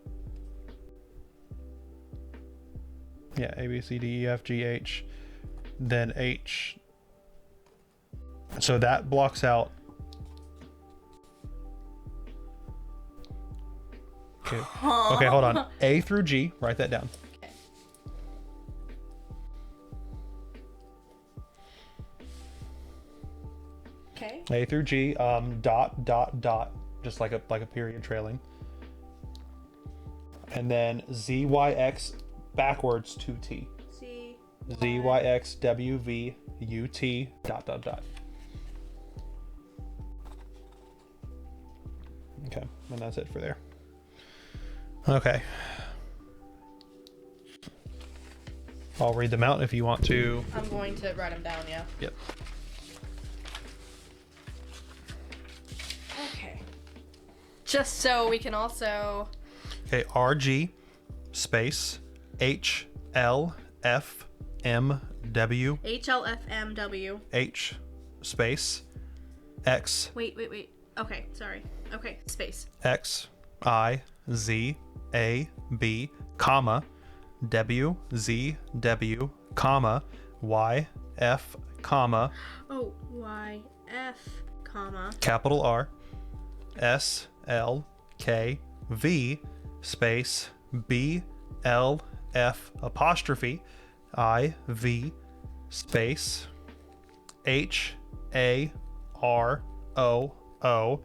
Yeah, A, B, C, D, E, F, G, H. Then H. So that blocks out. Okay. Okay, hold on. A through G. Write that down. Okay. A through G. Dot, dot, dot. Just like a period trailing. And then Z, Y, X backwards to T. C. Z, Y, X, W, V, U, T, dot, dot, dot. Okay, and that's it for there. Okay. I'll read them out if you want to. I'm going to write them down, yeah. Yep. Okay. Just so we can also... Okay, RG space H L F M W HLFMW. H space X Wait. Okay, sorry. Okay, space. X I Z A B comma W Z W comma Y F comma Oh, Y, F, comma. capital R S L K V space B L F apostrophe I V space H A R O O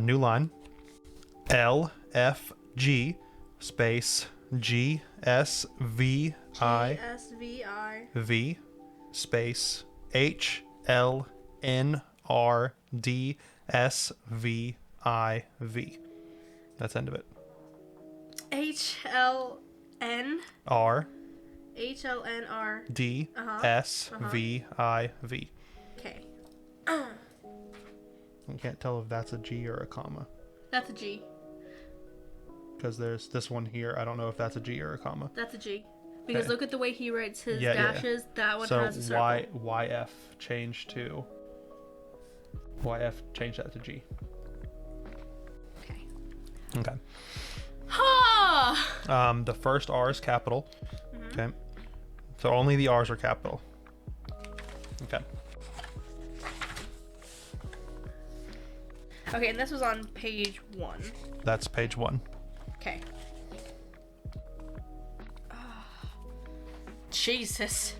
new line L F G space G S V I V space H L N R D S V I V. That's the end of it. HLN R HLNR D S V I V. Okay. I can't tell if that's a G or a comma. That's a G. Because there's this one here. I don't know if that's a G or a comma. That's a G. Because Okay. look at the way he writes his dashes. That one So has a circle. YF changed to YF changed that to G. Okay. Okay. Ha! The first R is capital. Okay. So only the R's are capital. Okay. Okay, and this was on page 1. That's page 1. Okay. Jesus.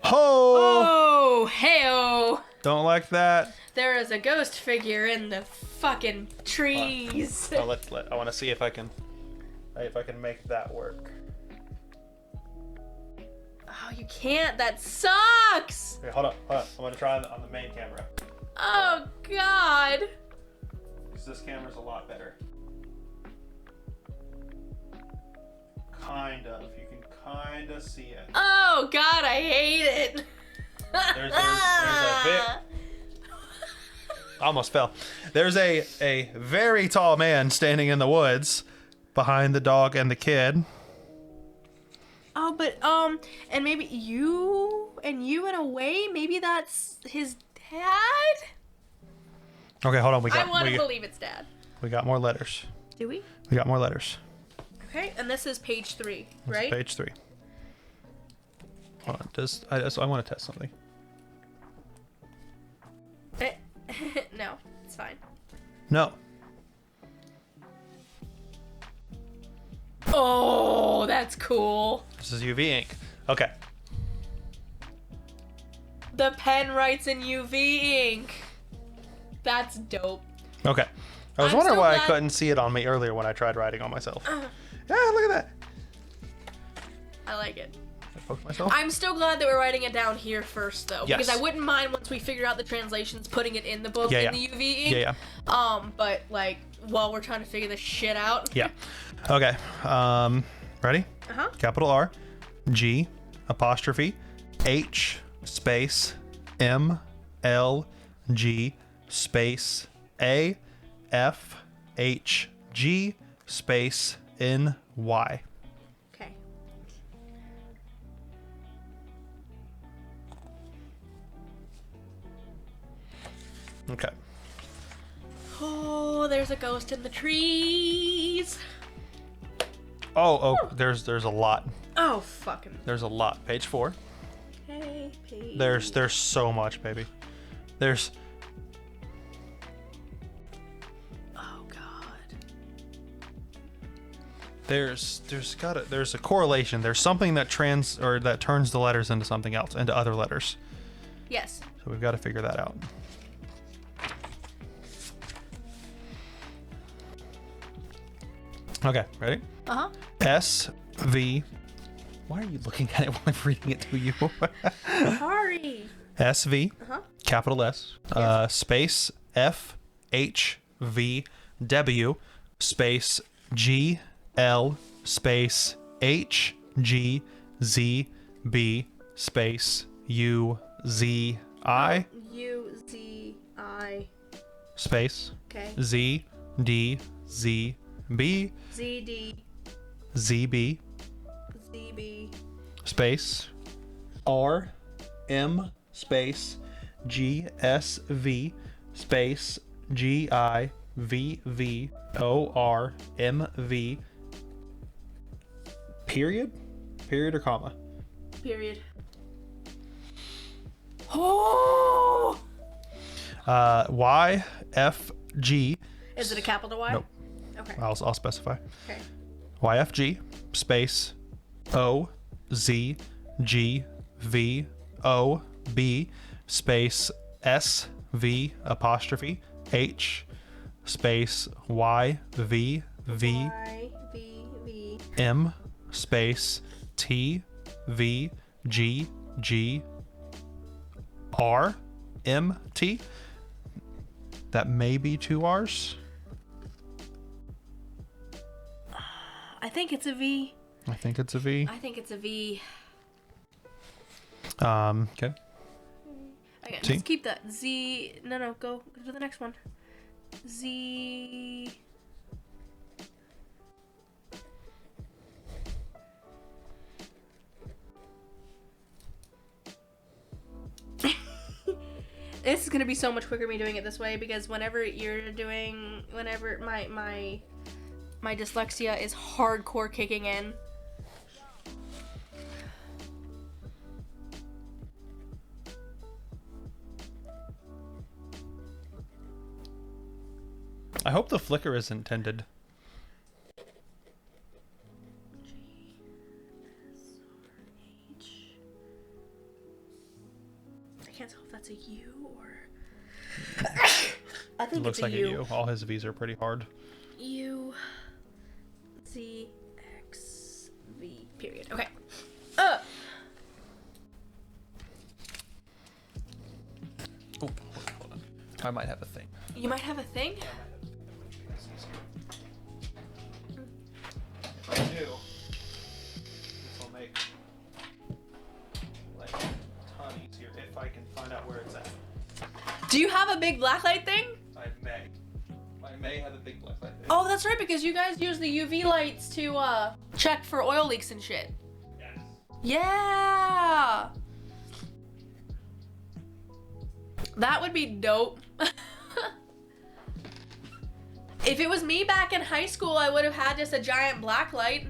Ho! Oh, heyo. Don't like that. There is a ghost figure in the fucking trees. I want to see if I can make that work. Oh, you can't. That sucks. Okay, hold on. I'm gonna try on the main camera. Oh, God. Because this camera's a lot better. Kind of. You can kind of see it. Oh, God, I hate it. There's a bit. Almost fell. There's a very tall man standing in the woods behind the dog and the kid. Oh, but, and maybe you in a way, maybe that's his dad? Okay, hold on. I want to believe it's dad. We got more letters. Do we? We got more letters. Okay, and this is page 3, This right? is page 3. Hold on. I want to test something. No, it's fine. No. Oh, that's cool. This is UV ink. Okay. The pen writes in UV ink. That's dope. Okay. I was I'm wondering so why I glad- couldn't see it on me earlier when I tried writing on myself. Yeah, look at that. I like it. I poked myself. I'm still glad that we're writing it down here first, though, because Yes. I wouldn't mind once we figure out the translations putting it in the book Yeah, in yeah. the UV ink. Yeah, But like while we're trying to figure this shit out. yeah. Okay. Ready? Uh-huh. Capital R, G, apostrophe, H, space, M, L, G, space, A, F, H, G, space, N, Y. Okay. Okay. Oh, there's a ghost in the trees. Oh, there's a lot. Oh, fucking. There's a lot. Page 4. Okay, page. There's so much, baby. There's Oh God. there's a correlation. There's something that that turns the letters into something else, into other letters. Yes. So we've got to figure that out. Okay, ready? Uh-huh. S V. Why are you looking at it while I'm reading it to you? Sorry. S V, Uh-huh. capital S, space F H V W, space G L, space H G Z B, space U Z I, U-Z-I. space Okay. Z D Z B, Z-D. Z B, Z-B. space R M, space G S V, space G I V V O R M V, period or comma. Period. Oh! Y F G. Is it a capital Y? Nope. Okay. I'll specify. Okay. YFG space O Z G V O B space S V apostrophe H space Y V V M space T V G G R M T. That may be 2 R's. I think it's a V. I think it's a V. I think it's a V. Okay. Okay, T? let's keep that. Z. No, go to the next one. Z. This is gonna be so much quicker me doing it this way, because whenever my dyslexia is hardcore kicking in. I hope the flicker is intended. I can't tell if that's a U or. I think Looks it's a like U. a U. All his V's are pretty hard. U Z X V period. Okay. Oh, hold on. I might have a thing. You might have a thing? If I do, this will make like a ton easier if I can find out where it's at. Do you have a big blacklight thing? I may have a big black light thing. Oh, that's right, because you guys use the UV lights to check for oil leaks and shit. Yes. Yeah. That would be dope. If it was me back in high school, I would have had just a giant black light.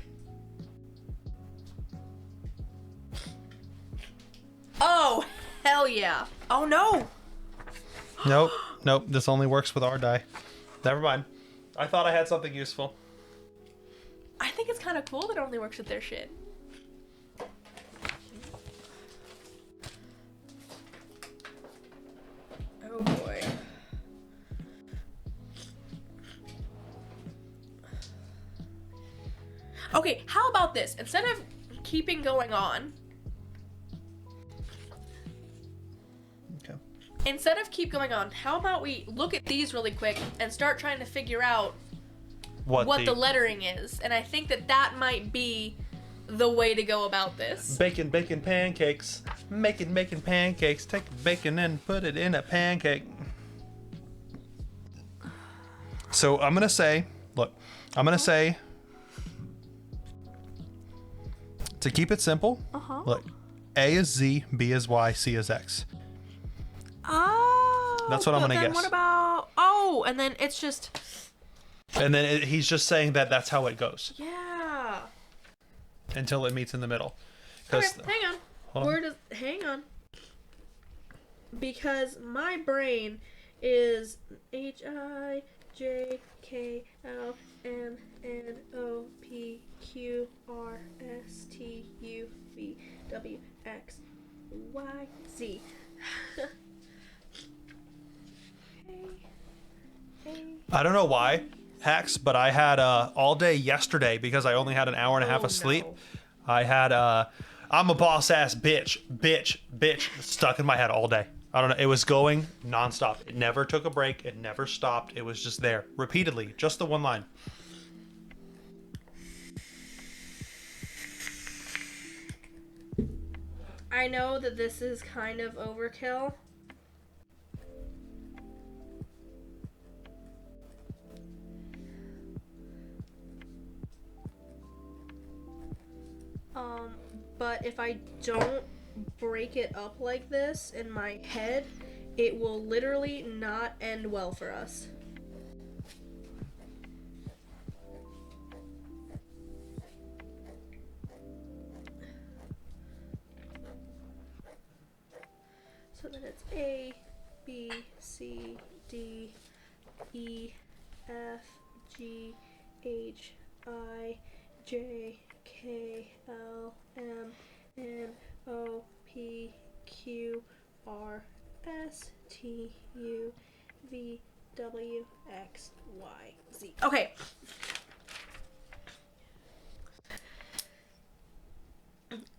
Oh, hell yeah. Oh no. Nope. This only works with our die. Never mind. I thought I had something useful. I think it's kind of cool that it only works with their shit. Oh boy. Okay, how about this? Instead of keeping going on, how about we look at these really quick and start trying to figure out what the lettering is? And I think that might be the way to go about this. Bacon pancakes. Making pancakes. Take bacon and put it in a pancake. So I'm gonna say, to keep it simple, look, A is Z, B is Y, C is X. Oh. That's what I'm gonna guess. What about? Oh, and then it's just. And then he's just saying that's how it goes. Yeah. Until it meets in the middle. Okay, hang on. Hold on. Hang on. Because my brain is HIJKLNOPQRSTUVWXYZ. I don't know why, Hacks, but I had all day yesterday, because I only had an hour and a half of sleep. No. I had I'm a boss ass bitch stuck in my head all day. I don't know. It was going nonstop. It never took a break. It never stopped. It was just there repeatedly. Just the one line. I know that this is kind of overkill. But if I don't break it up like this in my head, it will literally not end well for us. So then it's A, B, C, D, E, F, G, H, I, J K L M N O P Q R S T U V W X Y Z. Okay.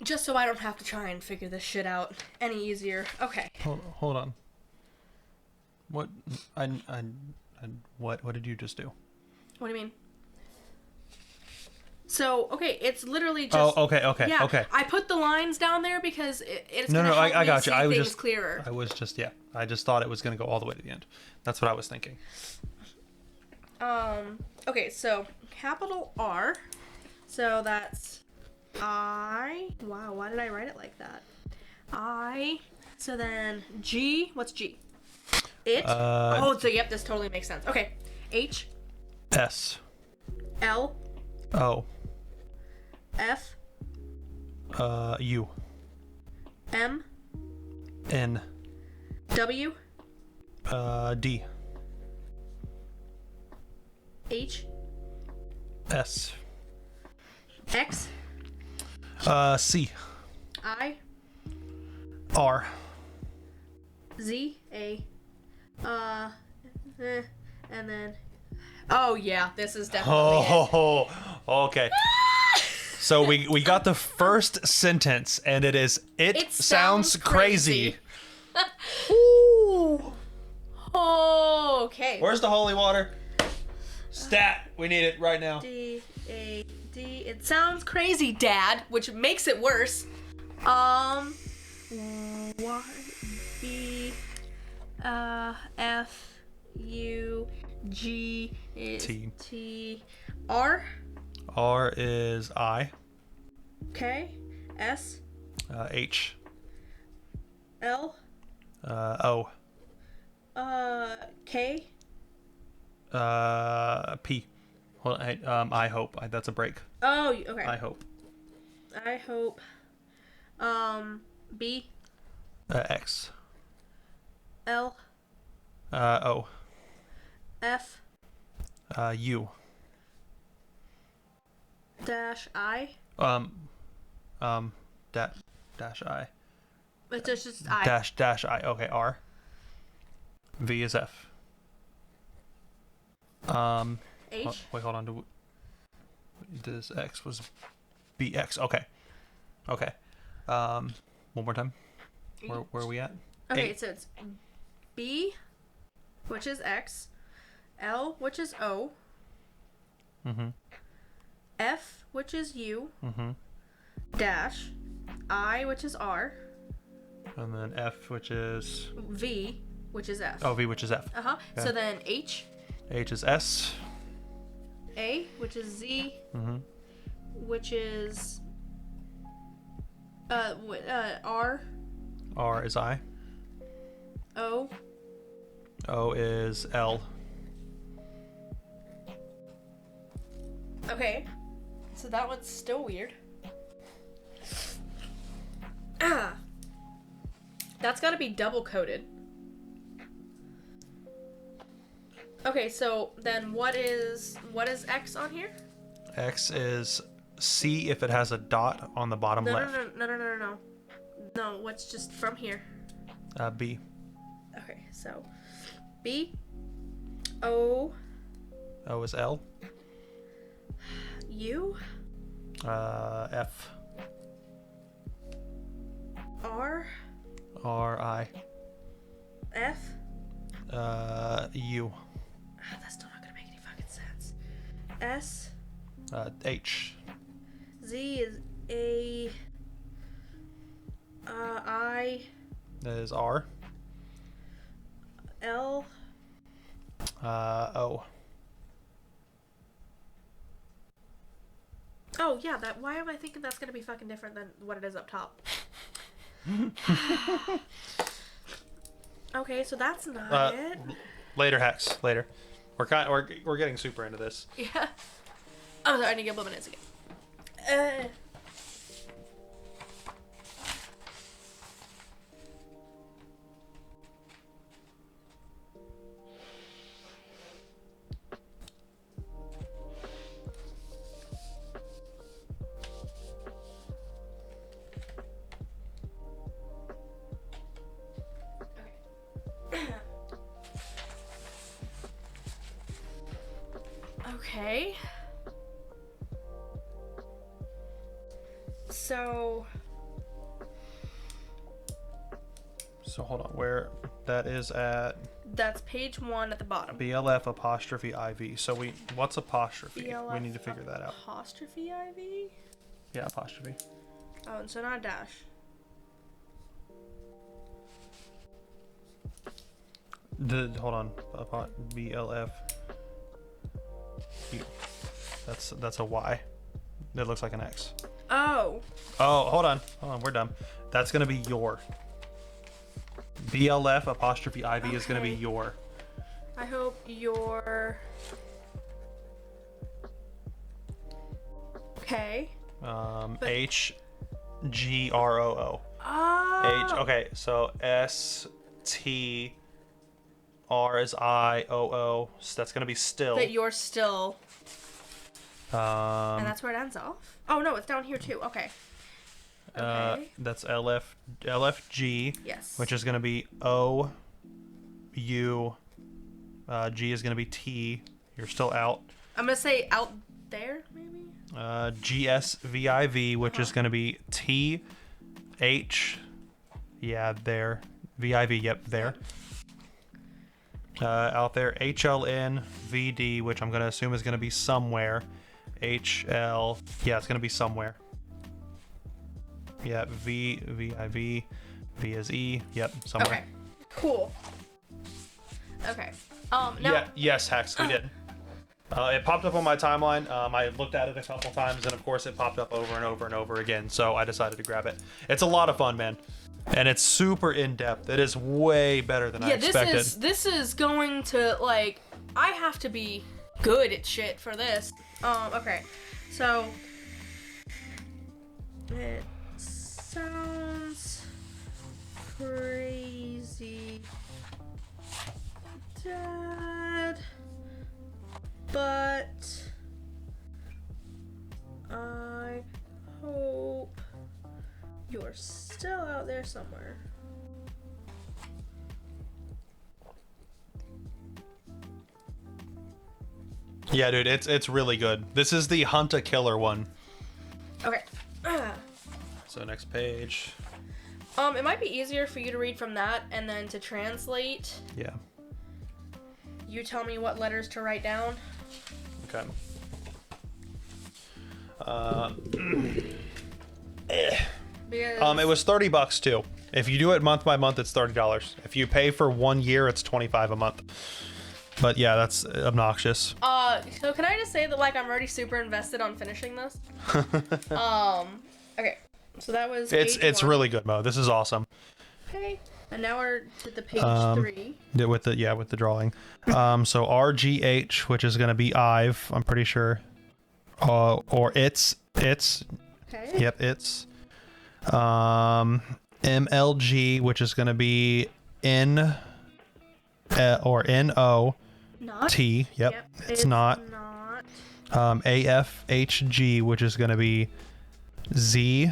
Just so I don't have to try and figure this shit out any easier. Okay. Hold on. What what did you just do? What do you mean? So, okay, it's literally just... Oh, okay. Yeah, Okay. I put the lines down there because it's No, going to help I me got you. see I was things just clearer. I just thought it was going to go all the way to the end. That's what I was thinking. Okay, so capital R. So that's I. Wow, why did I write it like that? I. So then G. What's G? It. So yep, this totally makes sense. Okay. H. S. L. O. F. U. M. N. W. D. H. S. X. C. I. R. Z. A. And then. Oh yeah, this is definitely it. Okay. So we got the first sentence, and it is it sounds crazy. Ooh. Okay. Where's the holy water? Stat. We need it right now. D A D. It sounds crazy, Dad, which makes it worse. Y B F U G is T R. R is I. Okay. S. H. L. O. K. P. Hold on, I hope. That's a break. Oh, okay. I hope. I hope. B. X. L. O. F. U. Dash I. Dash I. It's just I. Dash I. Okay, R. V is F. H. Wait, hold on. This X was BX. Okay. One more time. Where are we at? Okay, so it's B, which is X, L, which is O, F, which is U, dash, I, which is R, and then F, which is V, which is F. Oh, V, which is F. Okay. So then H. H is S. A, which is Z, which is R. R is I. O. O is L. Okay. So that one's still weird. That's got to be double coded. Okay, so then what is X on here? X is C if it has a dot on the bottom left. No. No, what's just from here? B. Okay, so B. O. O is L. U. F. R. R I. F. U. That's still not gonna make any fucking sense. S. H. Z is A. I. That is R. L. O. Oh yeah, that. Why am I thinking that's gonna be fucking different than what it is up top? Okay, so that's not it. Later, Hex. Later. We're getting super into this. Yeah. Oh, sorry, I need to get a couple minutes again. Okay. So hold on, where that is at that's page 1 at the bottom. BLF apostrophe IV. So what's apostrophe? BLF We need to figure that out. Apostrophe IV? Yeah, apostrophe. Oh, so not a dash. Hold on, BLF. That's a Y. It looks like an X. Oh. Oh, hold on, we're done. That's gonna be your. BLF apostrophe IV is gonna be your. I hope your. Okay. HGROO. Oh. Okay, so STR is IOO. So that's gonna be still. That you're still. And And that's where it ends off. Oh no, it's down here too. Okay. Okay. That's LFG. Yes. Which is gonna be O U. G is gonna be T. You're still out. I'm gonna say out there, maybe. GSVIV, which is gonna be T H. Yeah, there. VIV. Yep, there. Out there. HLNVD, which I'm gonna assume is gonna be somewhere. HL. Yeah, it's gonna be somewhere. Yeah, VIV. V is E. Yep, somewhere. Okay. Cool. Okay. Now. Yeah. Yes, Hex. We did. It popped up on my timeline. I looked at it a couple times, and of course, it popped up over and over and over again. So I decided to grab it. It's a lot of fun, man, and it's super in depth. It is way better than I expected. This is going to like. I have to be good at shit for this. Okay. So. It sounds crazy, Dad, but I hope you're still out there somewhere. Yeah, dude, it's really good. This is the Hunt a Killer one. Okay. So next page. It might be easier for you to read from that and then to translate. Yeah. You tell me what letters to write down. Okay. Because It was $30 too. If you do it month by month, it's $30. If you pay for 1 year, it's $25 a month. But yeah, that's obnoxious. So can I just say that like I'm already super invested on finishing this? Okay. So that was It's one. really good, Mo. This is awesome. Okay. And now we're to the page 3. With the drawing. So RGH, which is gonna be Ive, I'm pretty sure. Or it's. Okay. Yep, it's. MLG, which is gonna be N. Or NO. Not. T. Yep. It's not. AFHG, which is gonna be Z.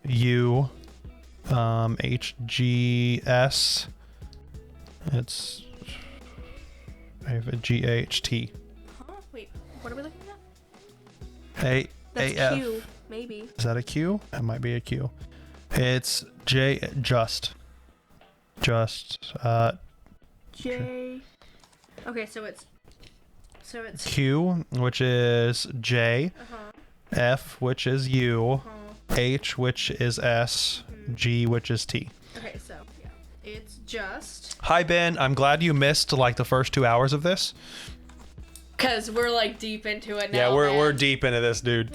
U. HGS. It's GHT. Huh? Wait, what are we looking at? That's AF. Q, maybe. Is that a Q? That might be a Q. It's J. Just. J. Okay, so it's Q, which is J. F, which is U. H, which is S. G, which is T. Okay, so yeah, it's just Hi, Ben. I'm glad you missed like the first 2 hours of this. because we're like deep into it now. Yeah, we're man. deep into this, dude.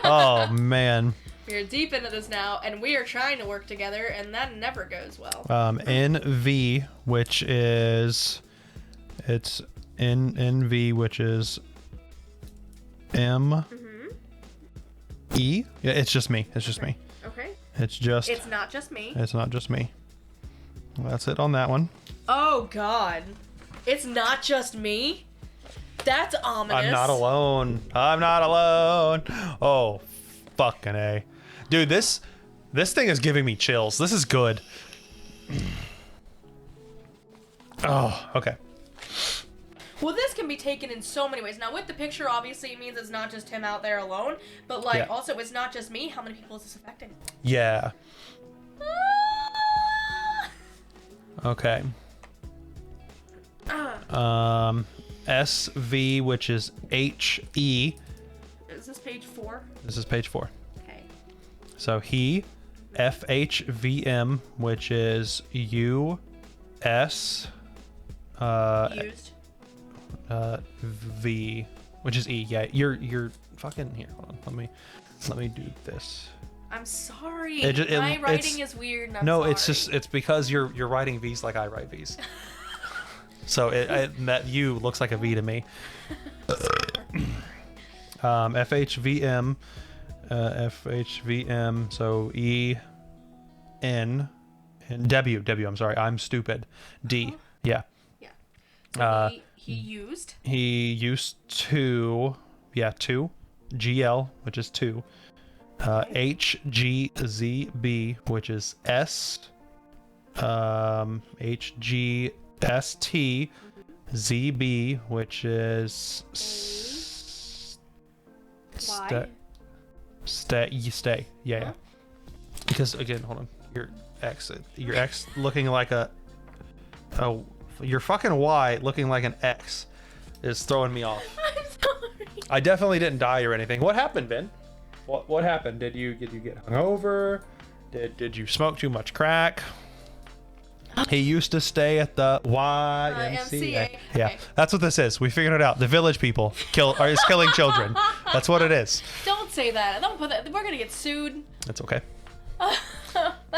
Oh man. We're deep into this now, and we are trying to work together, and that never goes well. NV, which is it's NV, which is M. E. Yeah, it's just me. It's just me. Okay. It's just. It's not just me. It's not just me. That's it on that one. Oh God, it's not just me. That's ominous. I'm not alone. I'm not alone. Oh, fucking A. Dude, this thing is giving me chills. This is good. Oh, okay. Well, this can be taken in so many ways. Now, with the picture, obviously, it means it's not just him out there alone, but, like, Yeah. also, it's not just me. How many people is this affecting? Yeah. Okay. SV, which is HE. Is this page 4? This is page 4. Okay. So he, FHVM, which is US, Used. V, which is E. Yeah, you're fucking here. Hold on. Let me do this. I'm sorry. My writing is weird. And I'm no, sorry. it's because you're writing V's like I write V's. So that U looks like a V to me. FHVM, FHVM. So E, N, and W. I'm sorry, I'm stupid. D. Yeah. Yeah. So he used two. GL, which is 2. HGZB, which is S. HGST, ZB, which is stay. Yeah. Because again, hold on. Your X looking like your fucking Y looking like an X is throwing me off. I'm sorry. I definitely didn't die or anything. What happened, Ben? What happened? Did you get hungover? Did you smoke too much crack? He used to stay at the YMCA. Yeah, Okay. that's what this is. We figured it out. The village people is killing children. That's what it is. Don't say that. Don't put that. We're gonna get sued. That's okay. That's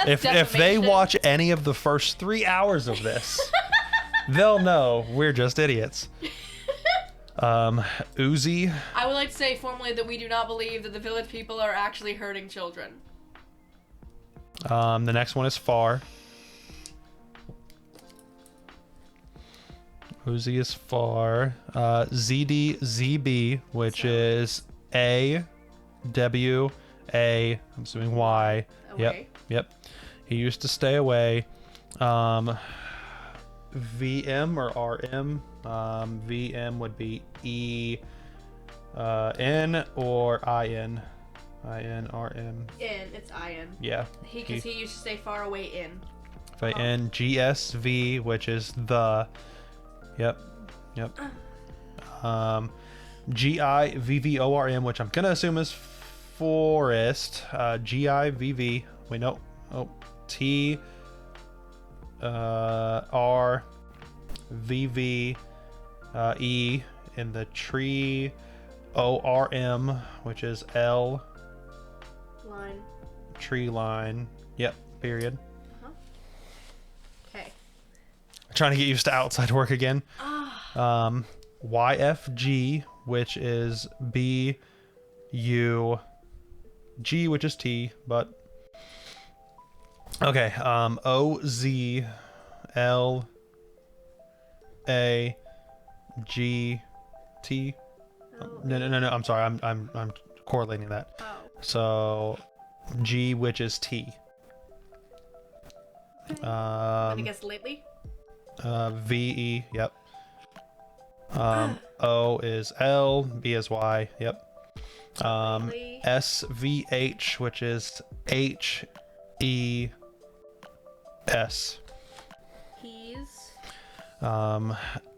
If they defamation. watch any of the first 3 hours of this, they'll know we're just idiots. Uzi. I would like to say formally that we do not believe that the village people are actually hurting children. The next one is Far. Uzi is Far. ZDZB, which is A, W, A, I'm assuming Y. Away. Yep. He used to stay away. VM or RM. VM would be E, N or IN. IN. It's IN. Yeah. Because he used to stay far away in. If I N GSV, which is the. Yep. GIVVORM, which I'm gonna assume is forest. GIVV. Wait, no. Oh, T. R. VV. E in the tree. ORM, which is L. Line. Tree line. Yep. Period. Okay. Trying to get used to outside work again. YFG, which is B, U, G, which is T, but okay. O, Z, L, A, G, T. No. I'm sorry. I'm correlating that. Oh. So G, which is T. I guess lately. VE, yep. O is L, B is Y, yep. SVH, which is HES. He's.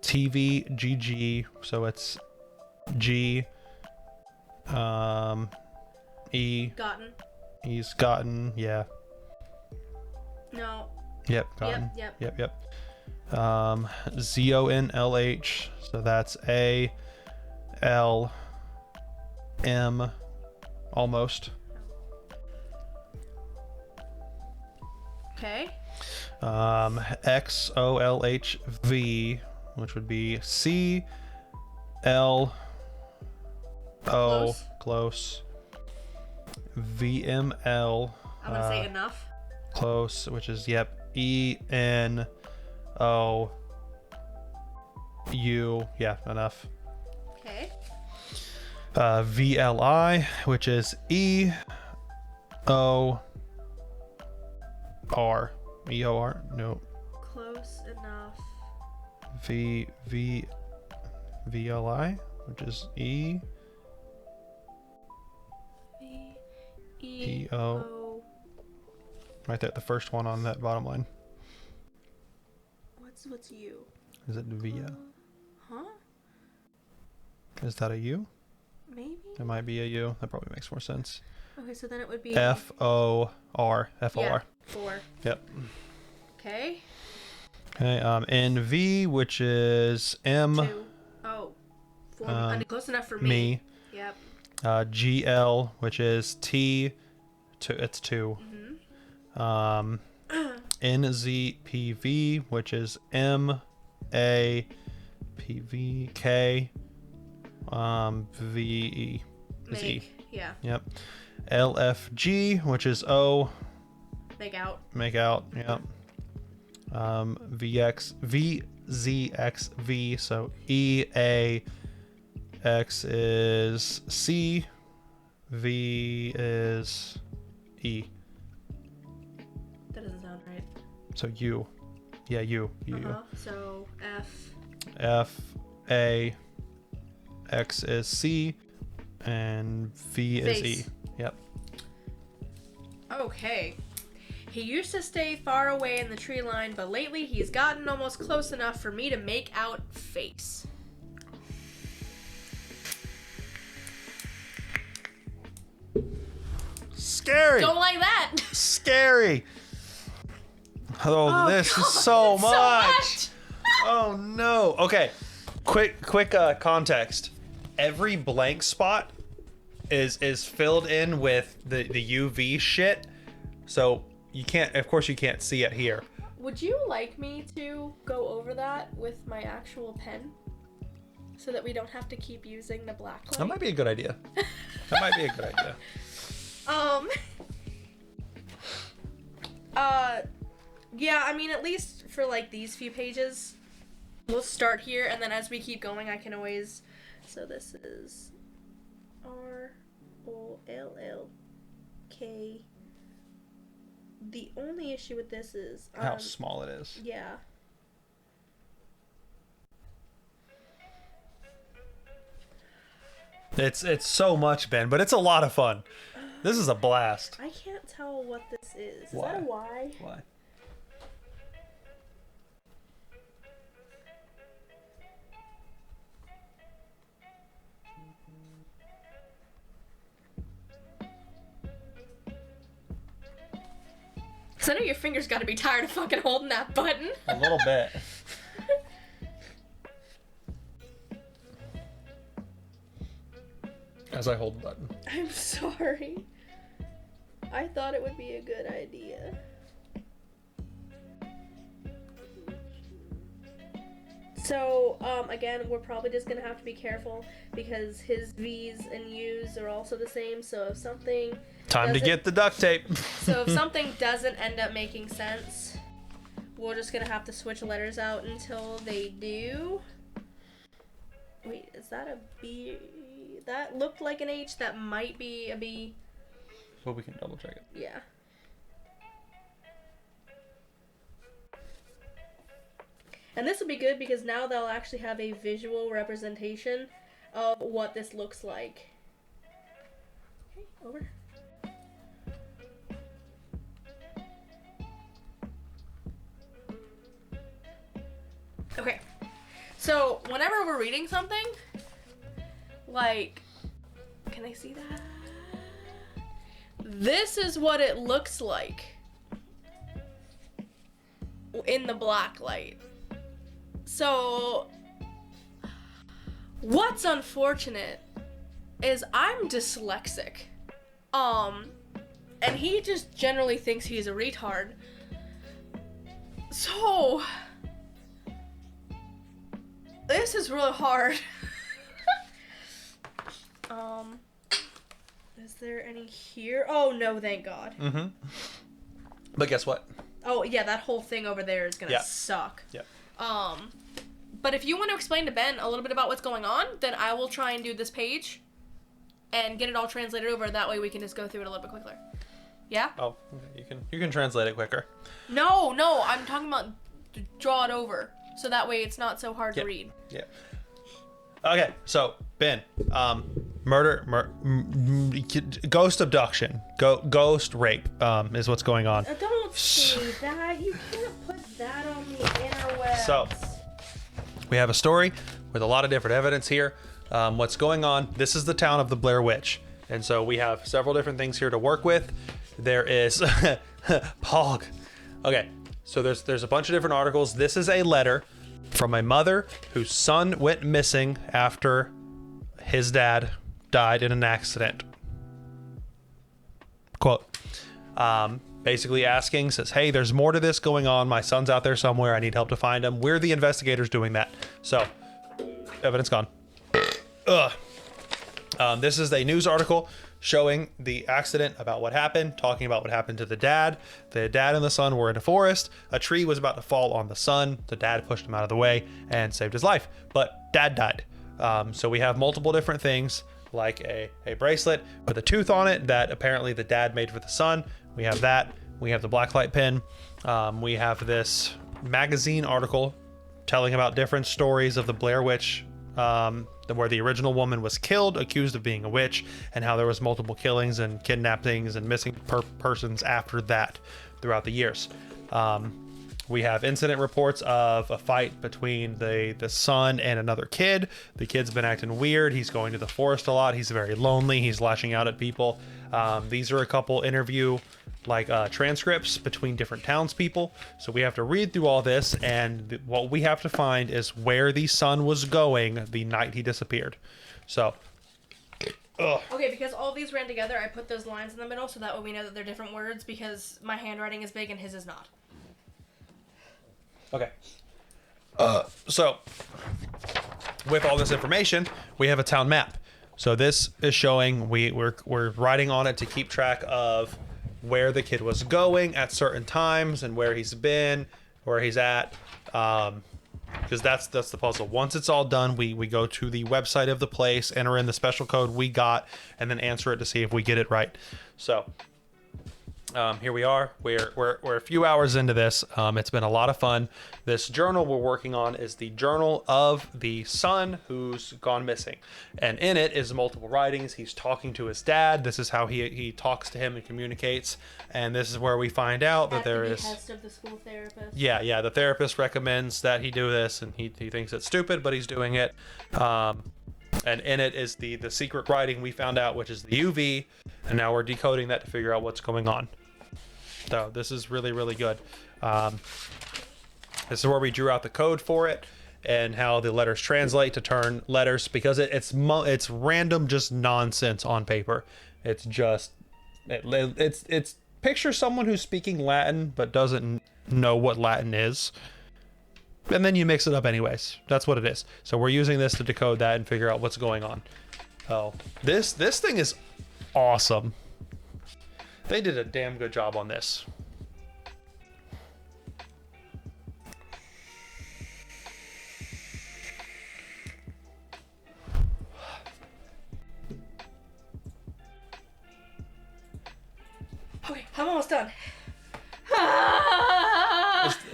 TVGG, so it's G. E. Gotten. He's gotten, yeah. No. Yep, gotten. Yep. ZONLH, so that's A, L, M, almost. Okay. XOLHV, which would be C, L, O, close. VML. I'm gonna say enough. Close, which is ENOU. Yeah, enough. Okay. VLI, which is EOR. EOR. No. Close enough. V VLI, which is E. E-O. Right there, the first one on that bottom line. What's U? Is it V? Huh? Is that a U? Maybe? It might be a U. That probably makes more sense. Okay, so then it would be... F-O-R. F-O-R. Yeah, 4. Yep. Okay. Okay, NV, which is M. 2. Oh. 4. Close enough for me. Me. Yep. GL, which is T. It's 2. NZPV, which is M. A. PV. K. VE. Is E. Yeah. Yep. LFG, which is O. Make out. Make out. Yep. VZXV, so EAX is C, V is E. That doesn't sound right. So U. Yeah, U. So F. F, A, X is C, and V is E. Face. Yep. Okay. He used to stay far away in the tree line, but lately he's gotten almost close enough for me to make out face. Scary. Don't like that. Scary. Oh, this God, is so it's much. Oh no. Okay. Quick context. Every blank spot is filled in with the UV shit. So you can't, of course you can't see it here. Would you like me to go over that with my actual pen? So that we don't have to keep using the black light? That might be a good idea. That might be a good idea. Yeah, I mean, at least for like these few pages, we'll start here, and then as we keep going, I can always, so this is ROLLK. The only issue with this is How small it is. yeah. It's so much, Ben, but it's a lot of fun. This is a blast. I can't tell what this is. Is Why? that a Y? Why? Because I know your fingers got to be tired of fucking holding that button. A little bit. As I hold the button. I'm sorry. I thought it would be a good idea. So, again, we're probably just gonna have to be careful because his V's and U's are also the same, so if something... Time to get the duct tape. So if something doesn't end up making sense, we're just gonna have to switch letters out until they do. Wait, is that a B? That looked like an H. That might be a B. Well, we can double check it. Yeah. And this will be good because now they'll actually have a visual representation of what this looks like. Okay, over. Okay. So, whenever we're reading something, like, can they see that? This is what it looks like in the black light. So, what's unfortunate is I'm dyslexic. And he just generally thinks he's a retard. So, this is really hard. Is there any here? Oh no, thank God. Mm-hmm. But guess what? Oh yeah, that whole thing over there is gonna suck. Yep. But if you want to explain to Ben a little bit about what's going on, then I will try and do this page and get it all translated over. That way we can just go through it a little bit quicker. Yeah? Oh, okay. You can translate it quicker. No, I'm talking about draw it over. So that way it's not so hard to read. Yeah. Okay, so Ben, ghost abduction, ghost rape, is what's going on. Don't say that. You can't put that on the interwebs. So we have a story with a lot of different evidence here. What's going on? This is the town of the Blair Witch, and so we have several different things here to work with. There is Pog. Okay, so there's a bunch of different articles. This is a letter from a mother whose son went missing after his dad died in an accident. Quote, basically asking, says, hey, there's more to this going on. My son's out there somewhere. I need help to find him. We're the investigators doing that. So, evidence gone. Ugh. This is a news article showing the accident, about what happened, talking about what happened to the dad. The dad and the son were in a forest. A tree was about to fall on the son. The dad pushed him out of the way and saved his life, but dad died. So we have multiple different things, like a bracelet with a tooth on it that apparently the dad made for the son. We have that. We have the blacklight pin. We have this magazine article telling about different stories of the Blair Witch, where the original woman was killed, accused of being a witch, and how there was multiple killings and kidnappings and missing persons after that throughout the years. We have incident reports of a fight between the son and another kid. The kid's been acting weird. He's going to the forest a lot. He's very lonely. He's lashing out at people. These are a couple interview transcripts between different townspeople. So we have to read through all this, and what we have to find is where the son was going the night he disappeared. So, Okay, because all these ran together, I put those lines in the middle so that way we know that they're different words, because my handwriting is big and his is not. Okay. So, with all this information, we have a town map. So this is showing we're writing on it to keep track of where the kid was going at certain times and where he's been, where he's at, because that's the puzzle. Once it's all done, we go to the website of the place, enter in the special code we got, and then answer it to see if we get it right. So here we are. We're a few hours into this. It's been a lot of fun. This journal we're working on is the journal of the son who's gone missing, and in it is multiple writings. He's talking to his dad. This is how he talks to him and communicates, and this is where we find out that there is. At the behest of the school therapist. Yeah. The therapist recommends that he do this, and he thinks it's stupid, but he's doing it. And in it is the secret writing we found out, which is the UV, and now we're decoding that to figure out what's going on. So this is really, really good. This is where we drew out the code for it and how the letters translate to turn letters, because it's random, just nonsense on paper. It's just it's picture someone who's speaking Latin but doesn't know what Latin is, and then you mix it up anyways. That's what it is. So we're using this to decode that and figure out what's going on. Oh, this thing is awesome. They did a damn good job on this. Okay, I'm almost done.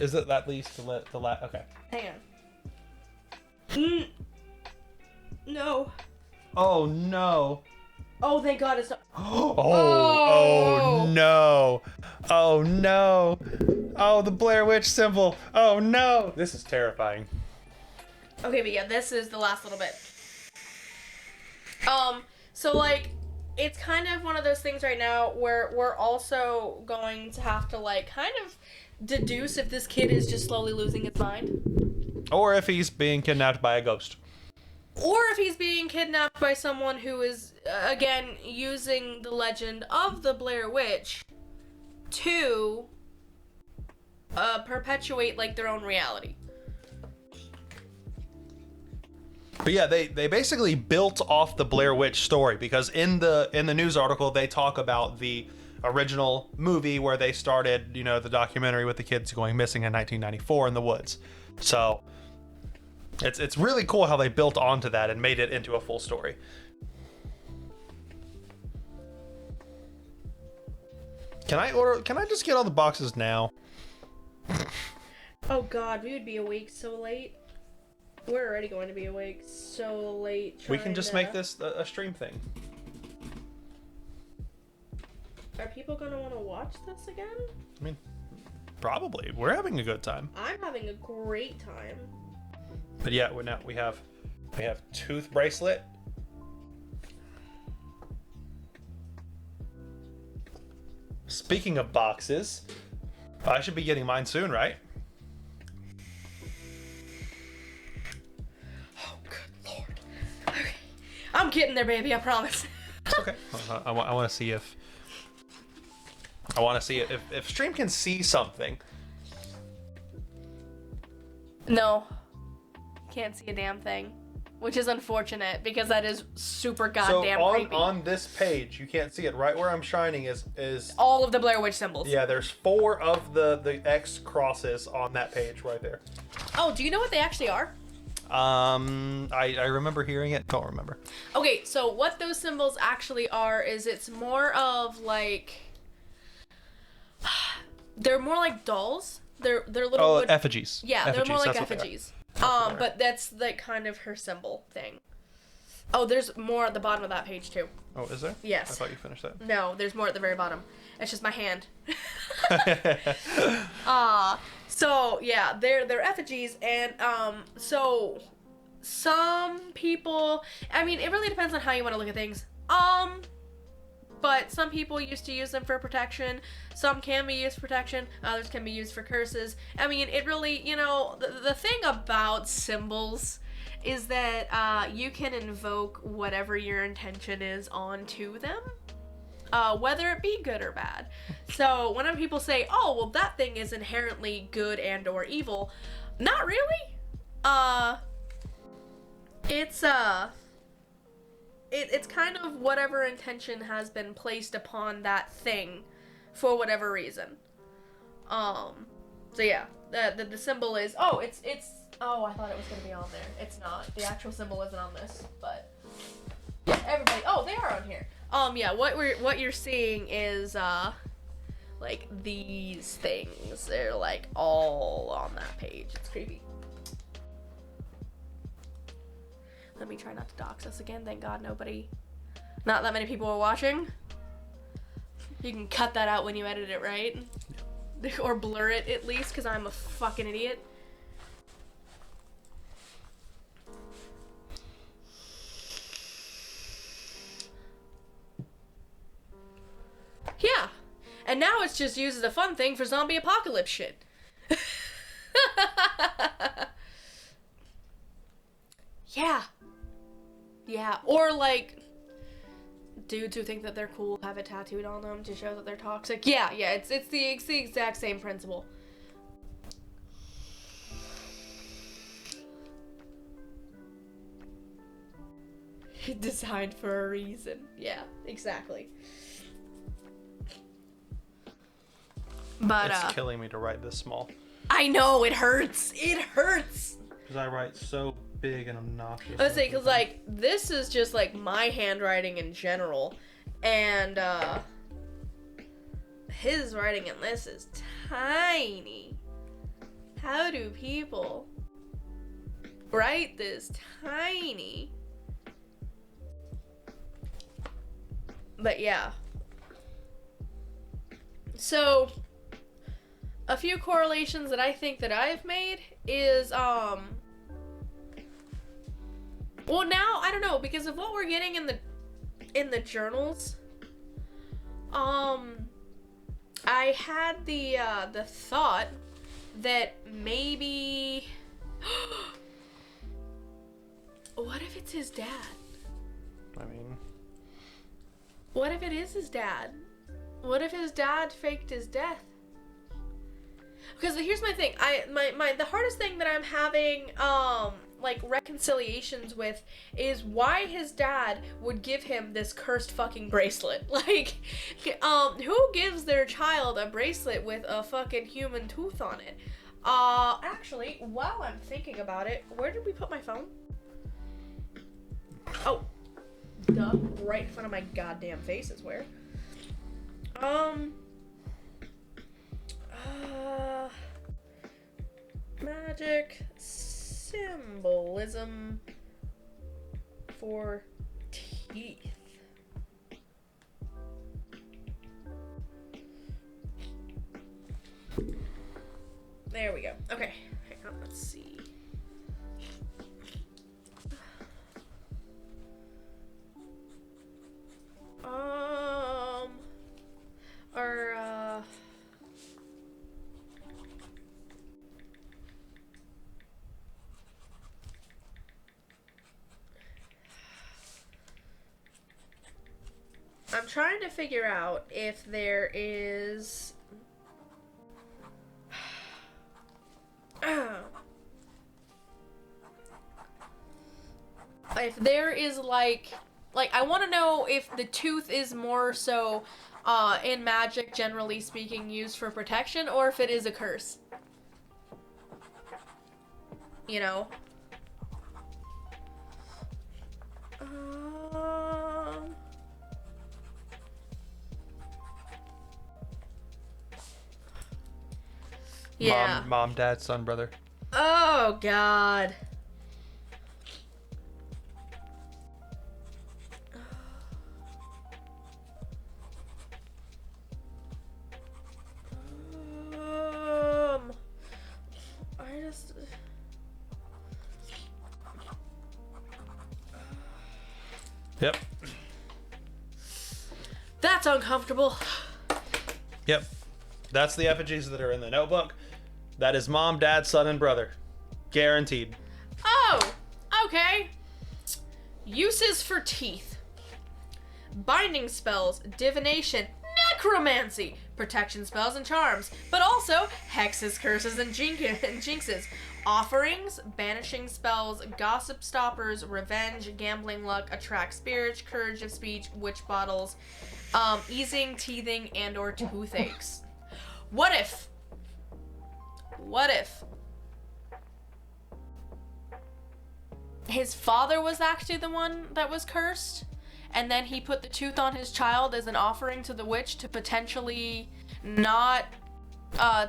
Is it at least the last? Okay. Hang on. No. Oh no. Oh, thank God it's not. Oh no. Oh no. Oh, the Blair Witch symbol. Oh no. This is terrifying. Okay, but yeah, this is the last little bit. So like, it's kind of one of those things right now where we're also going to have to like kind of deduce if this kid is just slowly losing his mind. Or if he's being kidnapped by a ghost. Or if he's being kidnapped by someone who is, again, using the legend of the Blair Witch to perpetuate, like, their own reality. But yeah, they basically built off the Blair Witch story, because in the news article, they talk about the original movie where they started, the documentary with the kids going missing in 1994 in the woods. So it's really cool how they built onto that and made it into a full story. Can I just get all the boxes now? Oh God, we would be awake so late. We're already going to be awake so late. We can just make this a stream thing. Are people gonna want to watch this again? I mean, probably. We're having a good time. I'm having a great time. But yeah, we have tooth bracelet. Speaking of boxes, I should be getting mine soon, right? Oh, good lord. Okay. I'm getting there, baby. I promise. Okay. I want to see if stream can see something. No. Can't see a damn thing. Which is unfortunate because that is super goddamn creepy. So on this page, you can't see it. Right where I'm shining is all of the Blair Witch symbols. Yeah, there's 4 of the X crosses on that page right there. Oh, do you know what they actually are? I remember hearing it. Don't remember. Okay, so what those symbols actually are is it's more of like they're more like dolls. They're little effigies. Yeah, effigies, they're more like that's effigies. But that's like kind of her symbol thing. Oh, there's more at the bottom of that page too. Oh, is there? Yes. I thought you finished that. No, there's more at the very bottom. It's just my hand. So yeah, they're effigies, and so some people, I mean, it really depends on how you want to look at things. But some people used to use them for protection. Some can be used for protection. Others can be used for curses. I mean, it really, the thing about symbols is that you can invoke whatever your intention is onto them, whether it be good or bad. So whenever people say, oh, well, that thing is inherently good and or evil, not really. It's kind of whatever intention has been placed upon that thing for whatever reason. So yeah, the symbol is, oh, I thought it was going to be on there. It's not. The actual symbol isn't on this, but yeah, everybody, oh, they are on here. Yeah, what you're seeing is, like these things. They're like all on that page. It's creepy. Let me try not to dox us again. Thank God not that many people are watching. You can cut that out when you edit it, right? Or blur it at least, because I'm a fucking idiot. Yeah. And now it's just used as a fun thing for zombie apocalypse shit. Yeah. Yeah, or like dudes who think that they're cool have it tattooed on them to show that they're toxic. Yeah, it's the exact same principle. Designed for a reason. Yeah, exactly. But it's killing me to write this small. I know, it hurts. It hurts. Because I write so big and obnoxious. I would say, because like this is just like my handwriting in general, and his writing in this is tiny. How do people write this tiny? But yeah. So a few correlations that I think that I've made is well, now I don't know, because of what we're getting in the journals. I had the thought that maybe what if it's his dad? I mean, what if it is his dad? What if his dad faked his death? Because here's my thing. The hardest thing that I'm having like reconciliations with is why his dad would give him this cursed fucking bracelet. Like, who gives their child a bracelet with a fucking human tooth on it? Actually, while I'm thinking about it, where did we put my phone? Oh, duh, right in front of my goddamn face is where. Magic Symbolism for teeth. There we go. Okay, hang on, let's see. Or, I'm trying to figure out if there is... if there is like I want to know if the tooth is more so in magic, generally speaking, used for protection, or if it is a curse. You know? Yeah. Mom, dad, son, brother. Oh, God. I just... Yep. That's uncomfortable. Yep. That's the effigies that are in the notebook. That is mom, dad, son, and brother. Guaranteed. Oh, okay. Uses for teeth. Binding spells, divination, necromancy, protection spells and charms, but also hexes, curses, and jinxes. Offerings, banishing spells, gossip stoppers, revenge, gambling luck, attract spirits, courage of speech, witch bottles, easing, teething, and or toothaches. What if his father was actually the one that was cursed, and then he put the tooth on his child as an offering to the witch to potentially not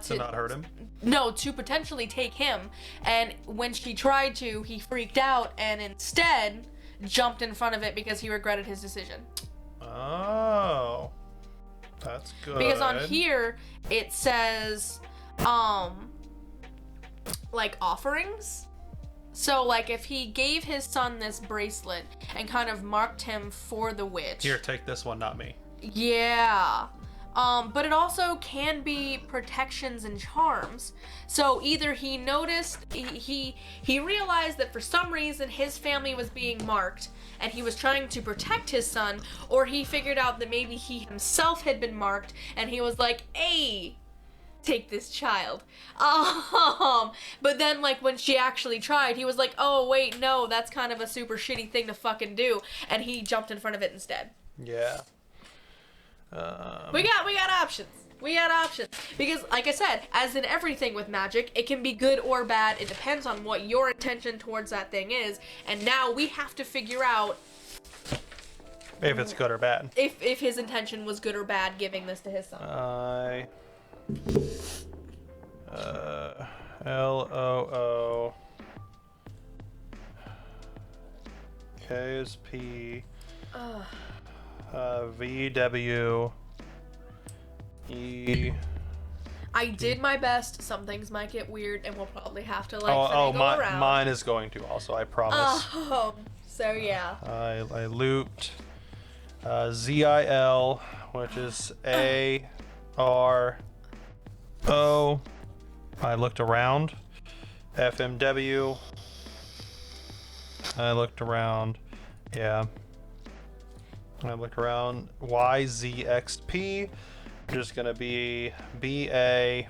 to not hurt him? No, to potentially take him, and when she tried to, he freaked out and instead jumped in front of it because he regretted his decision. Oh. That's good. Because on here it says like offerings. So like if he gave his son this bracelet and kind of marked him for the witch. Here, take this one, not me. Yeah. But it also can be protections and charms. So either he noticed, he realized that for some reason his family was being marked and he was trying to protect his son, or he figured out that maybe he himself had been marked and he was like, hey, take this child. But then like when she actually tried, he was like, oh wait, no, that's kind of a super shitty thing to fucking do, and he jumped in front of it instead. Yeah. We got options. We got options. Because, like I said, as in everything with magic, it can be good or bad. It depends on what your intention towards that thing is. And now we have to figure out if it's good or bad. If his intention was good or bad giving this to his son. L-O-O. K is P. VW E. I did my best. Some things might get weird, and we'll probably have to finagle around. Mine is going to also. I promise. So yeah. I looped ZIL, which is ARO. I looked around. FMW. I looked around. Yeah. I looked around. YZXP, which is gonna be BA.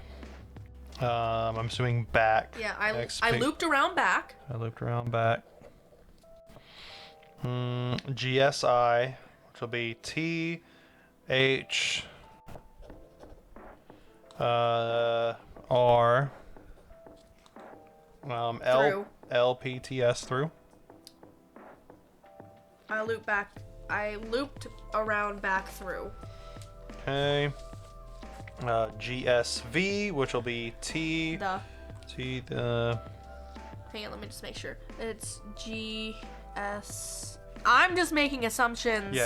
I'm assuming back. Yeah, I looped around back. I looped around back. GSI, which will be TH R LPTS through. I looped around back through. Okay. GSV, which will be Hang on, let me just make sure. It's GS. I'm just making assumptions.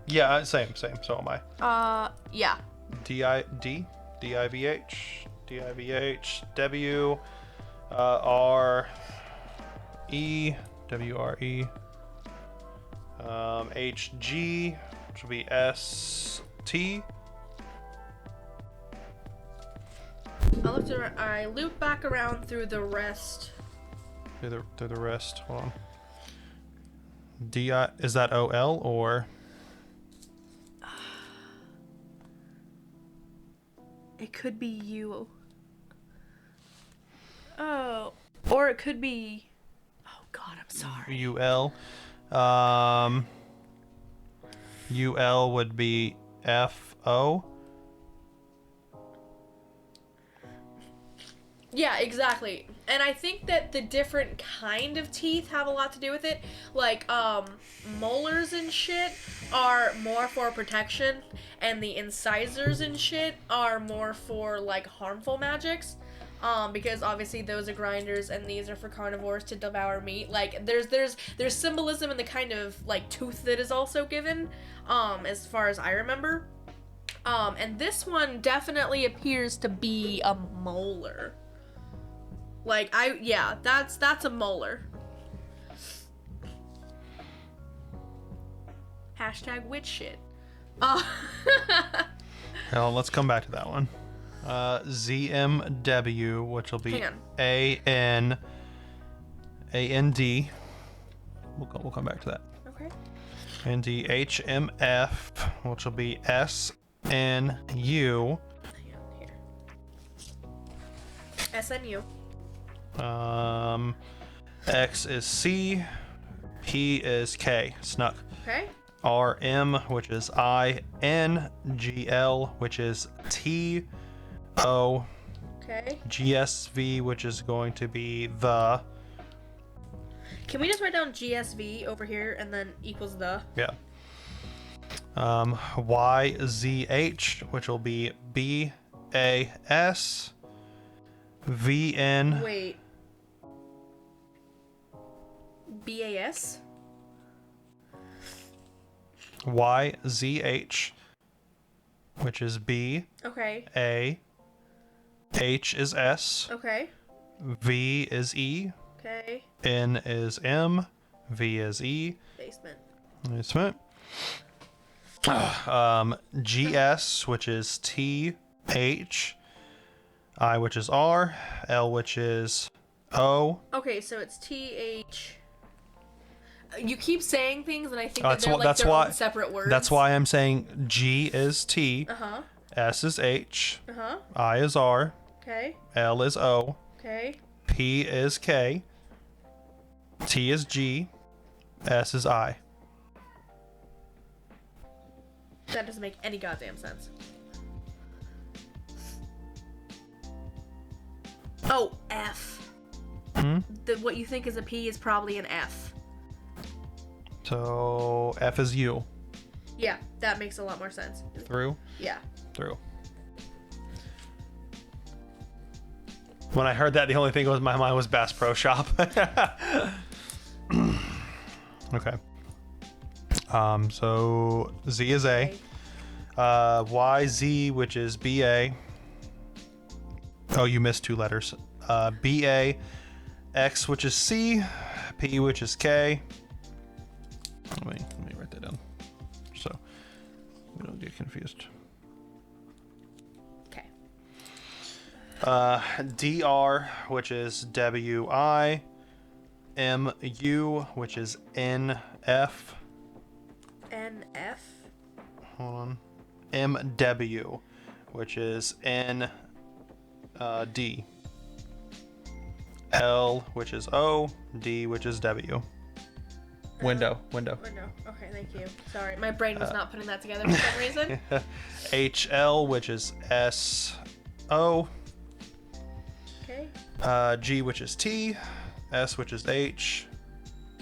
Yeah, same. So am I. Yeah. DIVH, W, R, E, WRE, HG, which will be ST. I loop back around through the rest. Through the rest. Hold on. Is that OL or? It could be U. Oh. Or it could be. Oh God, I'm sorry. UL. UL would be FO. Yeah, exactly. And I think that the different kind of teeth have a lot to do with it. Like, molars and shit are more for protection, and the incisors and shit are more for, like, harmful magics. Because obviously those are grinders and these are for carnivores to devour meat. Like, there's symbolism in the kind of, like, tooth that is also given, as far as I remember. And this one definitely appears to be a molar. Like, that's a molar. Hashtag witch shit. Well, let's come back to that one. ZMW, which will be AND. We'll come back to that. Okay. And the HMF, which will be SNU. Hang on here. SNU. X is C, P is K, snuck. Okay. RM, which is I, N, GL, which is T, O. Okay. GSV, which is going to be the. Can we just write down GSV over here and then equals the? Yeah. YZH, which will be BAS, VN. Wait. BAS? YZH, which is B. Okay. A. H is S. Okay. V is E. Okay. N is M. V is E. Basement. GS, which is T. H. I, which is R. L, which is O. Okay, so it's TH. You keep saying things, and I think that they're like their own separate words. That's why I'm saying G is T. Uh-huh. S is H. Uh-huh. I is R. Okay. L is O. Okay. P is K. T is G. S is I. That doesn't make any goddamn sense. Oh, F. What you think is a P is probably an F. So F is U. Yeah, that makes a lot more sense. Through? Yeah. Through. When I heard that, the only thing that was in my mind was Bass Pro Shop. Okay. So Z is A. YZ, which is BA. Oh, you missed two letters. BA. X, which is C. P, which is K. Let me write that down so we don't get confused. Okay. DR, which is WI. MU, which is NF. NF. Hold on. MW, which is ND. L, which is O. D, which is W. Window. Okay, thank you. Sorry, my brain was not putting that together for some reason. HL, which is SO. Okay. G, which is T. S, which is H.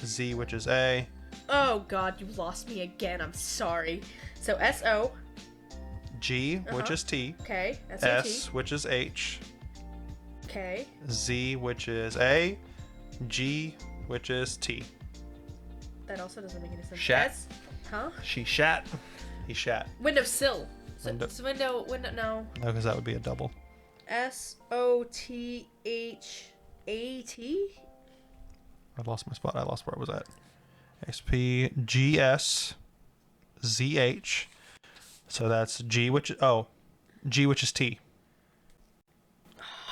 Z, which is A. Oh god, you lost me again. I'm sorry. So SO. G, which is T. Okay. SOT. S, which is H. Okay. Z, which is A. G, which is T. That also doesn't make any sense. Shat. S? Huh? She shat. He shat. Windowsill. So, Window- so window, no. No, because that would be a double. SOTHAT? I lost my spot. I lost where I was at. XPGSZH. So that's G, which G, which is T.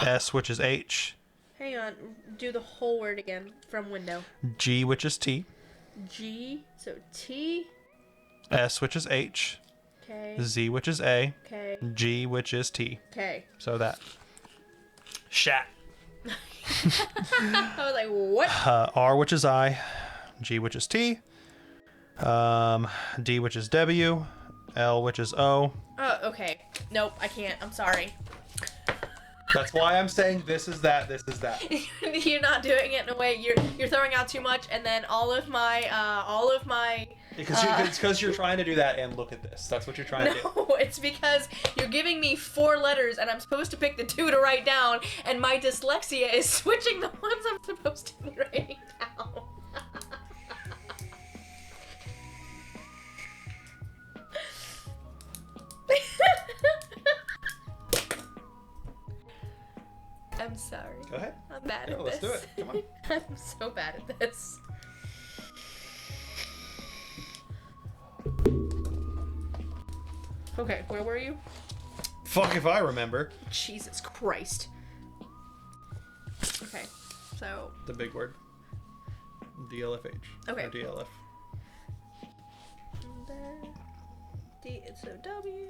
S, which is H. Hang on. Do the whole word again from window. G, which is T. G. So T. S, which is H. Okay. Z, which is A. Okay. G, which is T. Okay. So that. Shat. I was like, what? R, which is I. G, which is T. D, which is W. L, which is O. Oh, okay. Nope, I can't. I'm sorry. That's why I'm saying this is that, this is that. You're not doing it in a way. You're throwing out too much, and then all of my. Because you're trying to do that and look at this. That's what you're trying to do. No, it's because you're giving me 4 letters, and I'm supposed to pick the 2 to write down, and my dyslexia is switching the ones I'm supposed to be writing down. I'm sorry. Go ahead. I'm bad Yeah, at let's this. do it. Come on. I'm so bad at this. Okay, where were you? Fuck if I remember. Jesus Christ. Okay, so. The big word. DLFH. Okay. Or DLF. D, so W.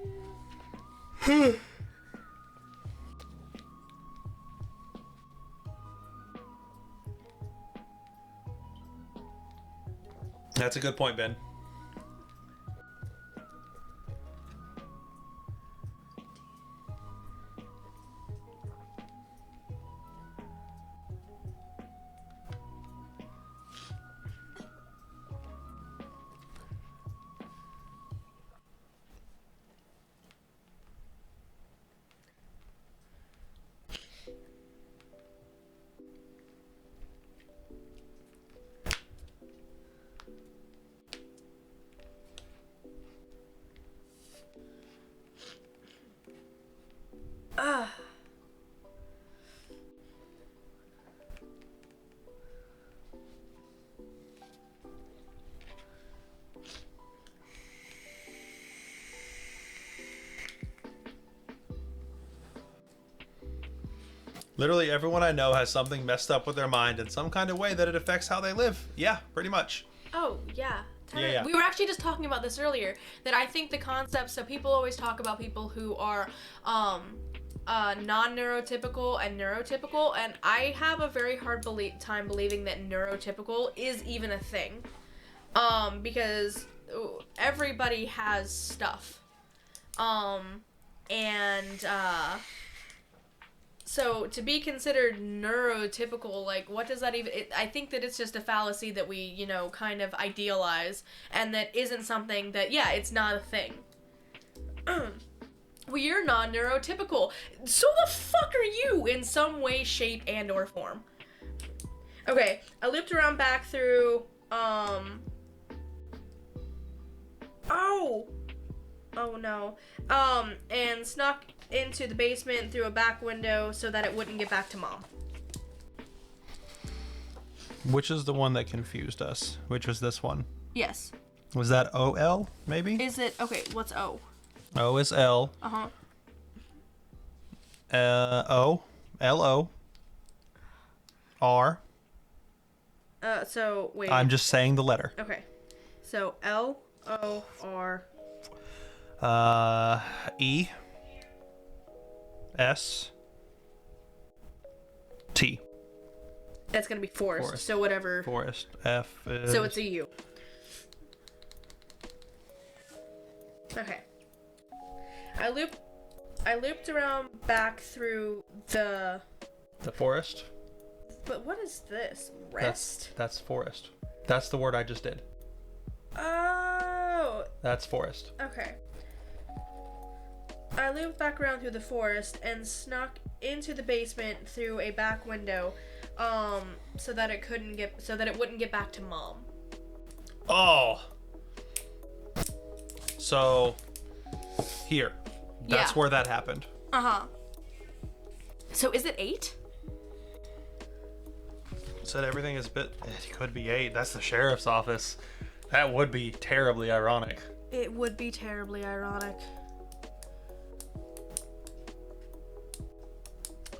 That's a good point, Ben. Literally everyone I know has something messed up with their mind in some kind of way that it affects how they live. Yeah, pretty much. Oh, yeah. Yeah. We were actually just talking about this earlier, that I think the concept, so people always talk about people who are non-neurotypical and neurotypical, and I have a very hard time believing that neurotypical is even a thing. Because everybody has stuff. So to be considered neurotypical, like, what does that even... I think that it's just a fallacy that we, kind of idealize, and that isn't something that, yeah, it's not a thing. Well, you're non-neurotypical. So the fuck are you in some way, shape, and or form? Okay, I looped around back through, Oh no. And snuck into the basement through a back window so that it wouldn't get back to Mom. Which is the one that confused us? Which was this one? Yes. Was that OL, maybe? Is it... Okay, what's O? O is L. Uh-huh. O. L-O. R. So, wait. I'm just saying the letter. Okay. So, L-O-R... E. S. T. That's gonna be forest. So whatever. Forest. F is... So it's a U. Okay. I looped around back through the forest. But what is this? Rest? That's forest. That's the word I just did. Oh. That's forest. Okay. I looped back around through the forest and snuck into the basement through a back window So that it wouldn't get back to mom. Oh. So here. That's where that happened. Uh-huh. So is it 8? Said everything is it could be 8. That's the sheriff's office. That would be terribly ironic. It would be terribly ironic.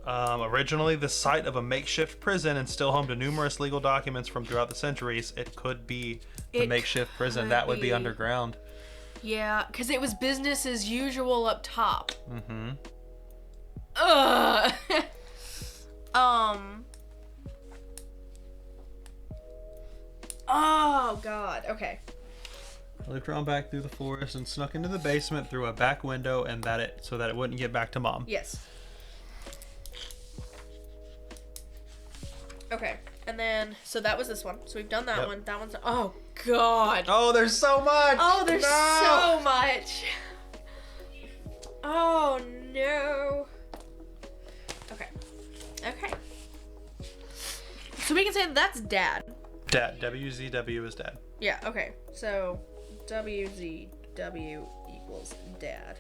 Originally the site of a makeshift prison and still home to numerous legal documents from throughout the centuries, it could be the makeshift prison. That would be underground. Yeah, because it was business as usual up top. Mm-hmm. Ugh. Oh, God. Okay. I looped around back through the forest and snuck into the basement through a back window so that it wouldn't get back to mom. Yes. Okay. And then, so that was this one. So we've done that one. That one's, oh, God. Oh, there's so much. Oh, there's so much. Oh, no. Okay. Okay. So we can say that's dad. Dad. WZW is dad. Yeah, okay. So WZW equals dad.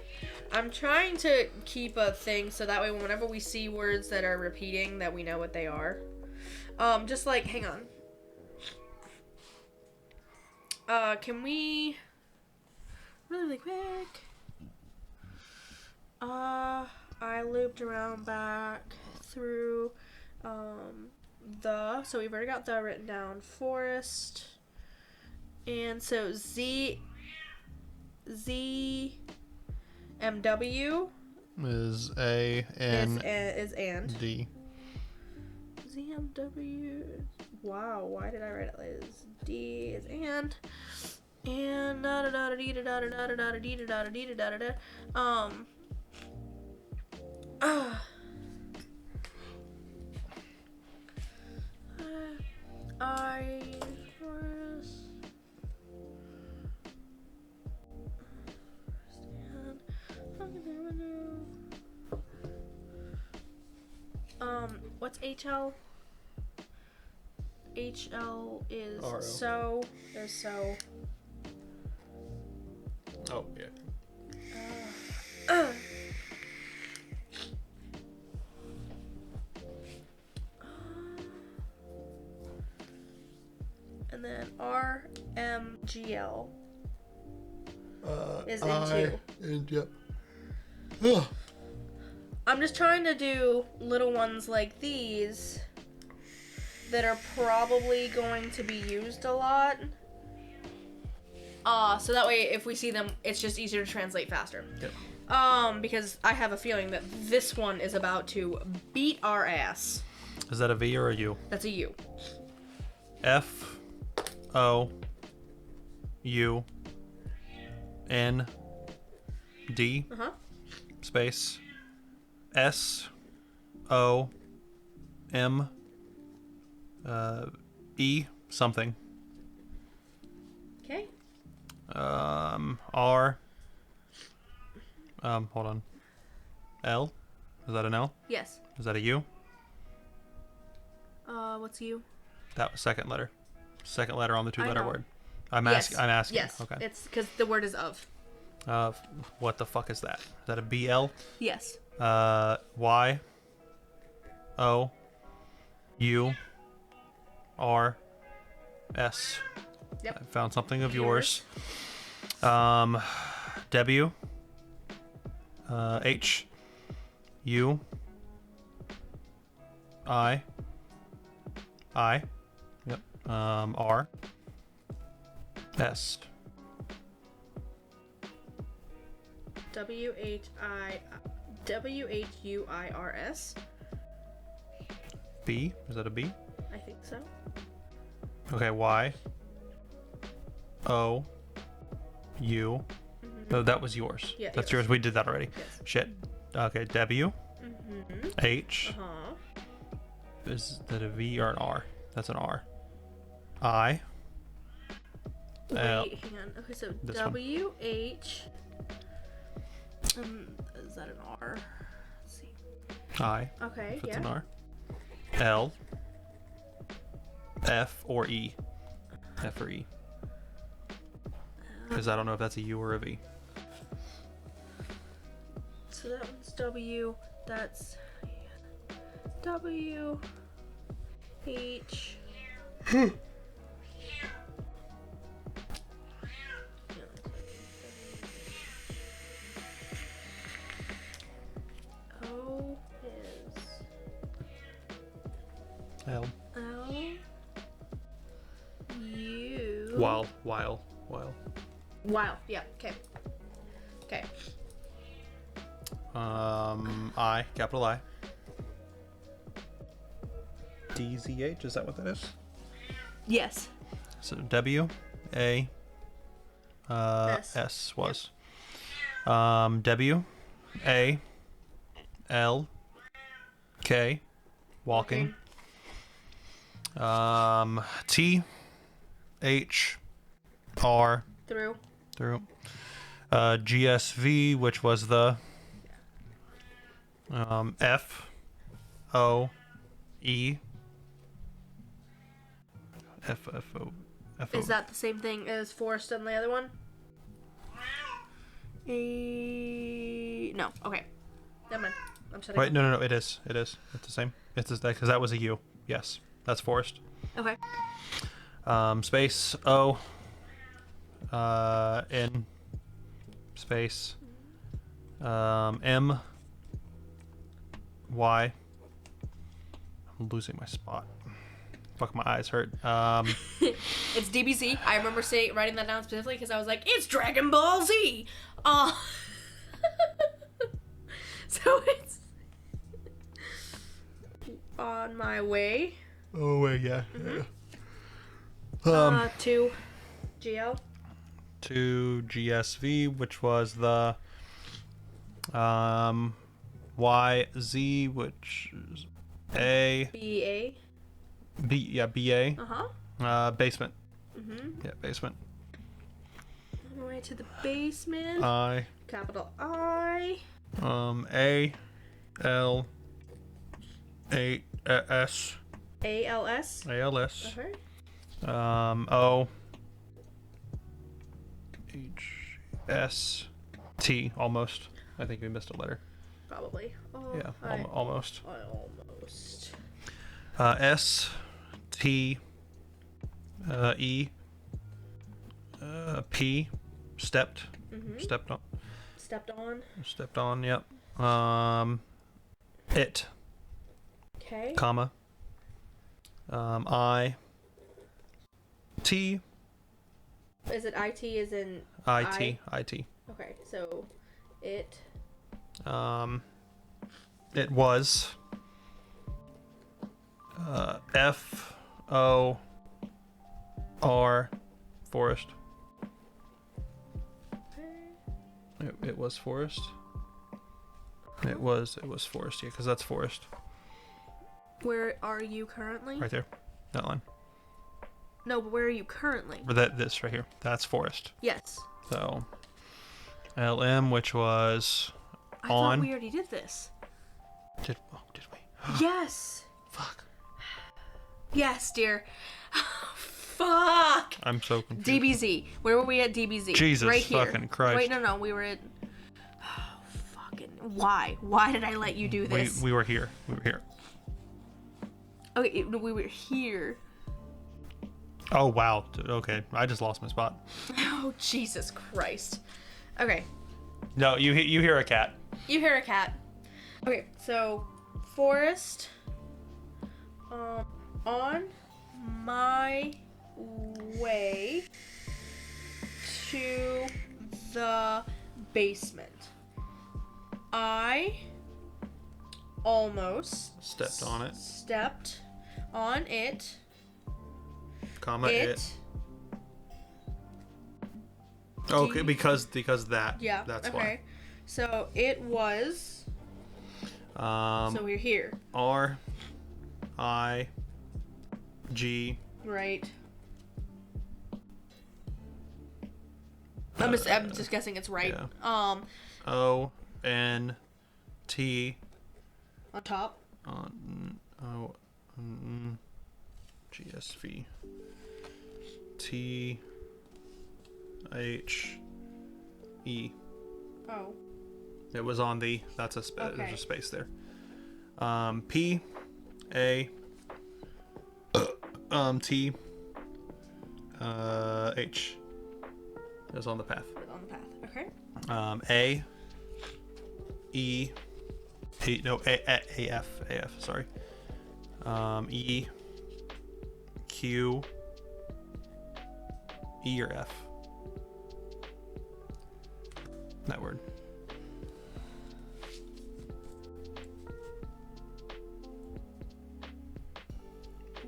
I'm trying to keep a thing so that way whenever we see words that are repeating that we know what they are. Just like, hang on. Can we really quick? I looped around back through so we've already got the written down, forest, and so ZMW is A N is and D. ZMW. Wow, why did I write it like this? D is and da da da da da da da da da da da da da da I what's HL? HL is RL. so. There's so. Oh, yeah. And then RMGL is into. Yep. I'm just trying to do little ones like these that are probably going to be used a lot. So that way if we see them, it's just easier to translate faster. Yep. Because I have a feeling that this one is about to beat our ass. Is that a V or a U? That's a U. F O U N D space S O M E something. Okay. R. Hold on. L. Is that an L? Yes. Is that a U? What's U? That was second letter. Second letter on the 2-letter know. word. I'm asking. Yes. Okay. It's because the word is of. What the fuck is that? Is that a BL? Yes. Y. O. U. R. S. Yep. I found something of yours. W. H. U. I. Yep. R. S. WHUIRS. B. Is that a B? I think so. Okay. Y. O. U. No, that was yours. Yeah, That's yours. yours. We did that already. Yes. Shit. Okay. W. H. Is that a V or an R? That's an R. I. Wait, hang on. Okay, so This one. W H. Is that an R? Let's see. I. Okay, If it's yeah. an R. L. F or E. F or E. Because I don't know if that's a U or a V. So that one's W. That's W. H. O is L. L. U. While. Wow. Yeah. Okay. Okay. I. Capital I. DZH. Is that what that is? Yes. So W. A. S. S was. W. A. L. K. Walking. T. H. R. Through. GSV, which was the F. O. E. F. F. O. F. O. Is that the same thing as Forrest and the other one? No. Okay. Never mind. I'm shutting Wait, up. no. It is. It's the same. It's because that was a U. Yes, that's Forrest. Okay. Space O. N. Space. M. Y. I'm losing my spot. Fuck, my eyes hurt. It's DBZ. I remember writing that down specifically because I was like, it's Dragon Ball Z. So it's on my way. Oh wait, yeah. To GL. To GSV, which was the YZ, which is A. BA. BA. Basement. Mm-hmm. Yeah, basement. On my way to the basement. I. Capital I. A. L. A. S. ALS. ALS. Okay. O. H. S. T. Almost. I think we missed a letter. Probably. Oh, Yeah, almost. I almost. S. T. E. P. Stepped. Mm-hmm. Stepped on. Stepped on. Yep. It. Okay. Comma. I. T. Is it IT as in IT. IT. Okay, so it. It was. F. O. R. Forest. It was Forest. It was Forest, yeah, because that's Forest. Where are you currently? Right there. That line. No, but where are you currently? Or this right here. That's Forest. Yes. So LM, which was I on. thought we already did this. Did we? Yes. Fuck. Yes, dear. Fuck. I'm so confused. DBZ. Where were we at DBZ? Jesus right here. fucking Christ. Wait, no. We were at. Oh, fucking. Why? Why did I let you do this? We were here. Okay, we were here. Oh wow. Okay, I just lost my spot. Oh, Jesus Christ. Okay. No, you hear a cat. You hear a cat. Okay, so Forest. On my way to the basement. I almost Stepped on it. Stepped on it. Comma it. Okay, because that. Yeah. That's okay. So it was. why. So we're here. R. I. G. Right. I'm just guessing it's right. Yeah. O. N. T. On top. GSV. T H E. Oh. It was on the. That's a Okay. there's a space there. P A T H is on the path. On the path. Okay. A E no A F sorry. E Q E or F. That word.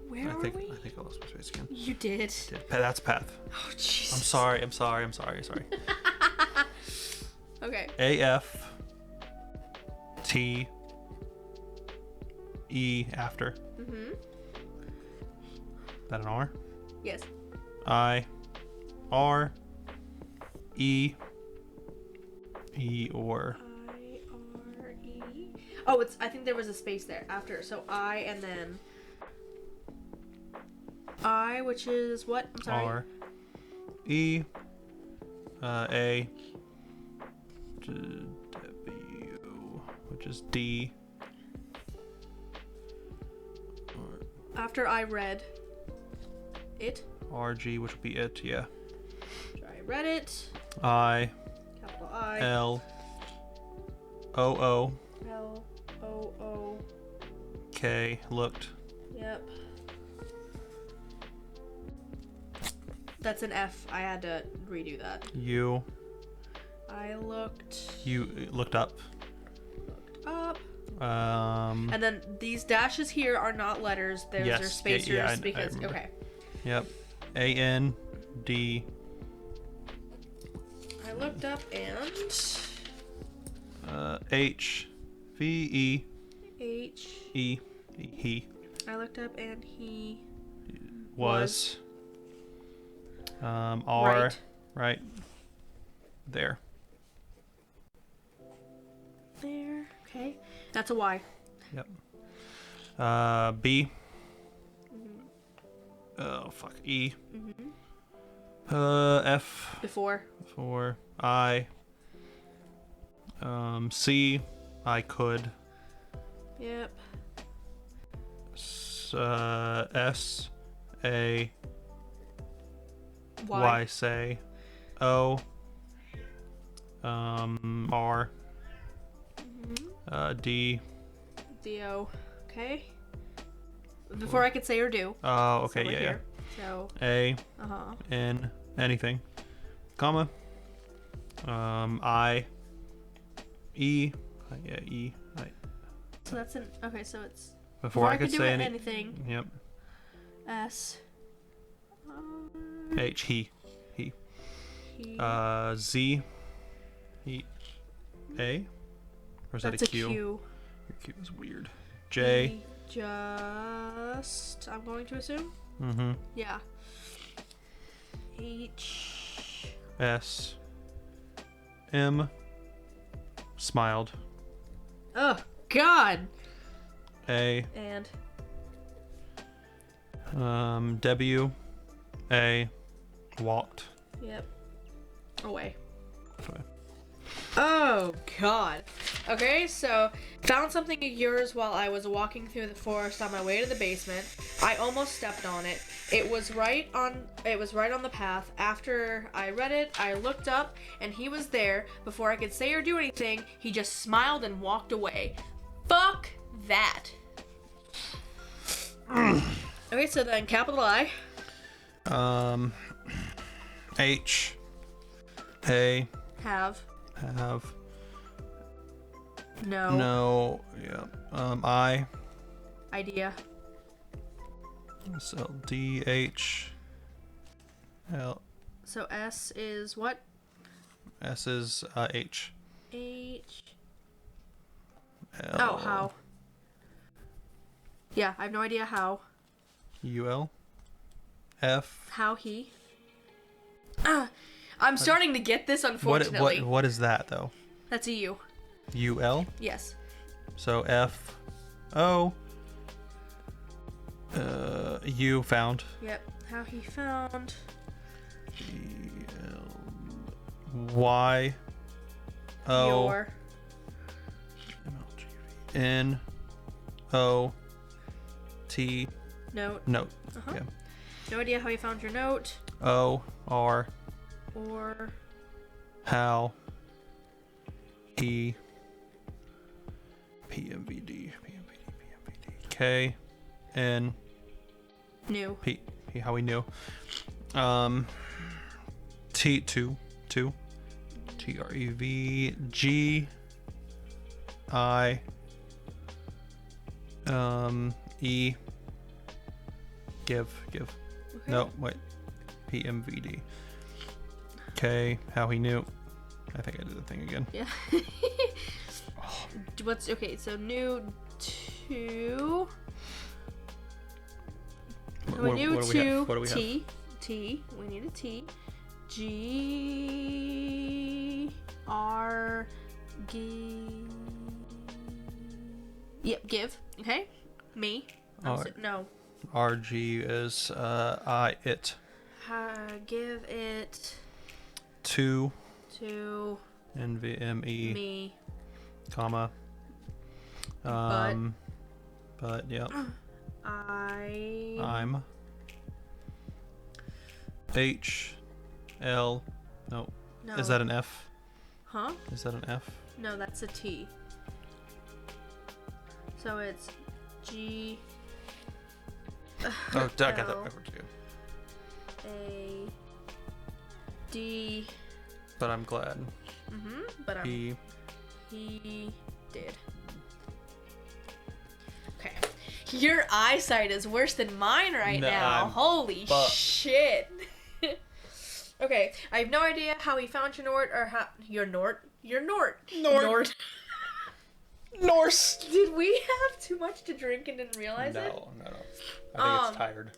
Where are we? I think I lost my space again. You did. That's path. Oh, Jesus. I'm sorry. Okay. A F T E after. Mm-hmm. That an R? Yes. I R E E or I-R-E. Oh, I think there was a space there after. So I and then I, which is what? I'm sorry. R E A W, which is D. After I read it. R G, which would be it, yeah. After I read it. I Capital I. L O O L O O. K looked. Yep. That's an F. I had to redo that. U. I looked You looked up. up. Um. And then these dashes here are not letters. Those Yes. are spacers Yeah, I because remember. okay. Yep. A N D. I looked up and H V E H. E he I looked up and he was. R Right. right there. there. Okay. That's a Y. Yep. B. Oh fuck. E. F Before. for I. C. I could. Yep. S A Y. Y say. O. R. D. D-O. Okay. Before I could say or do. Oh, So okay, we're yeah, here. So, yeah. A. uh-huh. N. Anything. Comma. I. E. Yeah, E. I, So that's an, okay, so it's, before I could do say anything. Yep. S. H. He. He. Z. He. A. Or is That's that a Q? Q. Your Q is weird. J. He just, I'm going to assume? Mm-hmm. Yeah. H. S. M. Smiled. Oh, God. A. And W. A. Walked. yep. Away. Okay. Oh, God. Okay, so found something of yours while I was walking through the forest on my way to the basement. I almost stepped on it. It was right on the path. After I read it, I looked up and he was there. Before I could say or do anything, he just smiled and walked away. Fuck that. Okay, so then capital I. H. A. Have. No. No. Yeah. I. Idea. So D H L So S is what? S is H. H. L, Oh, how? Yeah, I have no idea how. U L F. How he? I'm starting to get this, unfortunately. What is that though? That's a U. U L. Yes. So F O You found. Yep. How he found. Y. O. Your. N. O. T. Note. Note. Uh-huh. Yeah. No idea how he found your note. O. R. Or. How. E. PMVD. K. N. New. P. How we knew. T. Two. TREV. G. I. E. Give. Okay. No, wait. PMVD. K. How he knew. I think I did the thing again. Yeah. What's okay? So new 2. We knew 2. What do we have? T. We need a T. G. R. G. Yep. Give. Okay. Me. No. RG is I it. Give it to NVME me, comma but yeah. I'm H L no. Is that an F? Huh? Is that an F? No, that's a T. So it's G. Oh, I got that backwards too. A. D. But I'm glad. But He did. Okay. Your eyesight is worse than mine right now. Holy shit. Okay, I have no idea how he found your Nort or how your Nort. Norse. Did we have too much to drink and didn't realize it? No. I think it's tired.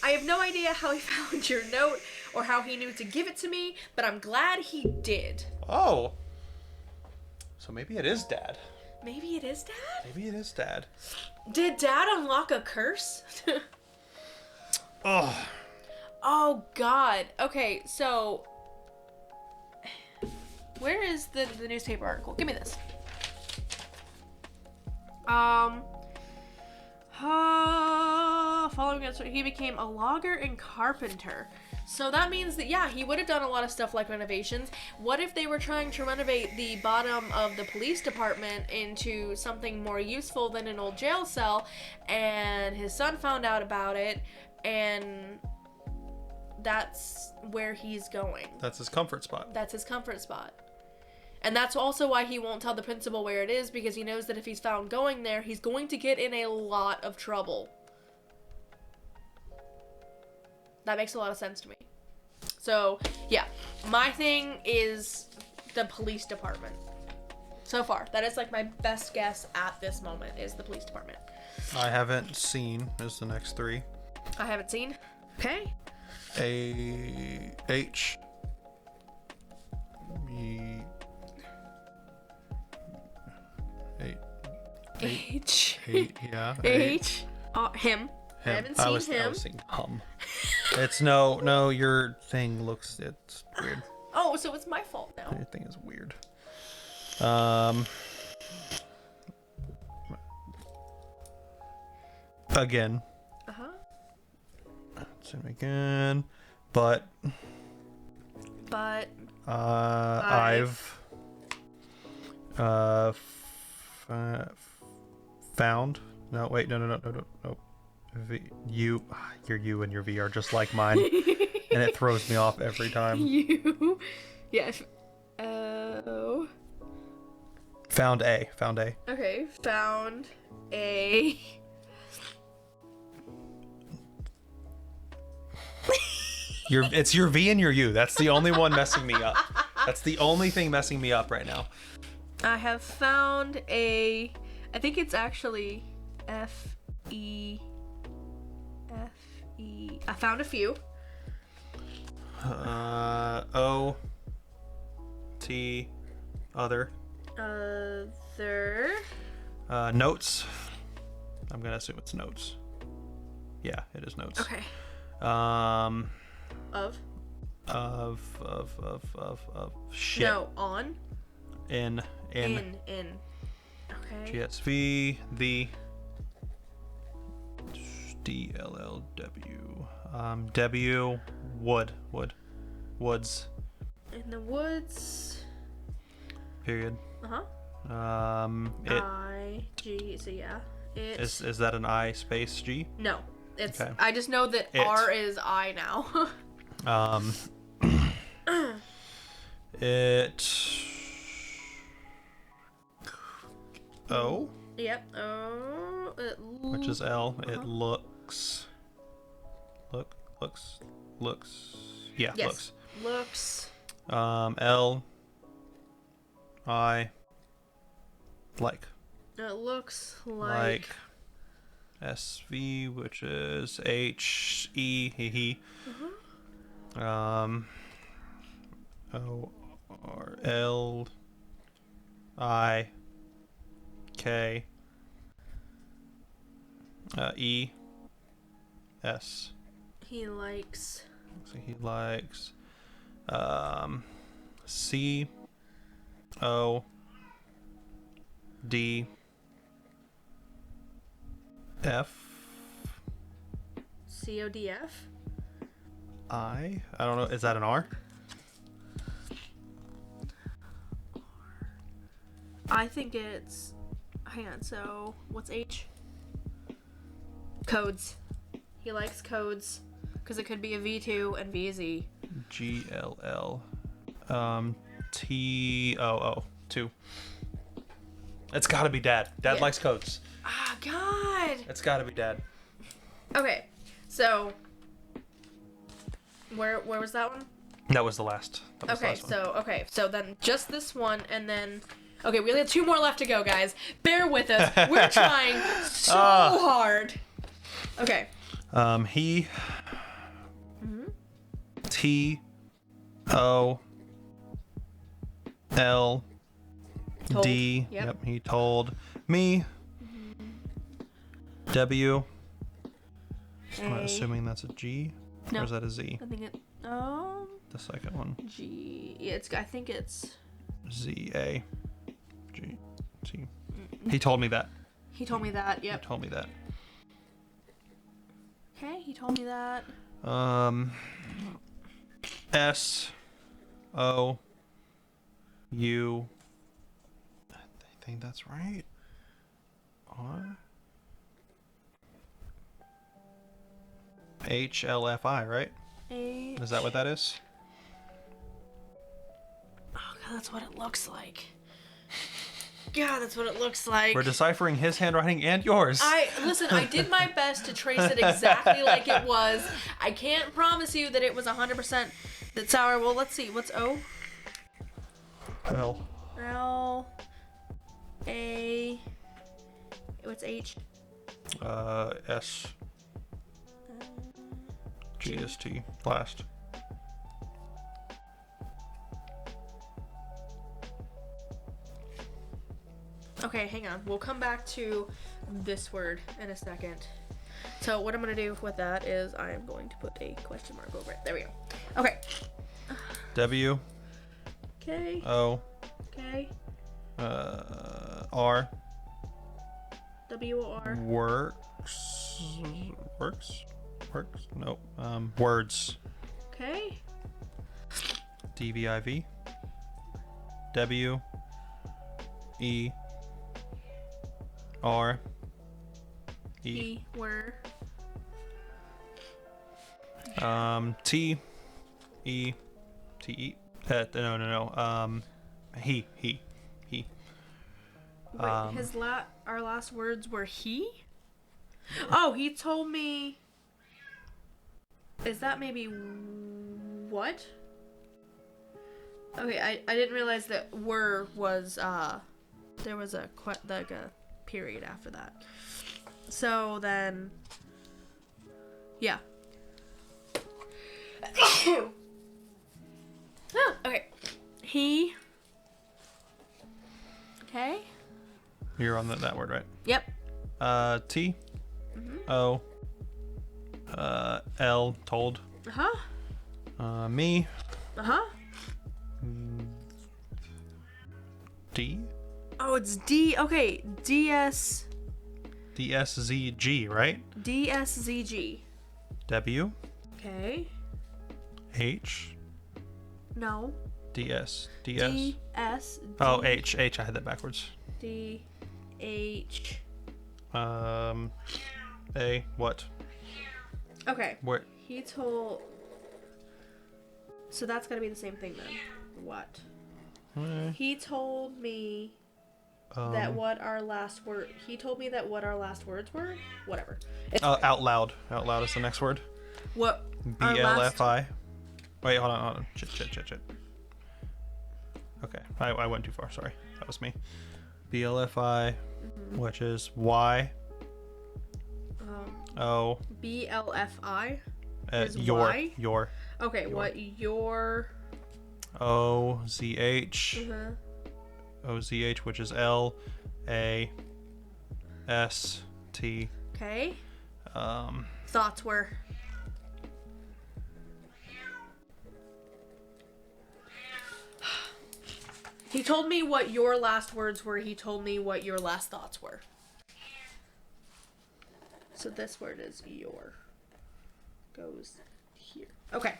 I have no idea how he found your note or how he knew to give it to me, but I'm glad he did. Oh. So maybe it is Dad. Maybe it is Dad? Maybe it is Dad. Did Dad unlock a curse? Oh. Oh, God. Okay, so... Where is the newspaper article? Give me this. Following it, so he became a logger and carpenter. So that means that, yeah, he would have done a lot of stuff like renovations. What if they were trying to renovate the bottom of the police department into something more useful than an old jail cell, and his son found out about it, and that's where he's going. That's his comfort spot. That's his comfort spot. And that's also why he won't tell the principal where it is, because he knows that if he's found going there, he's going to get in a lot of trouble. That makes a lot of sense to me. So, yeah. My thing is the police department. So far. That is like my best guess at this moment is the police department. I haven't seen is the next 3. I haven't seen. Okay. A H E H. Yeah. H. Him. I haven't seen him. I was thinking hum. It's no. Your thing it's weird. Oh, so it's my fault now. Your thing is weird. Again. Let's see again. But. I've. Found. No, wait, no. Your U and your V are just like mine, and it throws me off every time. You, yeah. Oh. Found A. Okay, found A. It's your V and your U. That's the only one messing me up. That's the only thing messing me up right now. I have found a. I think it's actually F-E. I found a few. O. T. Other. Other. Notes. I'm gonna assume it's notes. Yeah, it is notes. Okay. Of shit. No, on. In. Okay. GSV, the DLLW. W, woods. In the woods. Period. It. I-G, so yeah. It. Is that an I space G? No. It's. Okay. I just know that R is I now. It. O. Yep. Oh. Which is L. It looks. Looks. Yeah, yes. Looks. L. I. Like. It looks like. SV, which is H E he. O R L I K E S. He likes. So he likes C O D F CODF. I don't know. Is that an R? I think it's. Hang on. So what's H? Codes. He likes codes because it could be a V2 and V is E. GLL TOO 2. It's got to be Dad. Dad likes codes. Ah, God. It's got to be Dad. Okay, so where was that one? That was the last. Okay, so then just this one, and then we only have 2 more left to go, guys. Bear with us. We're trying so hard. Okay. He. T. O. L. Told. D. Yep. He told me. W. I'm assuming that's a G. No. Or is that a Z? I think it. The second one. G. Yeah, I think it's. Z A. G. T. He told me that. He told me that. Yep. He told me that. Okay, he told me that. S O U. I think that's right. R H L F I, right? H. Is that what that is? Oh God, that's what it looks like. God, that's what it looks like. We're deciphering his handwriting and yours. I did my best to trace it exactly like it was. I can't promise you that it was 100% that sour. Well, let's see. What's O? L. L. A. What's H? S. GST. Last. Okay, hang on. We'll come back to this word in a second. So what I'm going to do with that is I am going to put a question mark over it. There we go. Okay. W. Okay. O. Okay. R. W-O-R. Works? Nope. Words. Okay. DVIV. W. E. R. E. Were. T. E. T. E. No. He. Wait, our last words were he? Oh, he told me. Is that maybe what? Okay, I didn't realize that were was there was a period after that. So then, yeah. Okay. He. Okay. You're on that word, right? Yep. T. O. L, told. Me. D. Oh, it's D. Okay, DS. DSZG, right? DSZG. W. Okay. H. No. DS. DS. Oh, H. I had that backwards. D. H. A. What? Okay. Where? He told. So that's gotta be the same thing then. What? He told me that what our last word. He told me that what our last words were. Whatever. Out loud. Out loud is the next word. What? BLFI. Wait, hold on. Shit. Okay, I went too far. Sorry, that was me. BLFI, which is Y. O. BLFI. Is Your. Y? Your. Okay, your. what your? OZH. OZH, which is LAST. Okay. Thoughts were. He told me what your last words were. He told me what your last thoughts were. So this word is your. Goes here. Okay.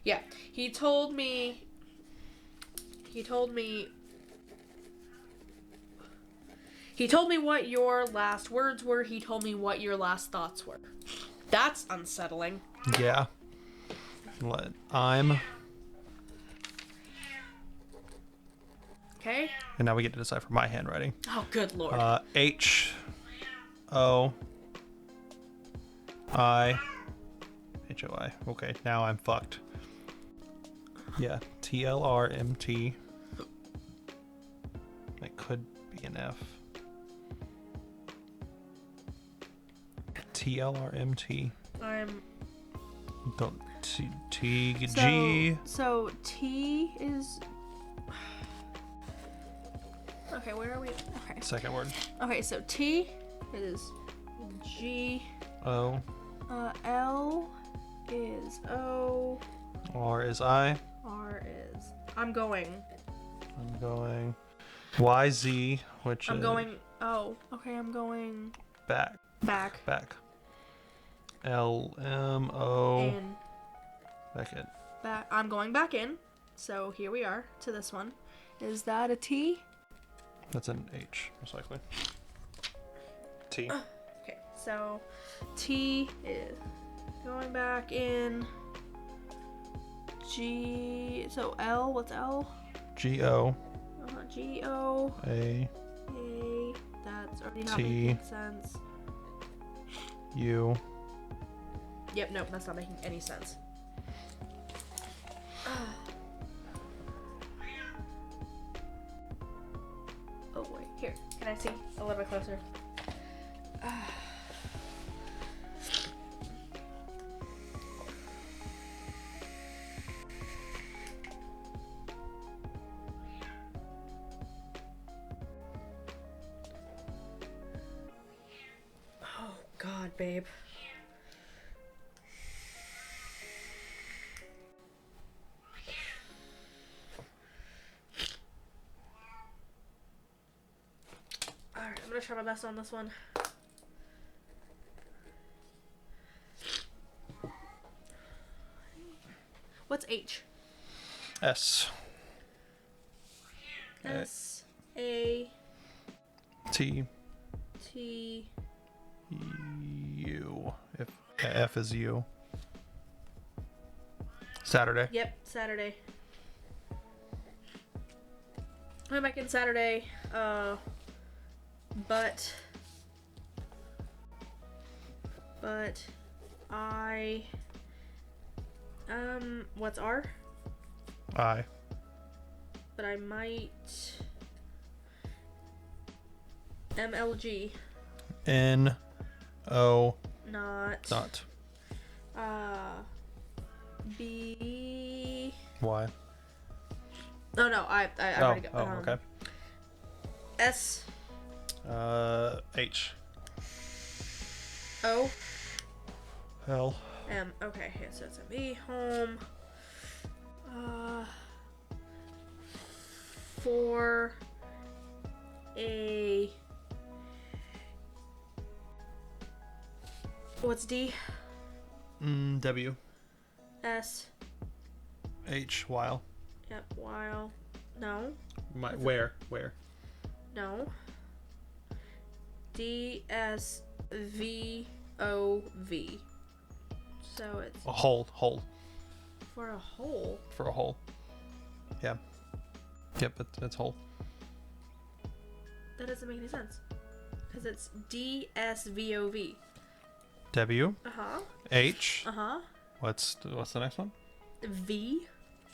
Yeah. He told me what your last words were. He told me what your last thoughts were. That's unsettling. Yeah. I'm. Okay. And now we get to decipher my handwriting. Oh, good lord. H. O. I. HOI. Okay, now I'm fucked. Yeah. TLRMT. It could be an F. TLRMT. I'm. Don't. G. So T is. Okay, where are we? Okay. Second word. Okay, so T is G. O. L is O. R is I. R is. I'm going. YZ, which I'm is. going. Oh, okay, I'm going. Back. Back. LMO. In. Back in. Back. I'm going back in. So here we are to this one. Is that a T? That's an H, most likely. T. Okay, so T is going back in. G. So L. What's L? GO. G-O. A. That's already not T. making sense. U. Yep, nope, that's not making any sense. Oh, wait, here. Can I see a little bit closer? Oh, God, babe. Alright, I'm gonna try my best on this one. What's H? S. S A T. T. U. If F is U. Saturday. Yep, Saturday. I'm back in Saturday. But I what's R? I. But I might MLG. N. O. Not. B. Y. Oh no, I already got. Okay. S. H. O. L. M. Okay, yeah, so it's ME. Home. For a. What's D? W. S. H. While. Yep. While. No. Where? No. D S V O V. So it's A hole. for a hole. For a hole. Yeah. Yep, it's hole. That doesn't make any sense. Because it's D S V O V. W. Uh-huh. H. Uh-huh. What's the next one? V.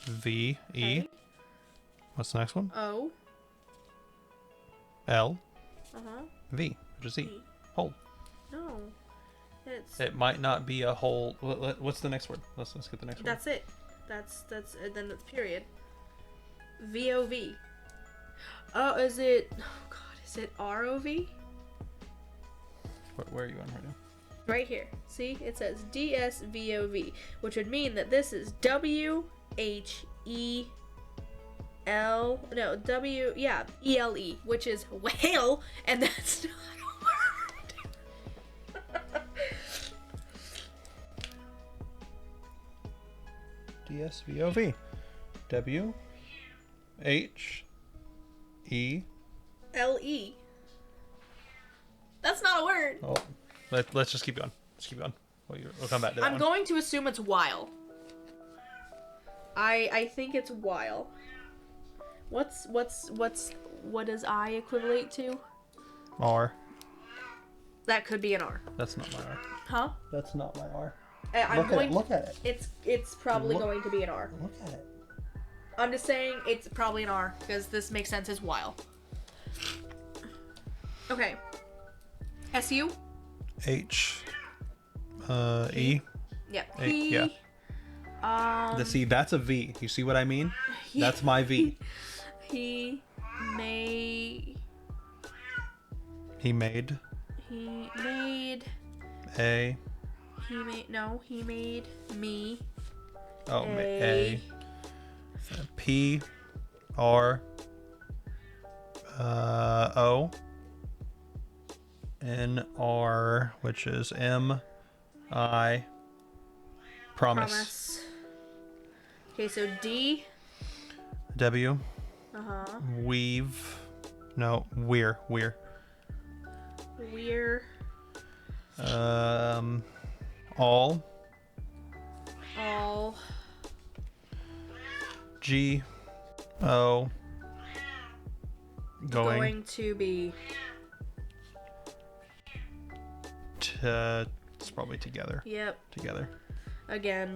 V. E. A, What's the next one? O. L. Uh-huh. V. Which is E. E. Hole. No. It's It might not be a hole. What's the next word? Let's get the next word. that's it. That's then it's period. V O V. Oh, is it is it R O V? Where are you on right now? Right here. See? It says D S V O V, which would mean that this is W H E L no W yeah E L E, which is whale, and that's not a word. DSVOV. W. H. E. L E. That's not a word. Oh, let's just keep going. Let's keep going. We'll come back to that I'm one. going to assume it's while. I think it's while. What does I equivalent to? R. That could be an R. That's not my R. Huh? That's not my R. Look at it. It's probably going to be an R. Look at it. I'm just saying it's probably an R because this makes sense as while. Okay. SU? H. E. Yep. A, yeah. See, that's a V. You see what I mean? That's my V. He made He made a. He made me Oh, a P R O N R, which is M I promise. Okay, so D. W. Uh-huh. Weave. No, we're. We're. All. All. G. O. Going to be. It's probably together. Yep. Together. Again.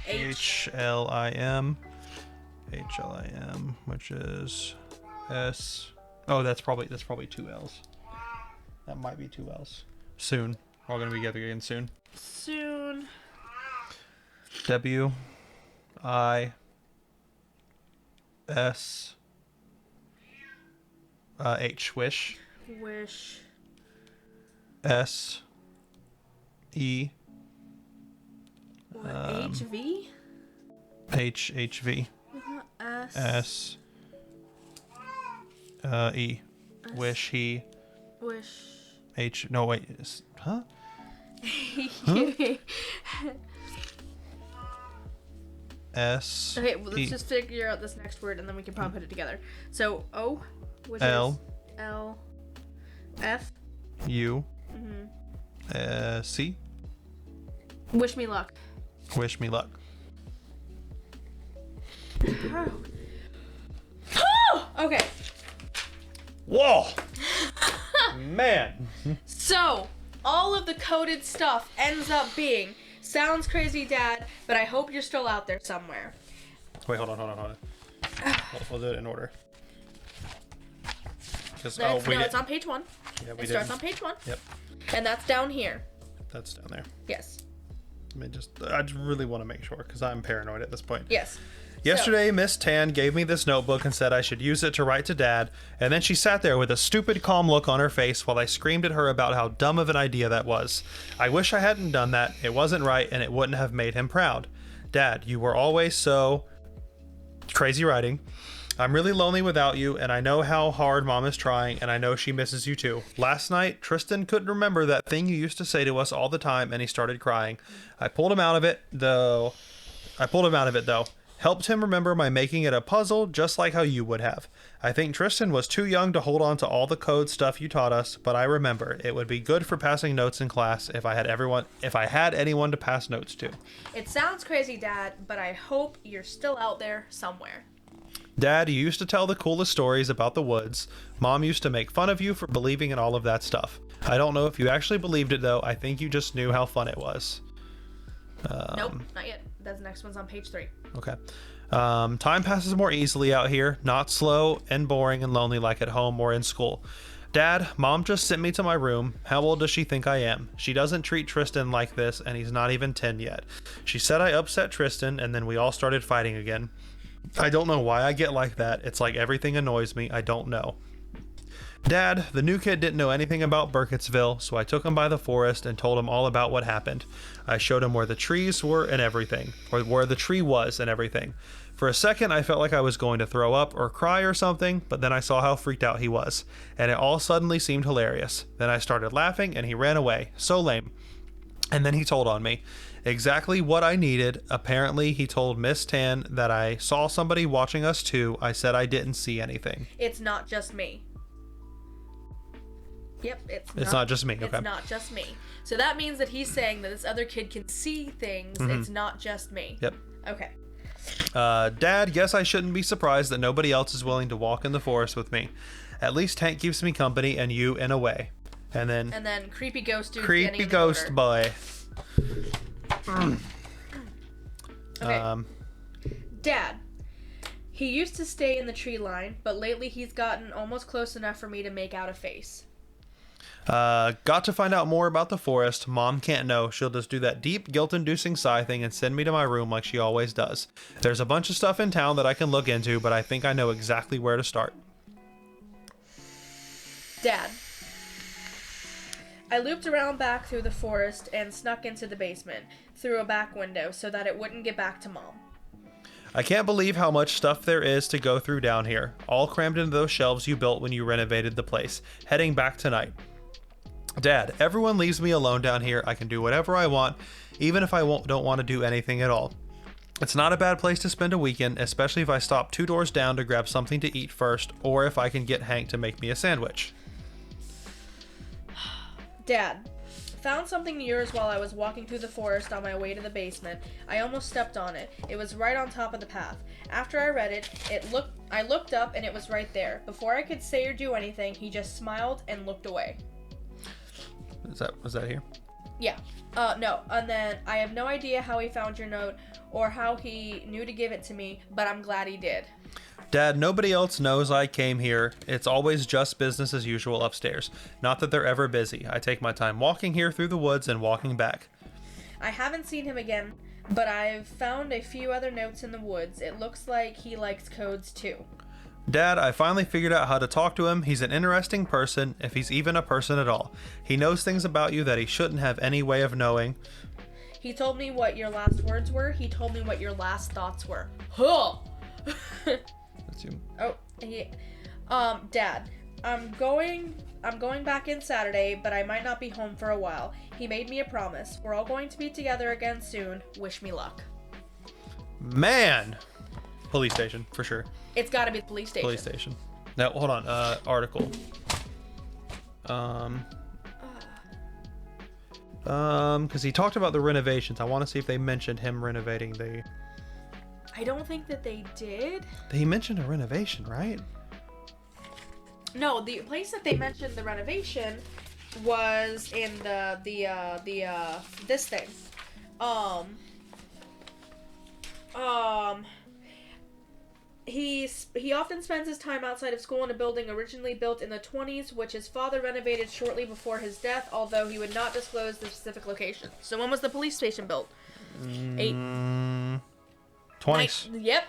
HLIM, which is S. Oh, that's probably two L's. That might be two L's. Soon. We're all gonna be together again soon. Soon. W. I. S. H. Wish. Wish. S. E. What? HV? HV. S. E. S. Wish he. Wish. H. No, wait. Huh? S. Okay, well, let's E. just figure out this next word and then we can probably put it together. So O, which L. is L. F. U. C. Wish me luck. Wish me luck. Okay. Whoa! Man. So, all of the coded stuff ends up being, sounds crazy, Dad, but I hope you're still out there somewhere. Wait, hold on. We'll do it in order. It's on page 1. Yeah, It starts on page 1. Yep. And that's down here. That's down there. Yes. I just really want to make sure because I'm paranoid at this point. Yes. Yesterday, Miss Tan gave me this notebook and said I should use it to write to Dad, and then she sat there with a stupid calm look on her face while I screamed at her about how dumb of an idea that was. I wish I hadn't done that. It wasn't right, and it wouldn't have made him proud. Dad, you were always so... Crazy writing. I'm really lonely without you, and I know how hard Mom is trying, and I know she misses you too. Last night, Tristan couldn't remember that thing you used to say to us all the time, and he started crying. I pulled him out of it, though. Helped him remember by making it a puzzle, just like how you would have. I think Tristan was too young to hold on to all the code stuff you taught us, but I remember it would be good for passing notes in class if I had anyone to pass notes to. It sounds crazy, Dad, but I hope you're still out there somewhere. Dad, you used to tell the coolest stories about the woods. Mom used to make fun of you for believing in all of that stuff. I don't know if you actually believed it, though. I think you just knew how fun it was. Nope, not yet. The next one's on page 3. Okay. Time passes more easily out here, not slow and boring and lonely like at home or in school. Dad, Mom just sent me to my room. How old does she think I am? She doesn't treat Tristan like this, and he's not even 10 yet. She said I upset Tristan, and then we all started fighting again. I don't know why I get like that. It's like everything annoys me. I don't know. Dad, the new kid didn't know anything about Burkittsville, so I took him by the forest and told him all about what happened. I showed him where the trees were and everything, or where the tree was and everything. For a second, I felt like I was going to throw up or cry or something, but then I saw how freaked out he was, and it all suddenly seemed hilarious. Then I started laughing, and he ran away. So lame. And then he told on me. Exactly what I needed. Apparently, he told Miss Tan that I saw somebody watching us too. I said I didn't see anything. It's not just me. Yep, it's not just me. Okay. It's not just me. So that means that he's saying that this other kid can see things. Mm-hmm. It's not just me. Yep. Okay. Dad, guess I shouldn't be surprised that nobody else is willing to walk in the forest with me. At least Tank keeps me company and you in a way. And then creepy ghost dude. Creepy ghost boy. Okay. Dad, he used to stay in the tree line, but lately he's gotten almost close enough for me to make out a face. Got to find out more about the forest. Mom can't know. She'll just do that deep, guilt-inducing sigh thing and send me to my room like she always does. There's a bunch of stuff in town that I can look into, but I think I know exactly where to start. Dad, I looped around back through the forest and snuck into the basement through a back window so that it wouldn't get back to Mom. I can't believe how much stuff there is to go through down here, all crammed into those shelves you built when you renovated the place, heading back tonight. Dad, everyone leaves me alone down here. I can do whatever I want, even if I don't want to do anything at all. It's not a bad place to spend a weekend, especially if I stop 2 doors down to grab something to eat first, or if I can get Hank to make me a sandwich. Dad, found something yours while I was walking through the forest on my way to the basement. I almost stepped on it. It was right on top of the path. After I read it, I looked up and it was right there. Before I could say or do anything, he just smiled and looked away. Was that here? Yeah. No. And then I have no idea how he found your note or how he knew to give it to me, but I'm glad he did. Dad, nobody else knows I came here. It's always just business as usual upstairs. Not that they're ever busy. I take my time walking here through the woods and walking back. I haven't seen him again, but I've found a few other notes in the woods. It looks like he likes codes too. Dad, I finally figured out how to talk to him. He's an interesting person, if he's even a person at all. He knows things about you that he shouldn't have any way of knowing. He told me what your last words were. He told me what your last thoughts were. Huh! That's you. Oh, yeah. Dad, I'm going back in Saturday, but I might not be home for a while. He made me a promise. We're all going to be together again soon. Wish me luck. Man! Police station, for sure. It's gotta be the police station. Police station. Now, hold on. Article. Because he talked about the renovations. I want to see if they mentioned him renovating the... I don't think that they did. He mentioned a renovation, right? No, the place that they mentioned the renovation was in this thing. He often spends his time outside of school in a building originally built in the 20s, which his father renovated shortly before his death, although he would not disclose the specific location. So when was the police station built? 20s. Yep.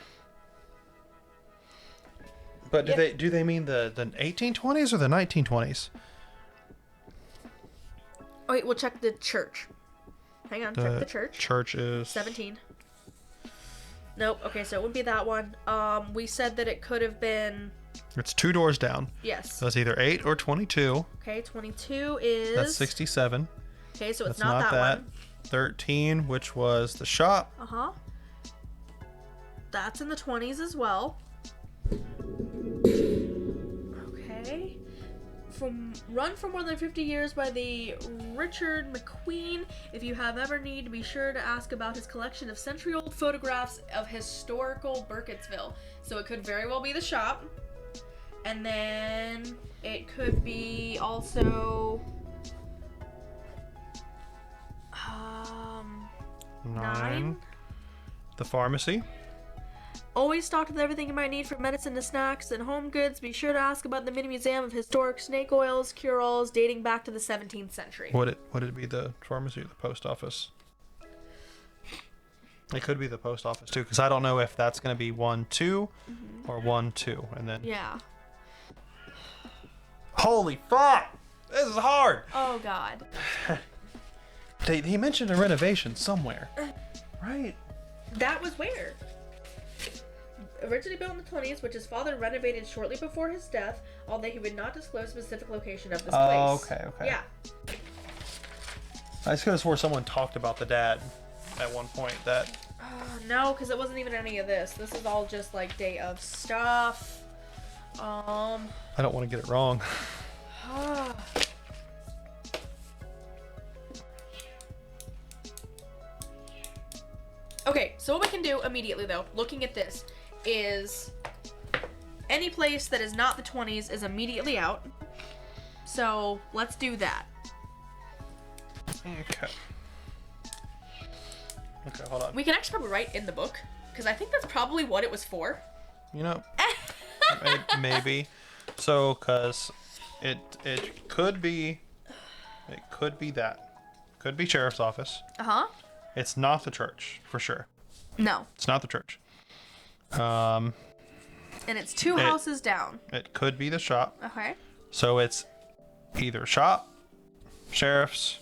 But Yep. do they mean the 1820s or the 1920s? Oh, wait, we'll check the church. Hang on, check the church. Church is 17. Nope. Okay, so it wouldn't be that one. We said that it could have been. It's 2 doors down. Yes. So it's either 8 or 22. Okay, 22 is. That's 67. Okay, so it's That's not that one. 13, which was the shop. Uh huh. That's in the 20s as well. Okay. Run for more than 50 years by the Richard McQueen. If you have ever need, be sure to ask about his collection of century-old photographs of historical Burkittsville. So it could very well be the shop. And then it could be also 9. The pharmacy. Always stocked with everything you might need from medicine to snacks and home goods. Be sure to ask about the mini museum of historic snake oils, cure-alls dating back to the 17th century. Would it be the pharmacy or the post office? It could be the post office too, because I don't know if that's going to be 1, 2, or 1, 2, and then. Yeah. Holy fuck! This is hard. Oh God. He mentioned a renovation somewhere, right? That was where? Originally built in the 20s, which his father renovated shortly before his death, although he would not disclose the specific location of this place. Oh, okay. Yeah. I just could have swore someone talked about the dad at one point. That. No, because it wasn't even any of this. This is all just like day of stuff. I don't want to get it wrong. Okay, so what we can do immediately though, looking at this, is any place that is not the 20s is immediately out. So let's do that. Okay. Okay, hold on. We can actually probably write in the book, because I think that's probably what it was for. You know, maybe. So, cause it could be that. Could be sheriff's office. Uh-huh. It's not the church, for sure. No. It's not the church. And it's 2 houses down. It could be the shop. Okay. So it's either shop, sheriff's,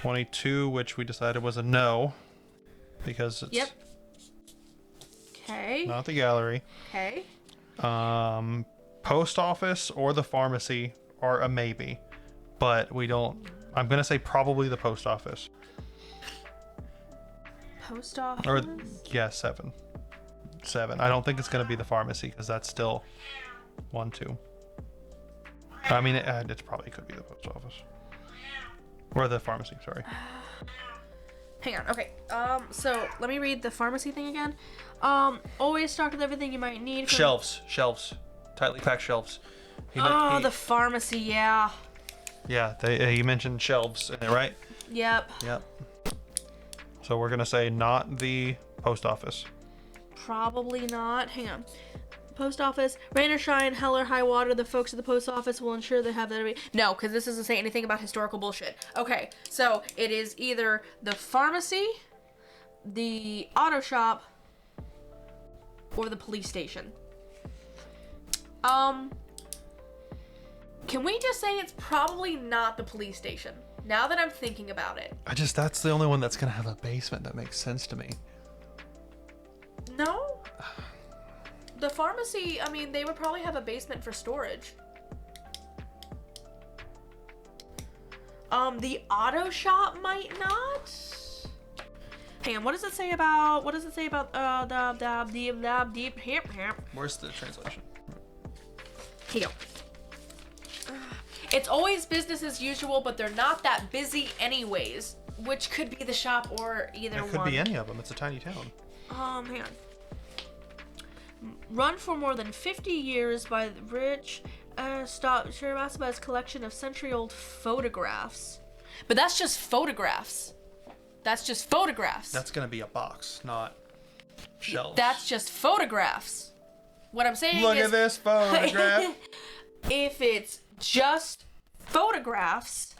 22, which we decided was a no, because it's Yep. Okay. not the gallery. Okay. Post office or the pharmacy are a maybe, but we don't. I'm gonna say probably the post office. Post office. Or yeah, 7. I don't think it's gonna be the pharmacy because that's still 1, 2. I mean, it probably could be the post office or the pharmacy. Sorry. Hang on. Okay. So let me read the pharmacy thing again. Always stocked with everything you might need. Shelves, tightly packed shelves. The pharmacy. Yeah. Yeah, he mentioned shelves in it, right? Yep. Yep. So we're gonna say not the post office. Probably not. Hang on. Post office. Rain or shine, hell or high water, the folks at the post office will ensure they have that. No, because this doesn't say anything about historical bullshit. Okay, so it is either the pharmacy, the auto shop, or the police station. Can we just say it's probably not the police station? Now that I'm thinking about it. That's the only one that's gonna have a basement that makes sense to me. No? The pharmacy, I mean, they would probably have a basement for storage. The auto shop might not. Hang on, what does it say about the Where's the translation? Here you go. It's always business as usual, but they're not that busy anyways, which could be the shop or either one. It could be any of them. It's a tiny town. Hang on. Run for more than 50 years by the rich. Sure asked about his collection of century-old photographs. But that's just photographs. That's just photographs. That's gonna be a box, not shelves. That's just photographs. What I'm saying Look is... at this photograph. If it's just photographs...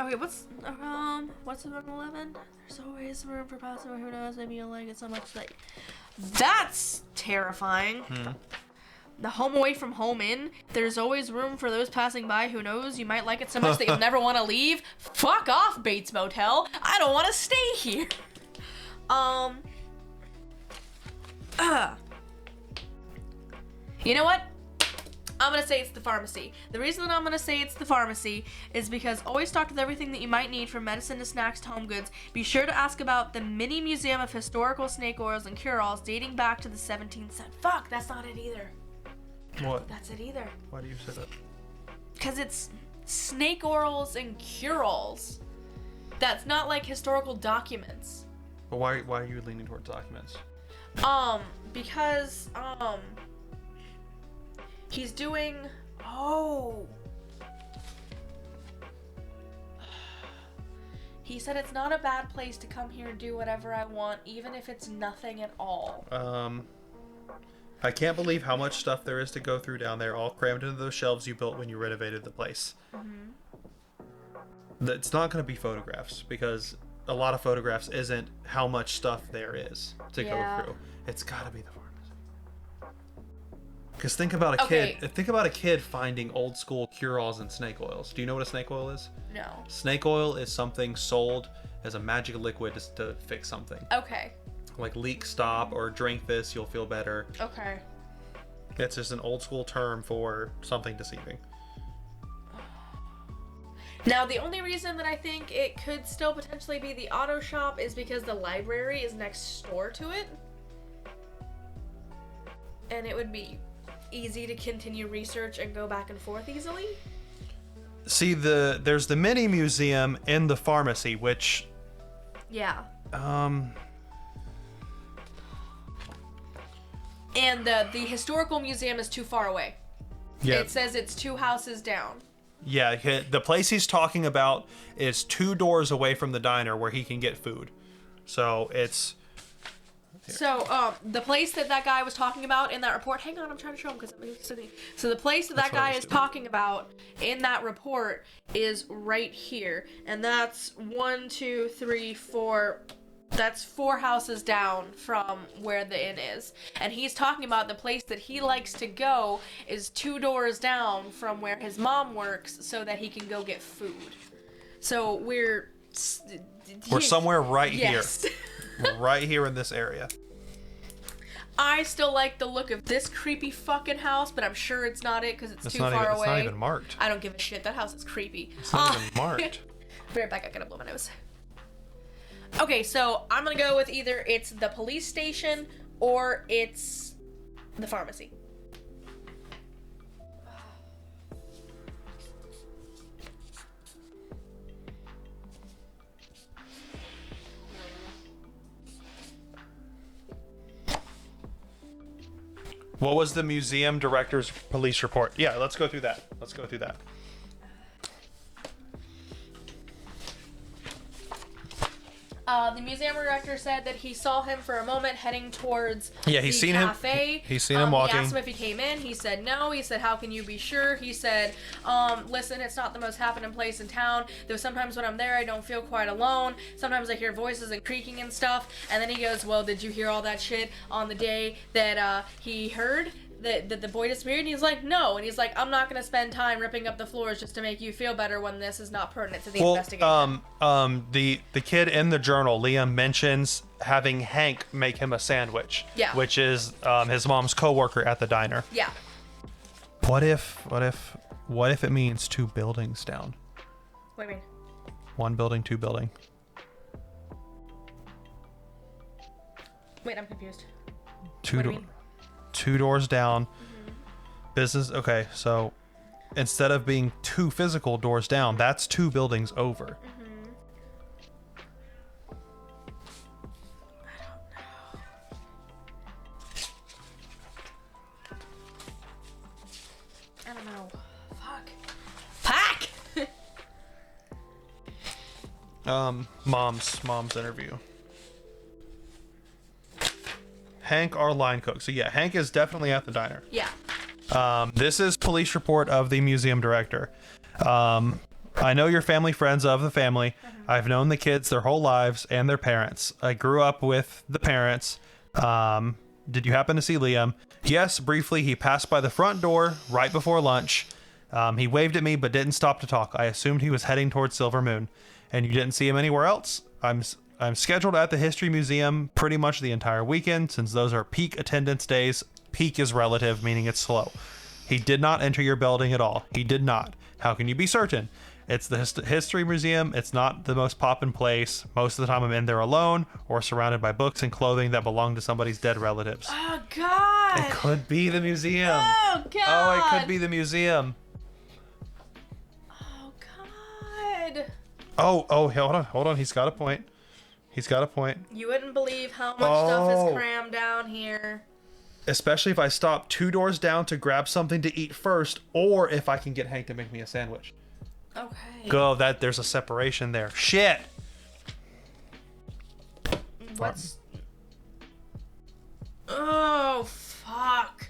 Okay, what's 11? There's always room for possible. Who knows? Maybe you'll like it so much that. That's terrifying. The Home Away from Home Inn. There's always room for those passing by. Who knows? You might like it so much that you'll never want to leave. Fuck off, Bates Motel. I don't want to stay here. You know what? I'm gonna say it's the pharmacy. The reason that I'm gonna say it's the pharmacy is because always stocked with everything that you might need from medicine to snacks to home goods. Be sure to ask about the mini museum of historical snake oils and cure-alls dating back to the 17th century. Fuck, that's not it either. What? That's it either. Why do you say that? Because it's snake oils and cure-alls. That's not like historical documents. But why are you leaning towards documents? Because, he's doing, he said it's not a bad place to come here and do whatever I want, even if it's nothing at all. I can't believe how much stuff there is to go through down there, all crammed into those shelves you built when you renovated the place. It's not going to be photographs, because a lot of photographs isn't how much stuff there is to go through. It's got to be the pharmacy. Because think about a kid finding old school cure-alls and snake oils. Do you know what a snake oil is? No. Snake oil is something sold as a magic liquid to fix something. Okay. Like leak stop or drink this, you'll feel better. Okay. It's just an old school term for something deceiving. Now, the only reason that I think it could still potentially be the auto shop is because the library is next door to it. And it would be easy to continue research and go back and forth easily. See, there's the mini museum in the pharmacy, which... Yeah. And the historical museum is too far away. Yeah. It says it's 2 houses down. Yeah, the place he's talking about is 2 doors away from the diner where he can get food. So it's... Here. So, the place that guy was talking about in that report... Hang on, I'm trying to show him because I'm sitting... So the place that guy is talking about in that report is right here. And that's 1, 2, 3, 4... That's 4 houses down from where the inn is. And he's talking about the place that he likes to go is 2 doors down from where his mom works so that he can go get food. So we're somewhere right here. We're right here in this area. I still like the look of this creepy fucking house, but I'm sure it's not it because it's too far away. It's not even marked. I don't give a shit. That house is creepy. It's not even marked. Be right back. I gotta blow my nose. Okay, so I'm gonna go with either it's the police station or it's the pharmacy. What was the museum director's police report? Yeah, let's go through that. The museum director said that he saw him for a moment heading towards the cafe. He's seen him walking. He asked him if he came in. He said no. He said, how can you be sure? He said, listen, it's not the most happening place in town. Though sometimes when I'm there, I don't feel quite alone. Sometimes I hear voices and creaking and stuff. And then he goes, well, did you hear all that shit on the day that he heard that the boy disappeared? And he's like, no. And he's like, I'm not going to spend time ripping up the floors just to make you feel better when this is not pertinent to the investigation. The kid in the journal, Liam, mentions having Hank make him a sandwich. Yeah. Which is his mom's coworker at the diner. Yeah. What if it means 2 buildings down? What do you mean? 1 building, 2 building. Wait, I'm confused. Two doors down. Business. Okay, so instead of being 2 physical doors down, that's 2 buildings over. I don't know. Fuck. Mom's interview. Hank, our line cook. So yeah, Hank is definitely at the diner. Yeah. This is police report of the museum director. I know your family friends of the family. I've known the kids their whole lives and their parents. I grew up with the parents. Did you happen to see Liam? Yes, briefly. He passed by the front door right before lunch. He waved at me but didn't stop to talk. I assumed he was heading towards Silver Moon. And you didn't see him anywhere else? I'm scheduled at the History Museum pretty much the entire weekend since those are peak attendance days. Peak is relative, meaning it's slow. He did not enter your building at all. He did not. How can you be certain? It's the History Museum. It's not the most poppin' place. Most of the time I'm in there alone or surrounded by books and clothing that belong to somebody's dead relatives. Oh, God. It could be the museum. Oh, God. Oh, it could be the museum. Oh, God. Oh, hold on. He's got a point. You wouldn't believe how much stuff is crammed down here. Especially if I stop 2 doors down to grab something to eat first, or if I can get Hank to make me a sandwich. Okay. Go, there's a separation there. Shit. What's... Oh, fuck.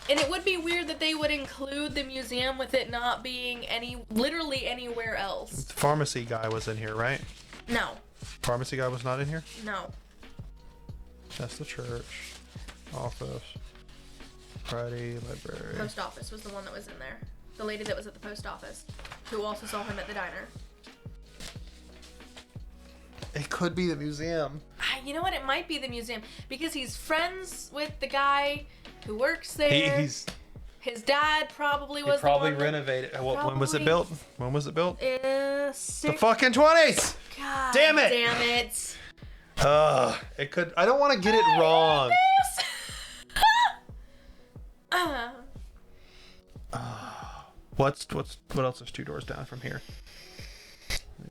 And it would be weird that they would include the museum with it not being literally anywhere else. The pharmacy guy was in here, right? No. Pharmacy guy was not in here? No. That's the church. Office. Friday, library. Post office was the one that was in there. The lady that was at the post office, who also saw him at the diner. It could be the museum. You know what? It might be the museum because he's friends with the guy who works there. His dad probably was. He probably the one renovated. When was it built? When was it built? The 60s. fucking 20s. God damn it! Damn it! It could. I don't want to get it wrong. What else is 2 doors down from here?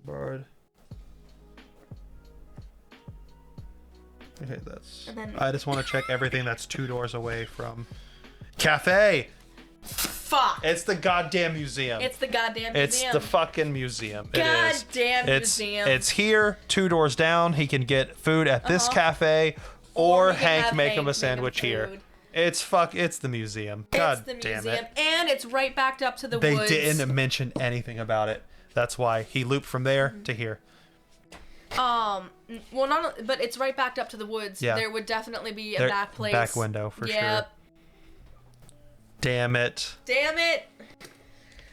Borrowed. Okay, I just want to check everything that's 2 doors away from cafe. Fuck. It's the goddamn museum. It's the goddamn museum. It's the fucking museum. Goddamn museum. It's here, 2 doors down. He can get food at this cafe, or Hank make him a sandwich here. It's the museum. God damn it. And it's right backed up to the woods. They didn't mention anything about it. That's why he looped from there to here. Well, but it's right backed up to the woods. Yeah. There would definitely be a back place. Back window for sure. Damn it. Damn it.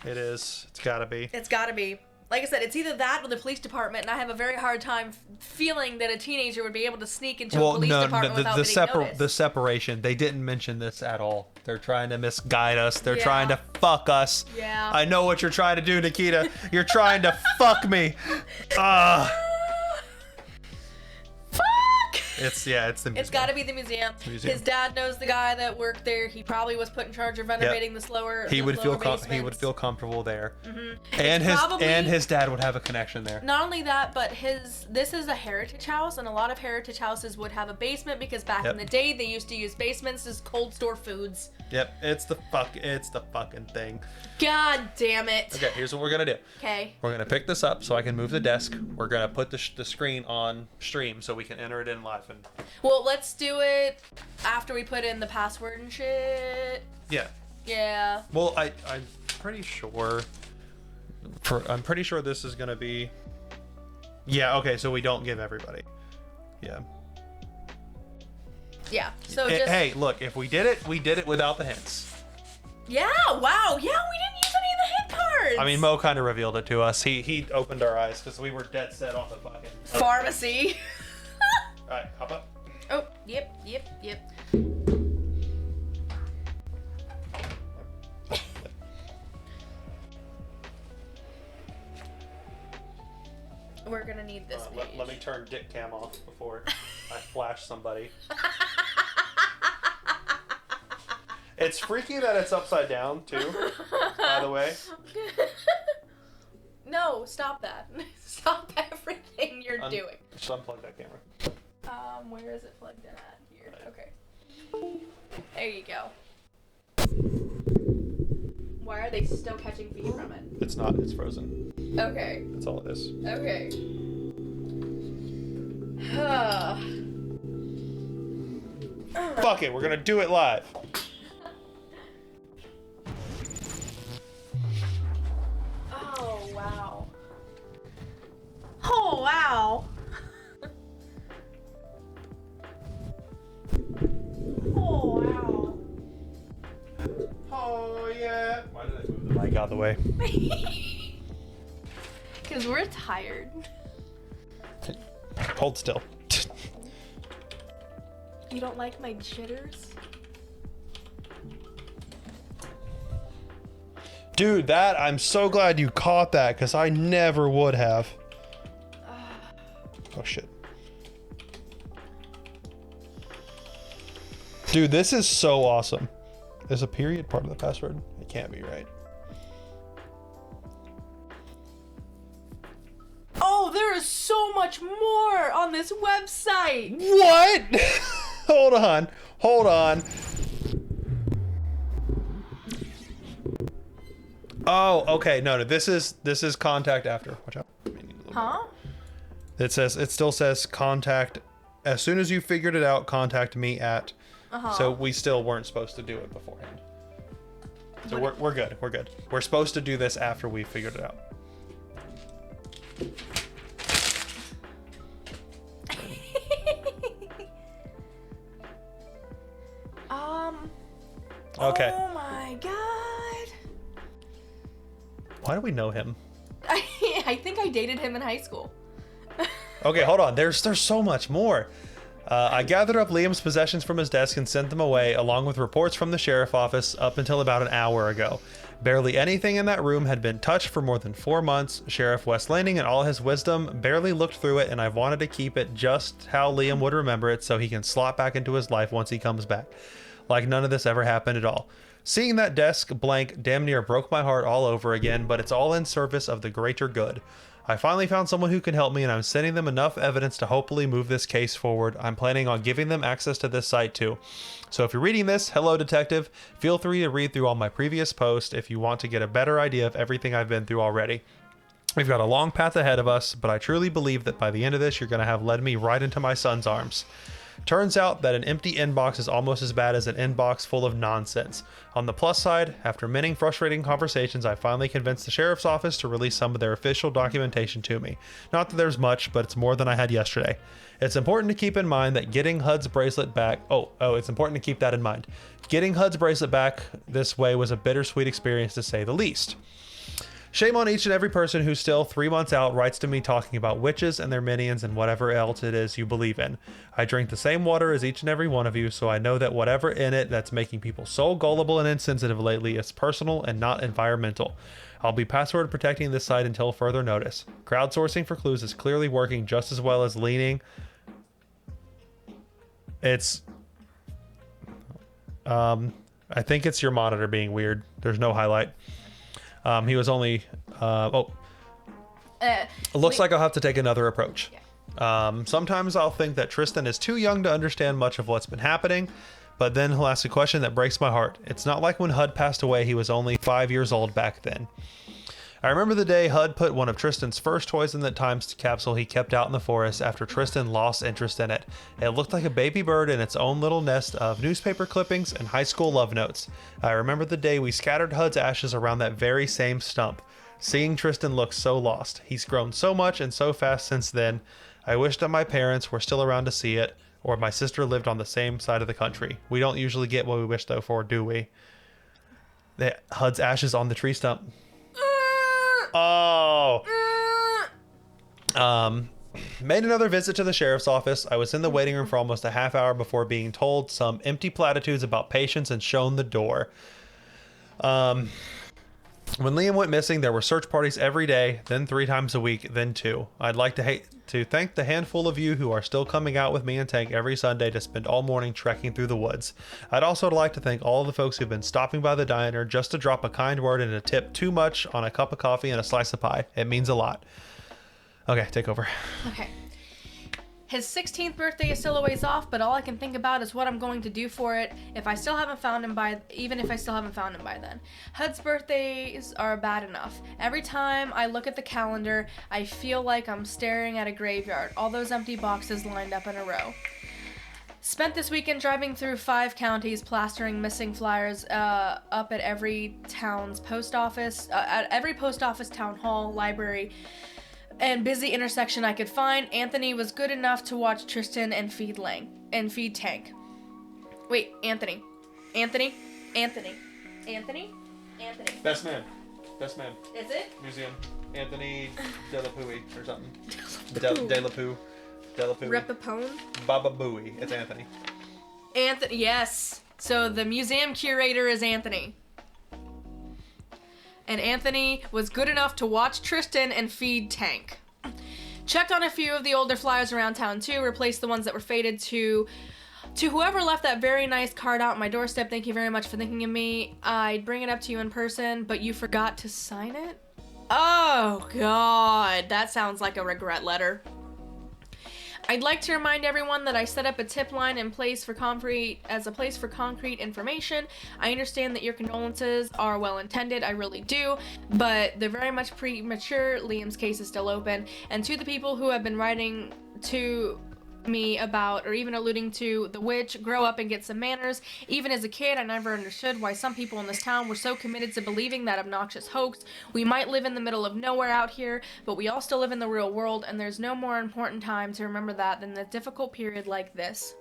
It is. It's gotta be. It's gotta be. Like I said, it's either that or the police department, and I have a very hard time feeling that a teenager would be able to sneak into a police department without being noticed. The separation. They didn't mention this at all. They're trying to misguide us. They're trying to fuck us. Yeah. I know what you're trying to do, Nikita. You're trying to fuck me. It's the museum. It's got to be the museum. His dad knows the guy that worked there. He probably was put in charge of renovating the slower. He would feel comfortable there. Mm-hmm. And his dad would have a connection there. Not only that, but this is a heritage house, and a lot of heritage houses would have a basement because back in the day they used to use basements as cold store foods. Yep, it's the fucking thing. God damn it. Okay, here's what we're gonna do. Okay. We're gonna pick this up so I can move the desk. We're gonna put the screen on stream so we can enter it in live. Well, let's do it after we put in the password and shit. Yeah. Yeah. Well, I'm pretty sure. I'm pretty sure this is gonna be. Yeah. Okay. So we don't give everybody. Yeah. Yeah. So just. Hey, look! If we did it without the hints. Yeah. Wow. Yeah. We didn't use any of the hint cards. I mean, Mo kind of revealed it to us. He opened our eyes because we were dead set on the fucking pharmacy. All right, hop up. Oh, yep. We're gonna need this page. Let me turn Dick Cam off before I flash somebody. It's freaky that it's upside down too, by the way. No, stop that. Stop everything you're doing. Just unplug that camera. Where is it plugged in at? Here. Okay. There you go. Why are they still catching feet from it? It's not. It's frozen. Okay. That's all it is. Okay. Fuck it. We're gonna do it live. Oh Oh, yeah. Why did I move the mic out of the way? Because we're tired. Hold still. You don't like my jitters? Dude, I'm so glad you caught that, because I never would have. Oh, shit. Dude, this is so awesome. Is a period part of the password? It can't be, right? Oh, there is so much more on this website. What? Hold on. Oh, okay. No, this is contact after. Watch out. Huh? It still says contact as soon as you figured it out, contact me at. So we still weren't supposed to do it beforehand. So we're good. We're good. We're supposed to do this after we figured it out. Okay. Oh my god. Why do we know him? I think I dated him in high school. Okay, hold on. There's so much more. I gathered up Liam's possessions from his desk and sent them away, along with reports from the sheriff office up until about an hour ago. Barely anything in that room had been touched for more than 4 months. Sheriff West Landing, in all his wisdom, barely looked through it, and I wanted to keep it just how Liam would remember it so he can slot back into his life once he comes back. Like none of this ever happened at all. Seeing that desk blank damn near broke my heart all over again, but it's all in service of the greater good. I finally found someone who can help me, and I'm sending them enough evidence to hopefully move this case forward. I'm planning on giving them access to this site too. So if you're reading this, hello detective, feel free to read through all my previous posts if you want to get a better idea of everything I've been through already. We've got a long path ahead of us, but I truly believe that by the end of this, you're going to have led me right into my son's arms. Turns out that an empty inbox is almost as bad as an inbox full of nonsense. On the plus side, after many frustrating conversations, I finally convinced the sheriff's office to release some of their official documentation to me. Not that there's much, but it's more than I had yesterday. It's important to keep in mind that getting HUD's bracelet back... it's important to keep that in mind. Getting HUD's bracelet back this way was a bittersweet experience to say the least. Shame on each and every person who still 3 months out writes to me talking about witches and their minions and whatever else it is you believe in. I drink the same water as each and every one of you, so I know that whatever in it that's making people so gullible and insensitive lately is personal and not environmental. I'll be password protecting this site until further notice. Crowdsourcing for clues is clearly working just as well as leaning. I think it's your monitor being weird. There's no highlight. He was only, it looks like I'll have to take another approach. Yeah. Sometimes I'll think that Tristan is too young to understand much of what's been happening, but then he'll ask a question that breaks my heart. It's not like when HUD passed away, he was only 5 years old back then. I remember the day HUD put one of Tristan's first toys in that time capsule he kept out in the forest after Tristan lost interest in it. It looked like a baby bird in its own little nest of newspaper clippings and high school love notes. I remember the day we scattered HUD's ashes around that very same stump. Seeing Tristan look so lost. He's grown so much and so fast since then. I wish that my parents were still around to see it, or my sister lived on the same side of the country. We don't usually get what we wish though for, do we? HUD's ashes on the tree stump. Oh. Made another visit to the sheriff's office. I was in the waiting room for almost a half hour before being told some empty platitudes about patience and shown the door. When Liam went missing, there were search parties every day, then 3 times a week, then 2. I'd like to thank the handful of you who are still coming out with me and Tank every Sunday to spend all morning trekking through the woods. I'd also like to thank all of the folks who've been stopping by the diner just to drop a kind word and a tip too much on a cup of coffee and a slice of pie. It means a lot. Okay, take over. Okay. His 16th birthday is still a ways off, but all I can think about is what I'm going to do for it even if I still haven't found him by then. HUD's birthdays are bad enough. Every time I look at the calendar, I feel like I'm staring at a graveyard, all those empty boxes lined up in a row. Spent this weekend driving through 5 counties, plastering missing flyers up at every town's post office, at every post office, town hall, library, and busy intersection I could find. Anthony was good enough to watch Tristan and feed Tank. Wait, Anthony. Anthony? Anthony. Best man. Best man. Is it? Museum. Anthony De La Pooey or something. De La Poo. De La Pooey. Repapone? Baba Booey. It's Anthony. Anthony, yes. So the museum curator is Anthony. And Anthony was good enough to watch Tristan and feed Tank. Checked on a few of the older flyers around town too, replaced the ones that were faded to whoever left that very nice card out on my doorstep. Thank you very much for thinking of me. I'd bring it up to you in person, but you forgot to sign it? Oh God, that sounds like a regret letter. I'd like to remind everyone that I set up a tip line in place for concrete information. I understand that your condolences are well intended, I really do, but they're very much premature. Liam's case is still open. And to the people who have been writing to me about or even alluding to the witch, grow up and get some manners. Even as a kid, I never understood why some people in this town were so committed to believing that obnoxious hoax. We might live in the middle of nowhere out here, but we all still live in the real world, and there's no more important time to remember that than a difficult period like this.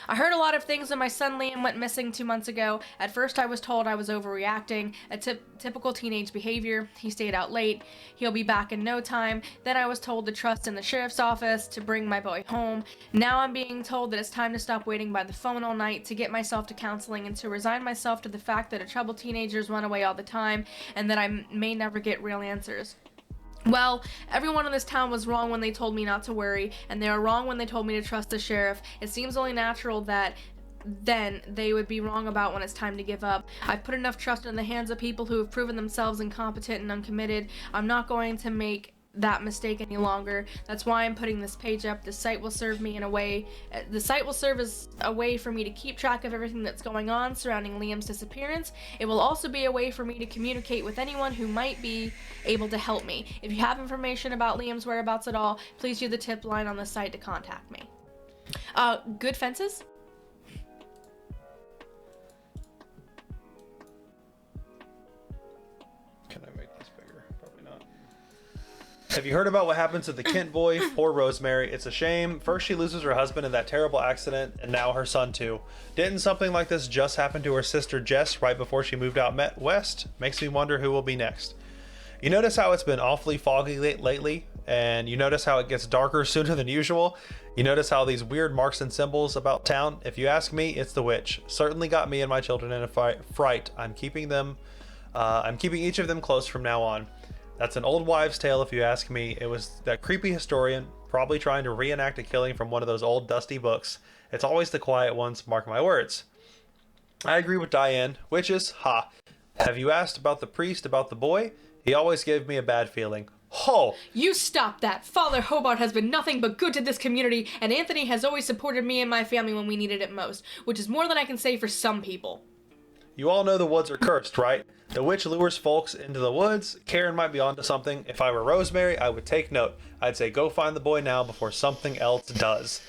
I heard a lot of things when my son Liam went missing 2 months ago. At first I was told I was overreacting, a typical teenage behavior. He stayed out late. He'll be back in no time. Then I was told to trust in the sheriff's office to bring my boy home. Now I'm being told that it's time to stop waiting by the phone all night, to get myself to counseling, and to resign myself to the fact that troubled teenagers run away all the time, and that I may never get real answers. Well, everyone in this town was wrong when they told me not to worry, and they were wrong when they told me to trust the sheriff. It seems only natural that then they would be wrong about when it's time to give up. I've put enough trust in the hands of people who have proven themselves incompetent and uncommitted. I'm not going to make that mistake any longer. That's why I'm putting this page up. The site will serve as a way for me to keep track of everything that's going on surrounding Liam's disappearance. It will also be a way for me to communicate with anyone who might be able to help me. If you have information about Liam's whereabouts at all, please use the tip line on the site to contact me. Good fences? Have you heard about what happens to the Kent boy? Poor Rosemary. It's a shame. First she loses her husband in that terrible accident, and now her son too. Didn't something like this just happen to her sister Jess right before she moved out west? Makes me wonder who will be next. You notice how it's been awfully foggy lately, and you notice how it gets darker sooner than usual. You notice how these weird marks and symbols about town. If you ask me, it's the witch. Certainly got me and my children in a fright. I'm keeping each of them close from now on. That's an old wives' tale if you ask me. It was that creepy historian, probably trying to reenact a killing from one of those old dusty books. It's always the quiet ones, mark my words. I agree with Diane. Witches? Ha. Have you asked about the priest, about the boy? He always gave me a bad feeling. Ho! You stop that! Father Hobart has been nothing but good to this community, and Anthony has always supported me and my family when we needed it most, which is more than I can say for some people. You all know the woods are cursed, right? The witch lures folks into the woods. Karen might be onto something. If I were Rosemary, I would take note. I'd say go find the boy now before something else does.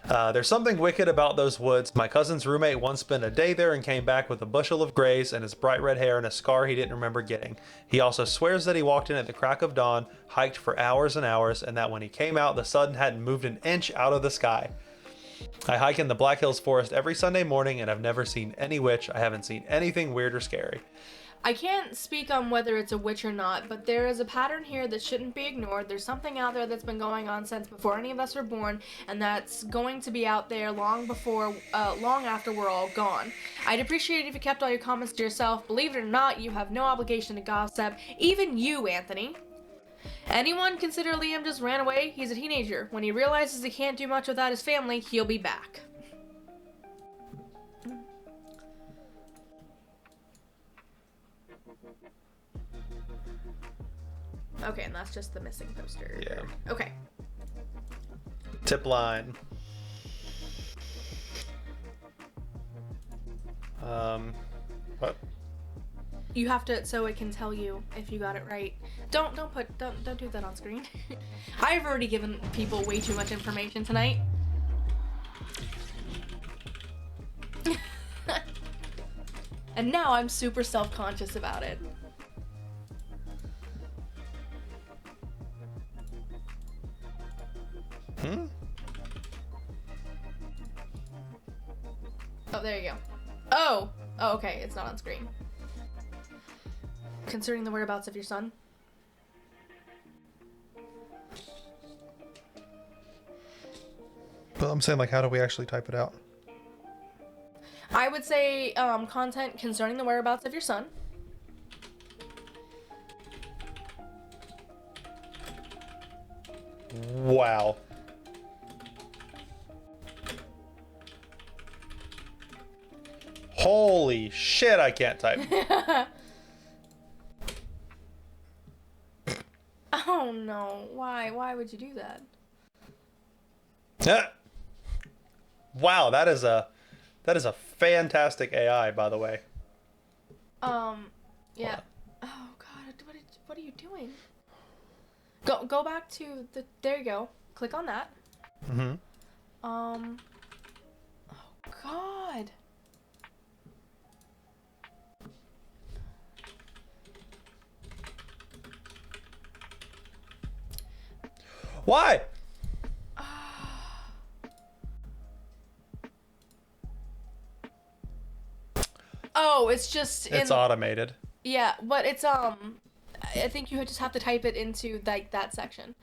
There's something wicked about those woods. My cousin's roommate once spent a day there and came back with a bushel of grays and his bright red hair and a scar he didn't remember getting. He also swears that he walked in at the crack of dawn, hiked for hours and hours, and that when he came out, the sun hadn't moved an inch out of the sky. I hike in the Black Hills Forest every Sunday morning, and I've never seen any witch. I haven't seen anything weird or scary. I can't speak on whether it's a witch or not, but there is a pattern here that shouldn't be ignored. There's something out there that's been going on since before any of us were born, and that's going to be out there long after we're all gone. I'd appreciate it if you kept all your comments to yourself. Believe it or not, you have no obligation to gossip. Even you, Anthony. Anyone consider Liam just ran away? He's a teenager. When he realizes he can't do much without his family, he'll be back. Okay, and that's just the missing poster. Yeah. Okay. Tip line. What? You have to, so it can tell you if you got it right. Don't do that on screen. I've already given people way too much information tonight. And now I'm super self-conscious about it. Oh, there you go. Oh, okay, it's not on screen. Concerning the whereabouts of your son. But I'm saying, like, how do we actually type it out? I would say content concerning the whereabouts of your son. Wow. Holy shit, I can't type. Oh no, why? Why would you do that? Wow, that is a fantastic AI, by the way. Yeah. Oh god, what are you doing? Go back to the, there you go. Click on that. Mm-hmm. Oh god. Why? Oh, it's just It's automated. Yeah, but it's I think you just have to type it into like that section.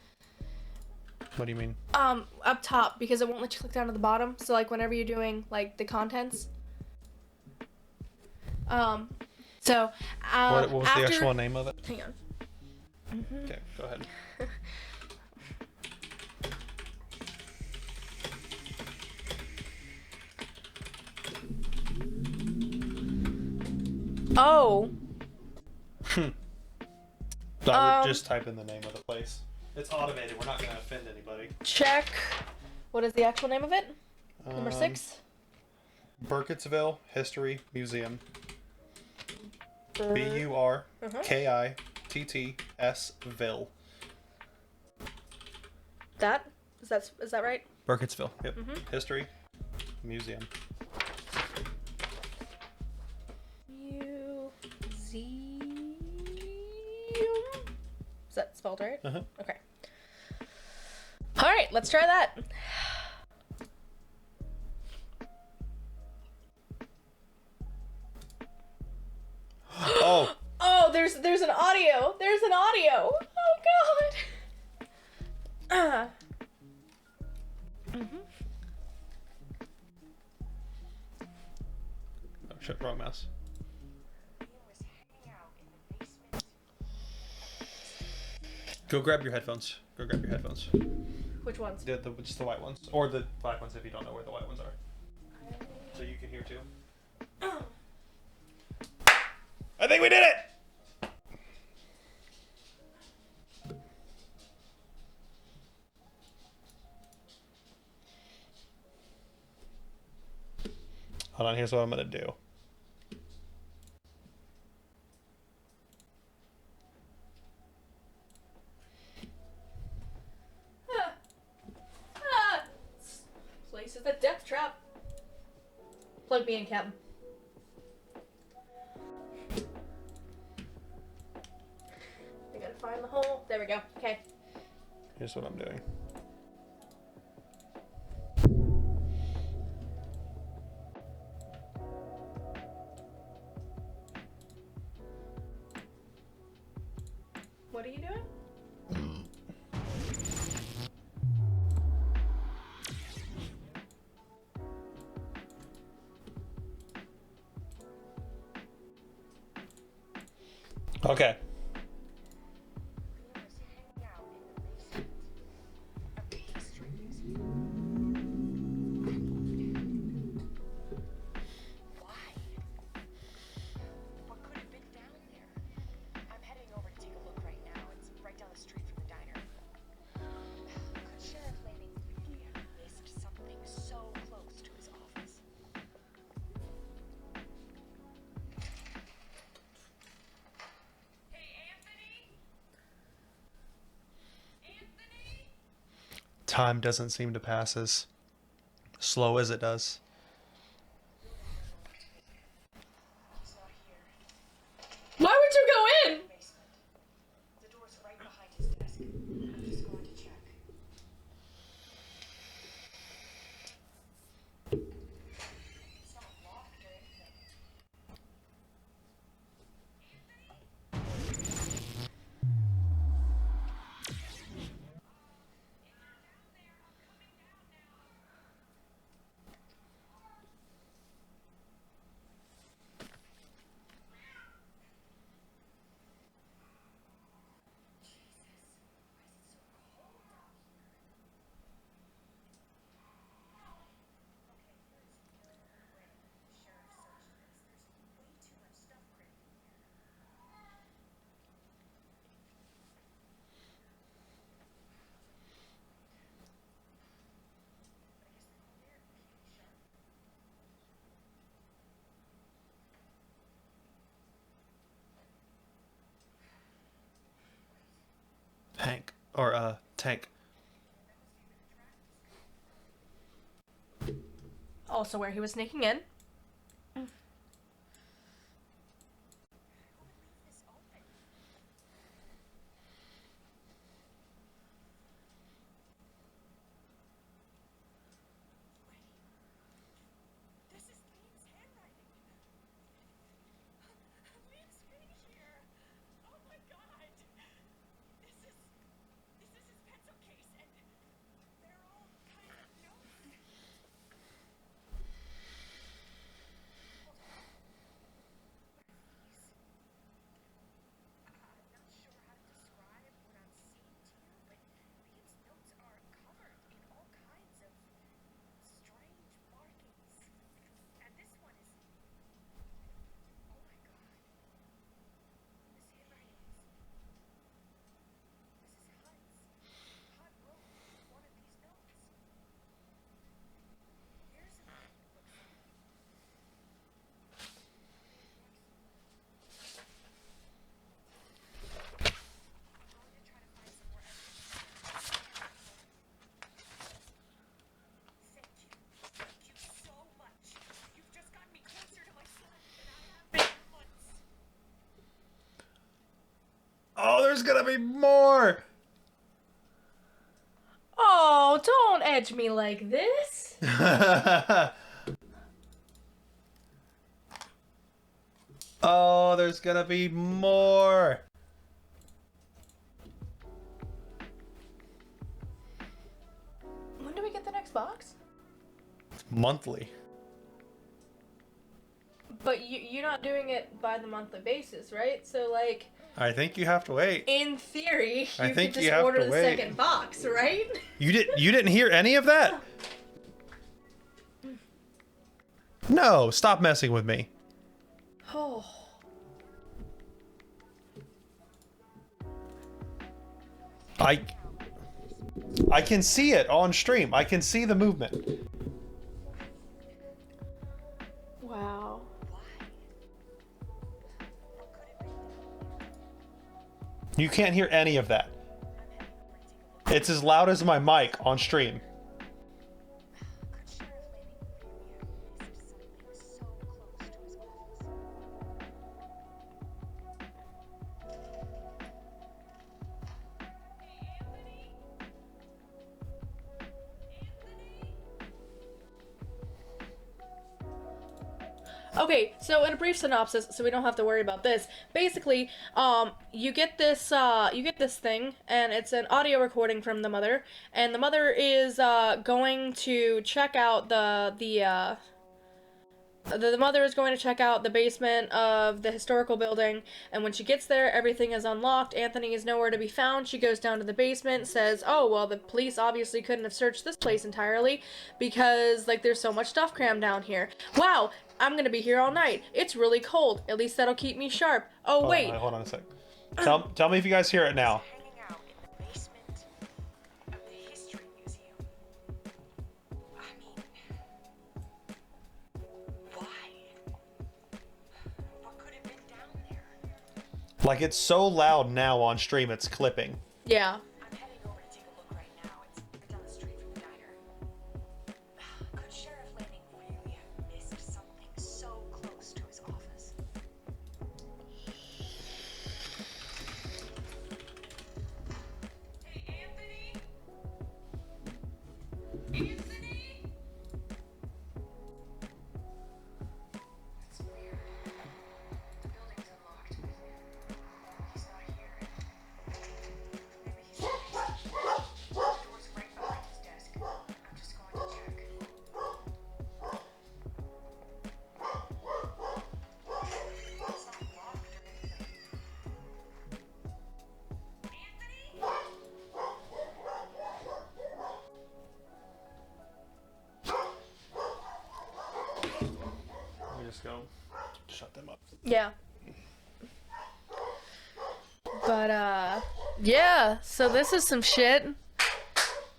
What do you mean? Up top, because it won't let you click down to the bottom. So like whenever you're doing like the contents. So What was after... the actual name of it? Hang on. Mm-hmm. Okay, go ahead. Oh. I would just type in the name of the place. It's automated. We're not going to offend anybody. Check. What is the actual name of it? Number 6? Burkittsville History Museum. Burkittsville. That? Is that right? Burkittsville. Yep. History Museum. Museum. Is that spelled right? Okay. All right, let's try that. Oh. Oh, there's an audio. There's an audio. Oh god. Oh shit, wrong mouse. Go grab your headphones. Go grab your headphones. Which ones? Just the white ones. Or the black ones if you don't know where the white ones are. So you can hear too. I think we did it! Hold on, here's what I'm gonna do. Place is a death trap. Plug me in, Captain. I gotta find the hole. There we go. Okay. Here's what I'm doing. What are you doing? Okay. Time doesn't seem to pass as slow as it does. Why would you go in? The door's right behind his desk. I'm just going to check. It's not locked or anything. Hank. Or, Tank. Also where he was sneaking in. This is Lee's handwriting. Lee's right here. Oh my god. This is his pencil case, and they're all kind of notes. Hold on. What are these? I'm not sure how to describe what I'm seeing to you, but these notes are covered in all kinds of strange markings. And this one is, oh my god. This handwriting is, this is Hunt's. Hunt wrote one of these notes. Here's another one it looks like. I'm going to try to find some more evidence. Thank you. Thank you so much. You've just gotten me closer to my son than I have been in months. Oh, there's gonna be more! Oh, don't edge me like this. Oh, there's gonna be more! When do we get the next box? Monthly. But you're not doing it by the monthly basis, right? So, like, I think you have to wait. in theory, I you think could you just have order to the wait. second box, right? You didn't hear any of that? No, stop messing with me. Oh. I can see it on stream. I can see the movement. Wow. You can't hear any of that. It's as loud as my mic on stream. Could Sheriff Lanning really have missed something so close to his office? Okay, so in a brief synopsis, so we don't have to worry about this. Basically, you get this thing, and it's an audio recording from the mother, and the mother is going to check out the mother is going to check out the basement of the historical building, and when she gets there, everything is unlocked. Anthony is nowhere to be found. She goes down to the basement, says, "Oh, well, the police obviously couldn't have searched this place entirely because, like, there's so much stuff crammed down here. Wow, I'm gonna be here all night. It's really cold. At least that'll keep me sharp. Oh, wait. Hold on a sec. Tell me if you guys hear it now. Hanging out in the basement of the History Museum. I mean, why? What could have been down there? Like, it's so loud now on stream, it's clipping. Yeah. I'm heading over to take a look right now. It's down the street from the diner. Could Sheriff Lanning really have missed something so close to his office? Hey, Anthony? Anthony? That's weird. The building's unlocked. He's not here. Maybe he's in the basement. The door's right behind his desk. I'm just going to check. It's not locked or anything. Anthony? Let me just go shut them up. Yeah. But, yeah, so this is some shit.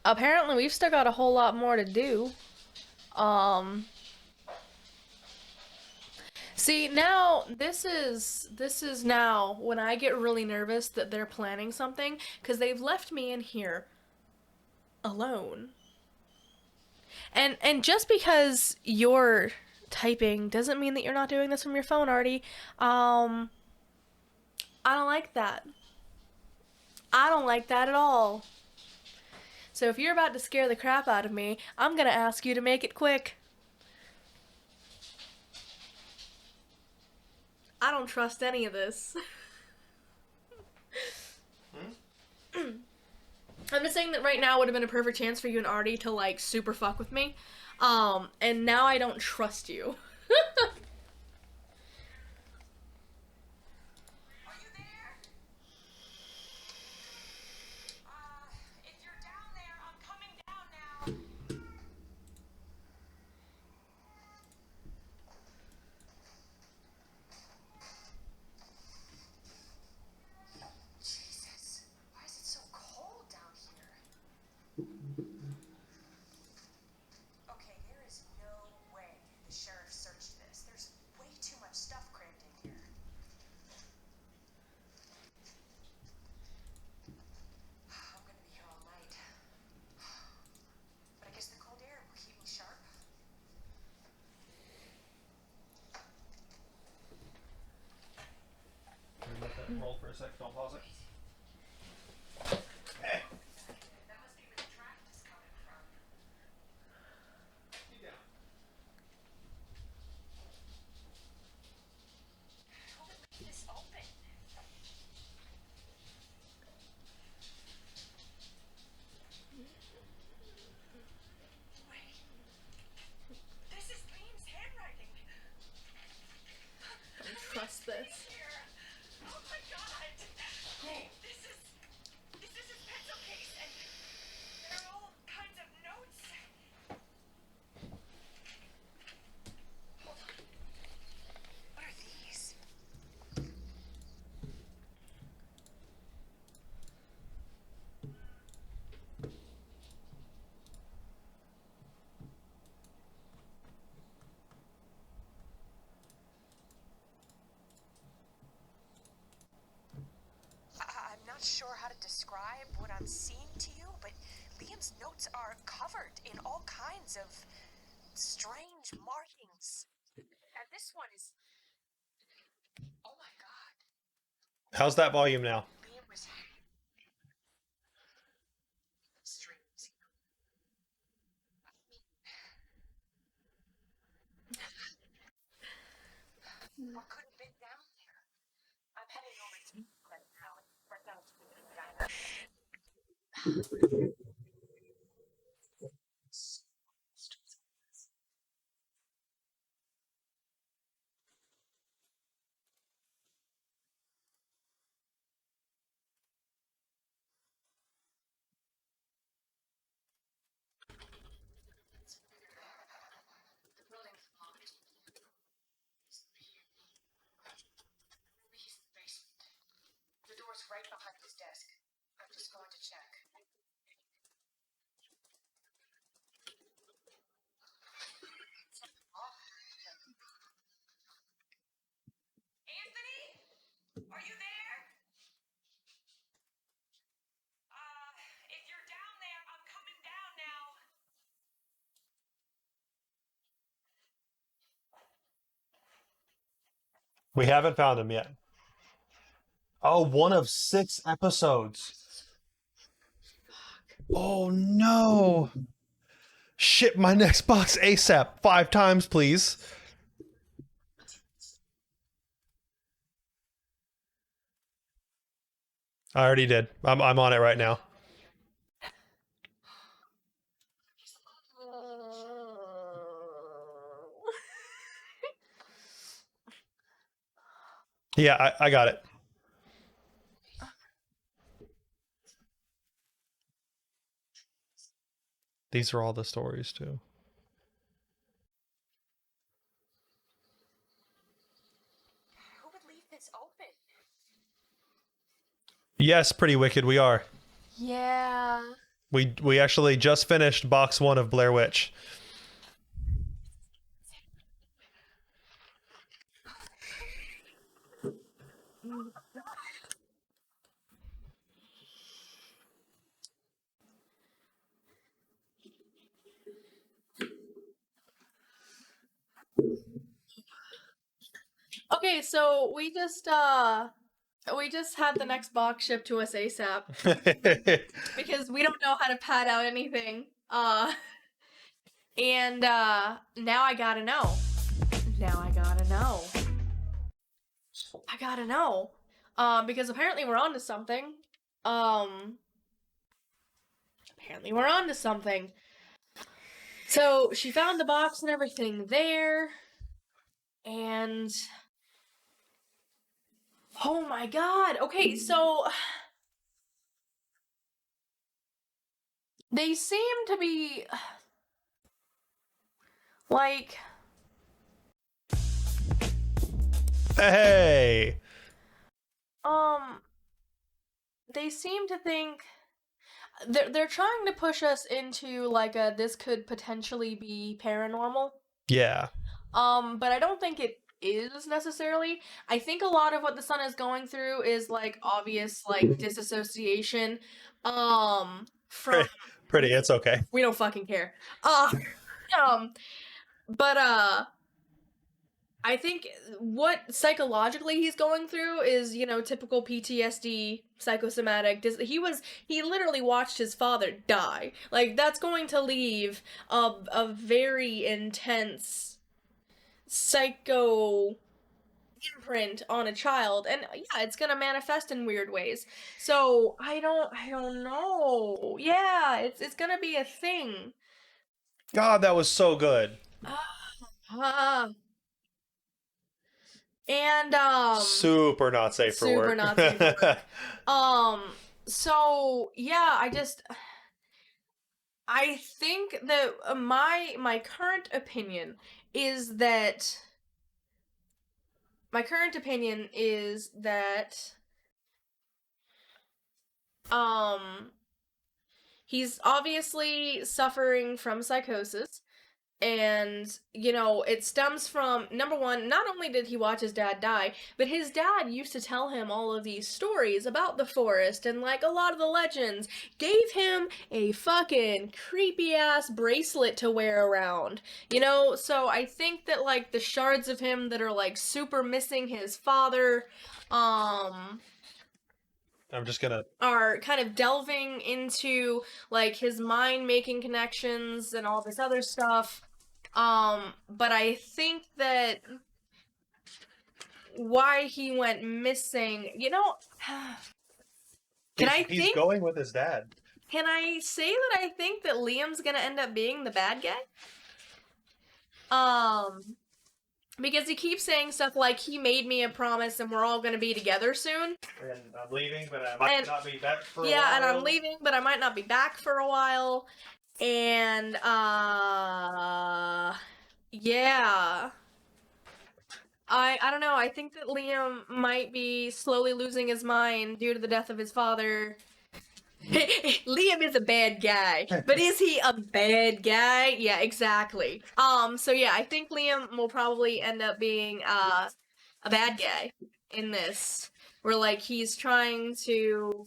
Apparently, we've still got a whole lot more to do. See, now this is now when I get really nervous that they're planning something because they've left me in here alone. And just because you're typing doesn't mean that you're not doing this from your phone, Artie. Um, I don't like that. I don't like that at all. So if you're about to scare the crap out of me, I'm gonna ask you to make it quick. I don't trust any of this. I'm just saying that right now would have been a perfect chance for you and Artie to like super fuck with me. And now I don't trust you. Are you there? If you're down there, I'm coming down now. Jesus, why is it so cold down here? Okay, there is no way the sheriff searched this. There's way too much stuff crammed in here. I'm gonna be here all night. But I guess the cold air will keep me sharp. Let that roll for a sec. Don't pause it. That must be where the draft is coming from. Who would leave this open? Wait. This is Liam's handwriting. Don't trust this. Here. Oh my god. This is his pencil case and there are all kinds of notes. Hold on. What are these? I'm not sure how to describe what I'm seeing to you, but Liam's notes are covered in all kinds of strange markings. And this one is. Oh my god. How's that volume now? Liam was. Strange. What could have been down there? I'm heading over to right now. Right now, it's really bad. The building's locked. Maybe he's in the basement. The door's right behind his desk. I'm just going to check. Anthony? Are you there? If you're down there, I'm coming down now. We haven't found him yet. Oh, one of 6 episodes. Oh no. Ship my next box ASAP. 5 times, please. I already did. I'm on it right now. Yeah, I got it. These are all the stories too. Who would leave this open? Yes, Pretty Wicked, we are. Yeah. We actually just finished box 1 of Blair Witch. Okay, so we just had the next box shipped to us ASAP because we don't know how to pad out anything. And now I gotta know. Now I gotta know. I gotta know. Because apparently we're on to something. Apparently we're on to something. So she found the box and everything there. And oh my god. Okay, so they seem to be like Hey. they seem to think they're trying to push us into like a this could potentially be paranormal. Yeah. But I don't think it is necessarily. I think a lot of what the son is going through is like obvious like disassociation from Pretty. It's okay. we don't fucking care. But I think what psychologically he's going through is, you know, typical PTSD, psychosomatic. He literally watched his father die. Like that's going to leave a very intense psycho imprint on a child, and yeah, it's gonna manifest in weird ways. So I don't know. Yeah, it's gonna be a thing. God, that was so good. Ah. And Super not safe for work. super not safe for work. So yeah, I think that my current opinion is that he's obviously suffering from psychosis. And, you know, it stems from, number one, not only did he watch his dad die, but his dad used to tell him all of these stories about the forest and, like, a lot of the legends. Gave him a fucking creepy-ass bracelet to wear around. You know, so I think that, like, the shards of him that are, like, super missing his father, I'm just gonna... are kind of delving into, like, his mind making connections and all this other stuff. But I think that why he went missing, you know, He's going with his dad. can I say that I think that Liam's gonna end up being the bad guy? Because he keeps saying stuff like, he made me a promise and we're all gonna be together soon. And I'm leaving, but I might not be back for a while. Yeah, and I'm leaving, but I might not be back for a while. And, yeah. I don't know, I think that Liam might be slowly losing his mind due to the death of his father. Liam is a bad guy, but is he a bad guy? Yeah, exactly. So yeah, I think Liam will probably end up being, a bad guy in this. Where, like, he's trying to...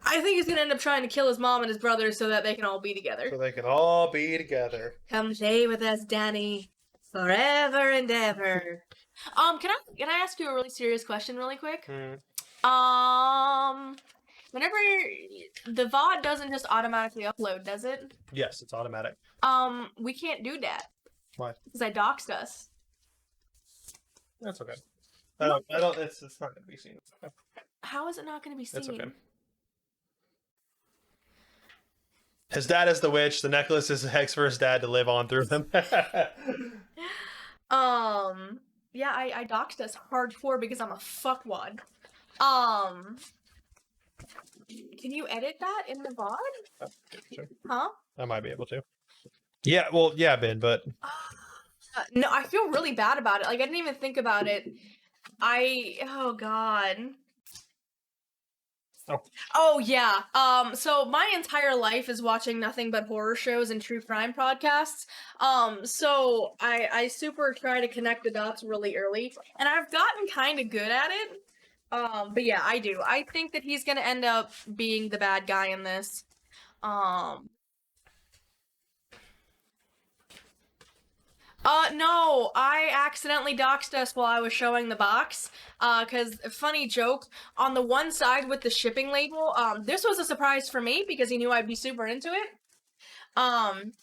I think he's gonna end up trying to kill his mom and his brother so that they can all be together. So they can all be together. Come stay with us, Danny, forever and ever. Can I ask you a really serious question really quick? Whenever the VOD doesn't just automatically upload, does it? Yes, it's automatic. We can't do that. Why? Because I doxed us. That's okay. I don't, it's not gonna be seen. Okay. How is it not gonna be seen? It's okay. His dad is the witch. The necklace is a hex for his dad to live on through them. Yeah, I doxed us hardcore because I'm a fuckwad. Can you edit that in the VOD? Sure. Huh? I might be able to. Yeah, well, yeah, Ben, but... No, I feel really bad about it. Like, I didn't even think about it. Oh, God. Oh yeah. So my entire life is watching nothing but horror shows and true crime podcasts. So I super try to connect the dots really early, and I've gotten kind of good at it. But yeah, I do. I think that he's gonna end up being the bad guy in this. Um. No, I accidentally doxed us while I was showing the box. Cause funny joke, on the one side with the shipping label, this was a surprise for me because he knew I'd be super into it. Um,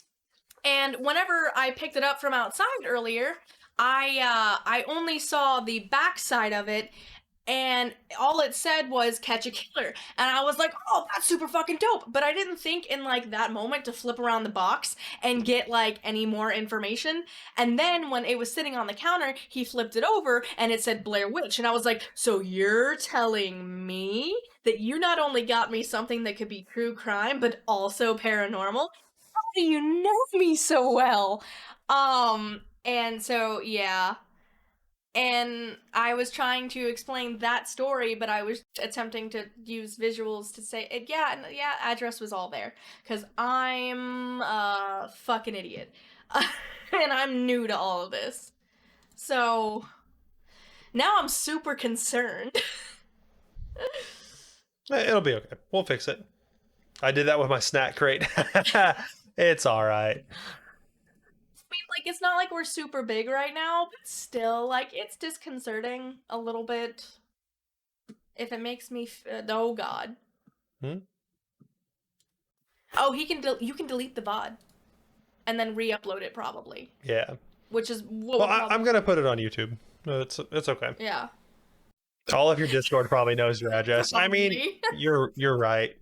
and whenever I picked it up from outside earlier, I only saw the back side of it, and all it said was catch a killer, and I was like, oh, that's super fucking dope. But I didn't think in like that moment to flip around the box and get like any more information. And then when it was sitting on the counter, he flipped it over and it said Blair Witch, and I was like, so you're telling me that you not only got me something that could be true crime but also paranormal? How do you know me so well? And so yeah, and I was trying to explain that story, but I was attempting to use visuals to say it. Yeah, and yeah, address was all there because I'm a fucking idiot, and I'm new to all of this. So now I'm super concerned. It'll be okay. We'll fix it. I did that with my snack crate. It's all right. I mean, like, it's not like we're super big right now, but still, like, it's disconcerting a little bit. If it makes me, oh god. Hmm? Oh, you can delete the VOD and then re-upload it probably, Yeah. which is what. Well, I'm gonna put it on YouTube. It's okay. Yeah. All of your Discord probably knows your address. I mean, Probably. you're right.